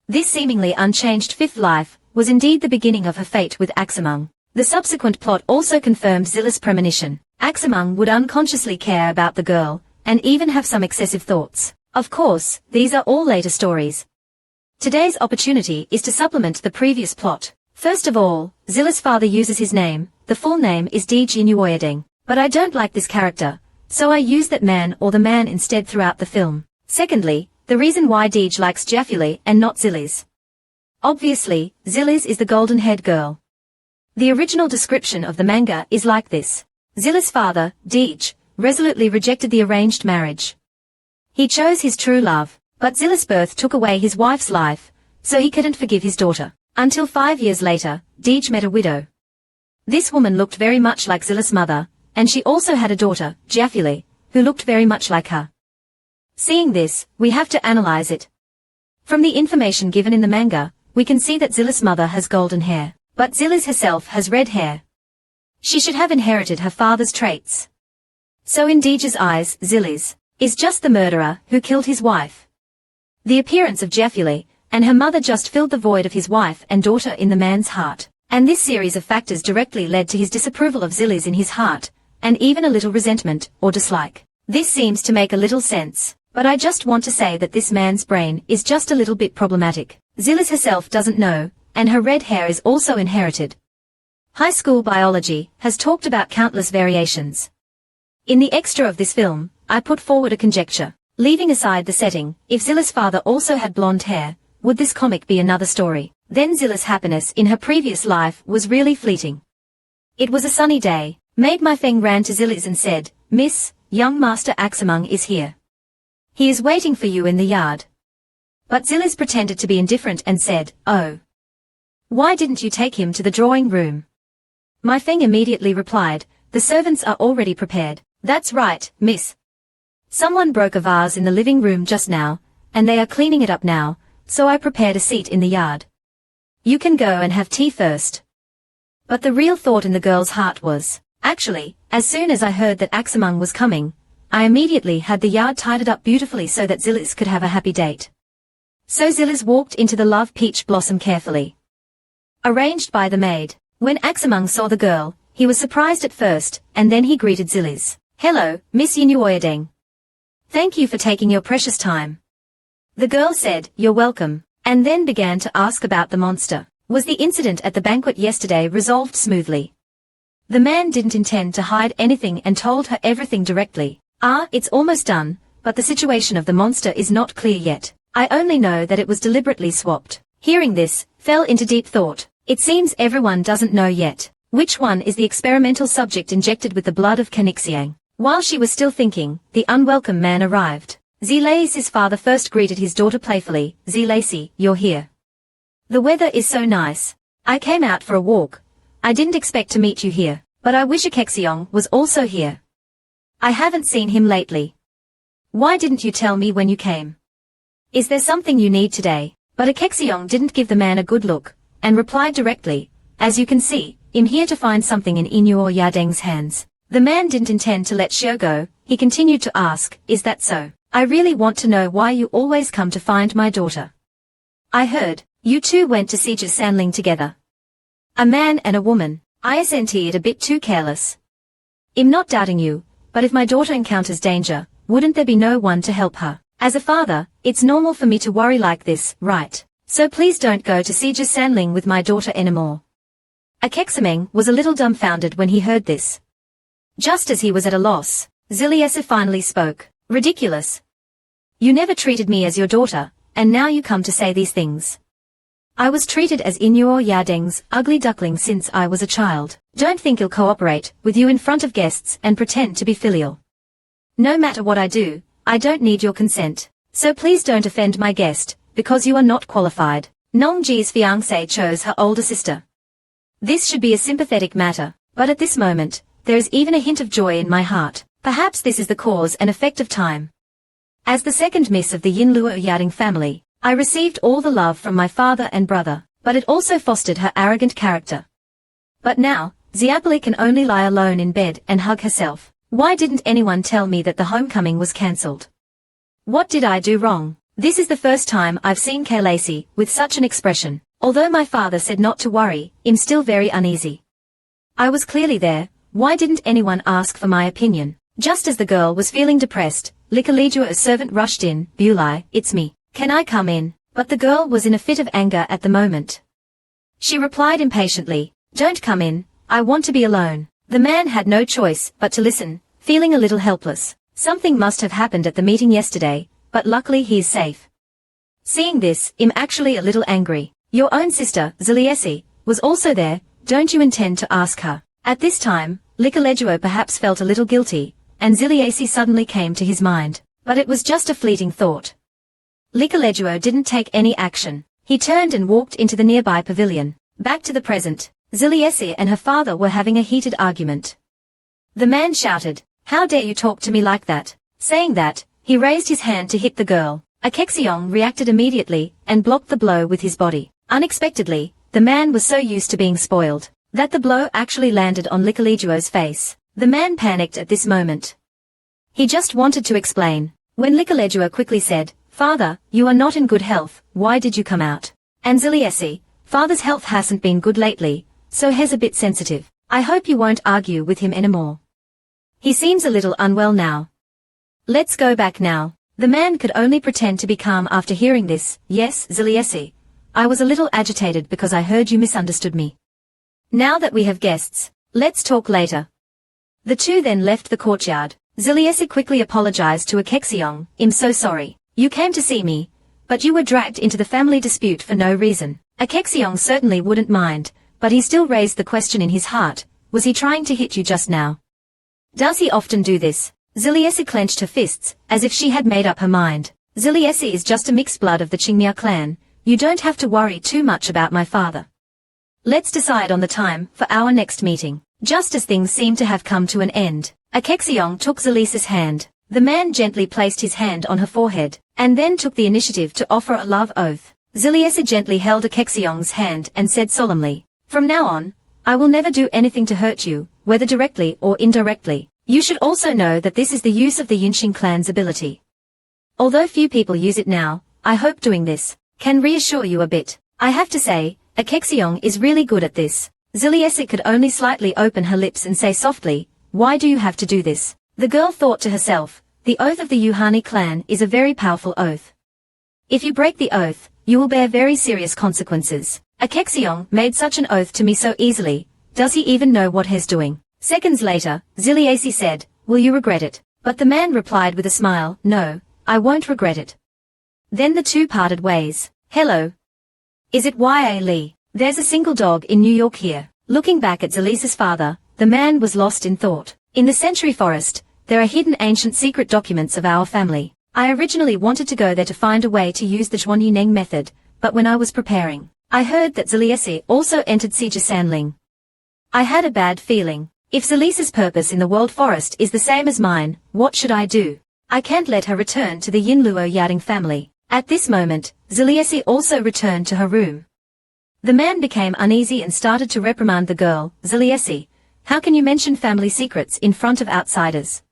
This seemingly unchanged fifth life was indeed the beginning of her fate with Axamung. The subsequent plot also confirmed Zilis' premonition. Axamung would unconsciously care about the girl, and even have some excessive thoughts. Of course, these are all later stories. Today's opportunity is to supplement the previous plot. First of all, Zilis' father uses his name. The full name is Deej Inuoyadeng, but I don't like this character, so I use that man or the man instead throughout the film. Secondly, the reason why Deej likes Jafuli and not Zilis. Obviously, Zilis is the golden-haired girl. The original description of the manga is like this. Zilis' father, Deej, resolutely rejected the arranged marriage. He chose his true love, but Zilis' birth took away his wife's life, so he couldn't forgive his daughter. Until 5 years later, Deej met a widow. This woman looked very much like Zilis' mother, and she also had a daughter, Giafuli, who looked very much like her. Seeing this, we have to analyze it. From the information given in the manga, we can see that Zill's mother has golden hair, but Zillis herself has red hair. She should have inherited her father's traits. So in Deja's eyes, Zillis is just the murderer who killed his wife. The appearance of Giafuli and her mother just filled the void of his wife and daughter in the man's heart, and this series of factors directly led to his disapproval of Zillis in his heart, and even a little resentment or dislike. This seems to make a little sense, but I just want to say that this man's brain is just a little bit problematic. Zillis herself doesn't know, and her red hair is also inherited. High school biology has talked about countless variations. In the extra of this film, I put forward a conjecture. Leaving aside the setting, if Zill's father also had blonde hair, would this comic be another story? Then Zill's happiness in her previous life was really fleeting. It was a sunny day. Maid My Feng ran to Zillis and said, "Miss, young Master Axamung is here. He is waiting for you in the yard." But Zillis pretended to be indifferent and said, "Oh. Why didn't you take him to the drawing room?" My Feng immediately replied, "The servants are already prepared." "That's right, miss. Someone broke a vase in the living room just now, and they are cleaning it up now, so I prepared a seat in the yard. You can go and have tea first." But the real thought in the girl's heart was, actually, as soon as I heard that Axamung was coming, I immediately had the yard tidied up beautifully so that Zillis could have a happy date. So Zillis walked into the love peach blossom carefully arranged by the maid. When Axamung saw the girl, he was surprised at first, and then he greeted Zillis. "Hello, Miss Yinuoyadeng. Thank you for taking your precious time." The girl said, "You're welcome," and then began to ask about the monster. Was the incident at the banquet yesterday resolved smoothly? The man didn't intend to hide anything and told her everything directly. It's almost done, but the situation of the monster is not clear yet. I only know that it was deliberately swapped." Hearing this, fell into deep thought. It seems everyone doesn't know yet which one is the experimental subject injected with the blood of Kanixiang. While she was still thinking, the unwelcome man arrived. Zilai's father first greeted his daughter playfully. "Zilai, you're here. The weather is so nice. I came out for a walk. I didn't expect to meet you here, but I wish Akexiong was also here. I haven't seen him lately. Why didn't you tell me when you came? Is there something you need today?" But Akexiong didn't give the man a good look, and replied directly, "As you can see, I'm here to find something in Inuo Yadeng's hands." The man didn't intend to let Xiao go. He continued to ask, "Is that so? I really want to know why you always come to find my daughter. I heard you two went to Sija Sanling together. A man and a woman. Isn't it a bit too careless? I'm not doubting you, but if my daughter encounters danger, wouldn't there be no one to help her? As a father, it's normal for me to worry like this, right? So please don't go to Sija Sanling with my daughter anymore." Akexameng was a little dumbfounded when he heard this. Just as he was at a loss, Ziliesa finally spoke. "Ridiculous. You never treated me as your daughter, and now you come to say these things. I was treated as Inuo Yadeng's ugly duckling since I was a child. Don't think he'll cooperate with you in front of guests and pretend to be filial. No matter what I do, I don't need your consent, so please don't offend my guest, because you are not qualified." Nongji's fiancée chose her older sister. This should be a sympathetic matter, but at this moment, there is even a hint of joy in my heart. Perhaps this is the cause and effect of time. As the second miss of the Yinluo Yading family, I received all the love from my father and brother, but it also fostered her arrogant character. But now, Xiaopli can only lie alone in bed and hug herself. Why didn't anyone tell me that the homecoming was cancelled? What did I do wrong? This is the first time I've seen Kalaisi with such an expression. Although my father said not to worry, I'm still very uneasy. I was clearly there. Why didn't anyone ask for my opinion? Just as the girl was feeling depressed, Likalijua servant rushed in. "Bulai, it's me. Can I come in?" But the girl was in a fit of anger at the moment. She replied impatiently, "Don't come in, I want to be alone." The man had no choice but to listen, feeling a little helpless. Something must have happened at the meeting yesterday, but luckily he is safe. Seeing this, I'm actually a little angry. Your own sister, Ziliesi, was also there. Don't you intend to ask her? At this time, Likaledjuo perhaps felt a little guilty, and Ziliesi suddenly came to his mind. But it was just a fleeting thought. Likaledjuo didn't take any action. He turned and walked into the nearby pavilion. Back to the present, Ziliesi and her father were having a heated argument. The man shouted, "How dare you talk to me like that?" Saying that, he raised his hand to hit the girl. Akexiong reacted immediately and blocked the blow with his body. Unexpectedly, the man was so used to being spoiled that the blow actually landed on Licorijuo's face. The man panicked at this moment. He just wanted to explain. When Licorijuo quickly said, "Father, you are not in good health, why did you come out?" And Ziliesi, "Father's health hasn't been good lately, so he's a bit sensitive. I hope you won't argue with him anymore. He seems a little unwell now. Let's go back now." The man could only pretend to be calm after hearing this. "Yes, Ziliesi. I was a little agitated because I heard you misunderstood me. Now that we have guests, let's talk later." The two then left the courtyard. Ziliesi quickly apologized to Akexiong. "I'm so sorry. You came to see me, but you were dragged into the family dispute for no reason." Akexiong certainly wouldn't mind, but he still raised the question in his heart. Was he trying to hit you just now? Does he often do this? Ziliesi clenched her fists, as if she had made up her mind. "Ziliesi is just a mixed blood of the Qingmia clan. You don't have to worry too much about my father. Let's decide on the time for our next meeting." Just as things seemed to have come to an end, Akexiong took Ziliesi's hand. The man gently placed his hand on her forehead, and then took the initiative to offer a love oath. Ziliesi gently held Akexiong's hand and said solemnly, "From now on, I will never do anything to hurt you, whether directly or indirectly. You should also know that this is the use of the Yunxing clan's ability. Although few people use it now, I hope doing this can reassure you a bit. I have to say, Akexiong is really good at this." Ziliesi could only slightly open her lips and say softly, "Why do you have to do this?" The girl thought to herself, the oath of the Yuhani clan is a very powerful oath. If you break the oath, you will bear very serious consequences. Akexiong made such an oath to me so easily, does he even know what he's doing? Seconds later, Ziliesi said, "Will you regret it?" But the man replied with a smile, "No, I won't regret it." Then the two parted ways. "Hello. Is it Y.A. Lee? There's a single dog in New York here." Looking back at Ziliesi's father, the man was lost in thought. "In the Century Forest, there are hidden ancient secret documents of our family. I originally wanted to go there to find a way to use the Zhuanyuneng method, but when I was preparing, I heard that Ziliesi also entered Sija Sanling. I had a bad feeling. If Ziliesi's purpose in the World Forest is the same as mine, what should I do? I can't let her return to the Yinluo Yading family." At this moment, Ziliesi also returned to her room. The man became uneasy and started to reprimand the girl. "Ziliesi, how can you mention family secrets in front of outsiders?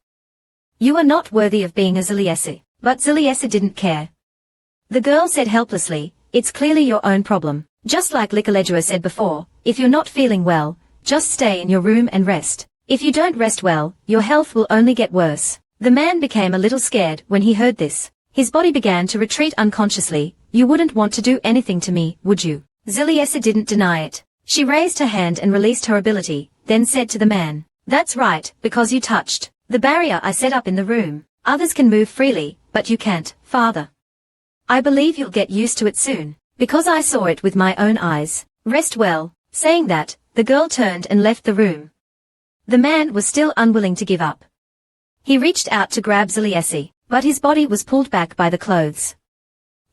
You are not worthy of being a Ziliesi." But Ziliesi didn't care. The girl said helplessly, "It's clearly your own problem. Just like Licorijuo said before, if you're not feeling well, just stay in your room and rest. If you don't rest well, your health will only get worse." The man became a little scared when he heard this. His body began to retreat unconsciously. "You wouldn't want to do anything to me, would you?" Ziliesi didn't deny it. She raised her hand and released her ability, then said to the man, "That's right, because you touched the barrier I set up in the room. Others can move freely, but you can't, father. I believe you'll get used to it soon, because I saw it with my own eyes. Rest well." Saying that, the girl turned and left the room. The man was still unwilling to give up. He reached out to grab Ziliesi, but his body was pulled back by the clothes.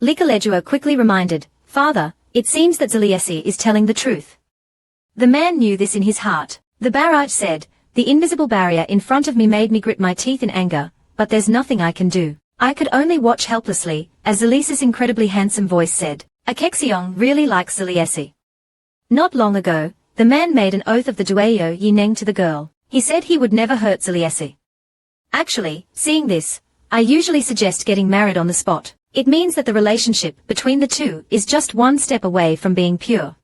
Licorijuo quickly reminded, "Father, it seems that Ziliesi is telling the truth." The man knew this in his heart. The barrage said, "The invisible barrier in front of me made me grit my teeth in anger, but there's nothing I can do. I could only watch helplessly," as Ziliesi's incredibly handsome voice said. Akexiong really likes Ziliesi. Not long ago, the man made an oath of the Dueyo Yineng to the girl. He said he would never hurt Ziliesi. Actually, seeing this, I usually suggest getting married on the spot. It means that the relationship between the two is just one step away from being pure.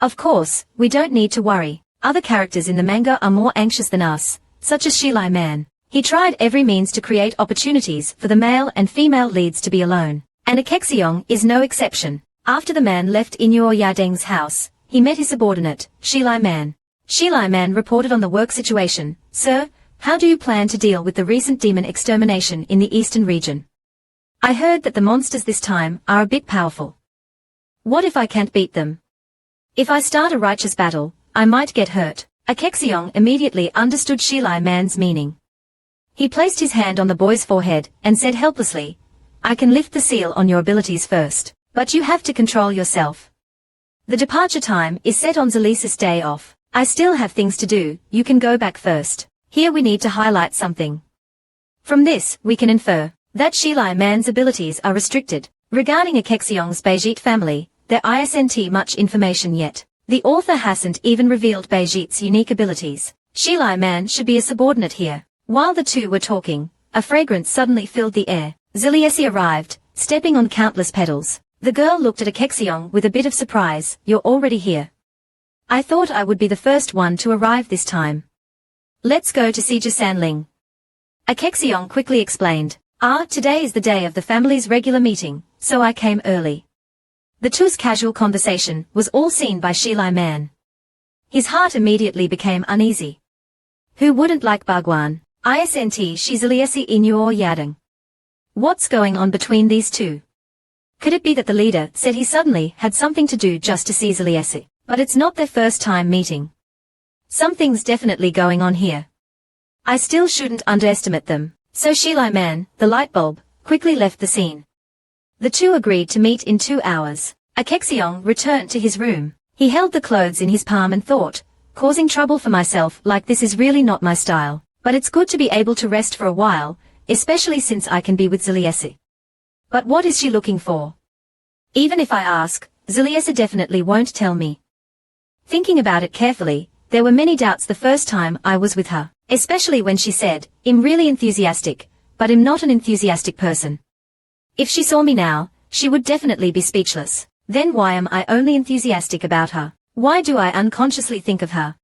Of course, we don't need to worry. Other characters in the manga are more anxious than us, such as Shilai Man. He tried every means to create opportunities for the male and female leads to be alone. And Akexiong is no exception. After the man left Inuo Yadeng's house, he met his subordinate, Shilai Man. Shilai Man reported on the work situation. "Sir, how do you plan to deal with the recent demon extermination in the eastern region? I heard that the monsters this time are a bit powerful. What if I can't beat them? If I start a righteous battle, I might get hurt." Akexiong immediately understood Shilai Man's meaning. He placed his hand on the boy's forehead and said helplessly, "I can lift the seal on your abilities first, but you have to control yourself. The departure time is set on Ziliesi's day off. I still have things to do, you can go back first." Here we need to highlight something. From this, we can infer that Shilai Man's abilities are restricted. Regarding Akexiong's Beijit family, there isn't much information yet. The author hasn't even revealed Beijit's unique abilities. Shilai Man should be a subordinate here. While the two were talking, a fragrance suddenly filled the air. Ziliesi arrived, stepping on countless petals. The girl looked at Akexiong with a bit of surprise. You're already here. I thought I would be the first one to arrive this time. Let's go to see Jisanling. Akexiong quickly explained. Today is the day of the family's regular meeting, so I came early. The two's casual conversation was all seen by Shilai Man. His heart immediately became uneasy. Who wouldn't like Bagwan? Isnt Shiziliesi Inuor Yadang. What's going on between these two? Could it be that the leader said he suddenly had something to do just to see Ziliesi? But it's not their first time meeting. Something's definitely going on here. I still shouldn't underestimate them. So Shilai Man, the light bulb, quickly left the scene. The two agreed to meet in 2 hours. Akexiong returned to his room. He held the clothes in his palm and thought, causing trouble for myself like this is really not my style. But it's good to be able to rest for a while, especially since I can be with Ziliesi. But what is she looking for? Even if I ask, Ziliesi definitely won't tell me. Thinking about it carefully, there were many doubts the first time I was with her, especially when she said, I'm really enthusiastic, but I'm not an enthusiastic person. If she saw me now, she would definitely be speechless. Then why am I only enthusiastic about her? Why do I unconsciously think of her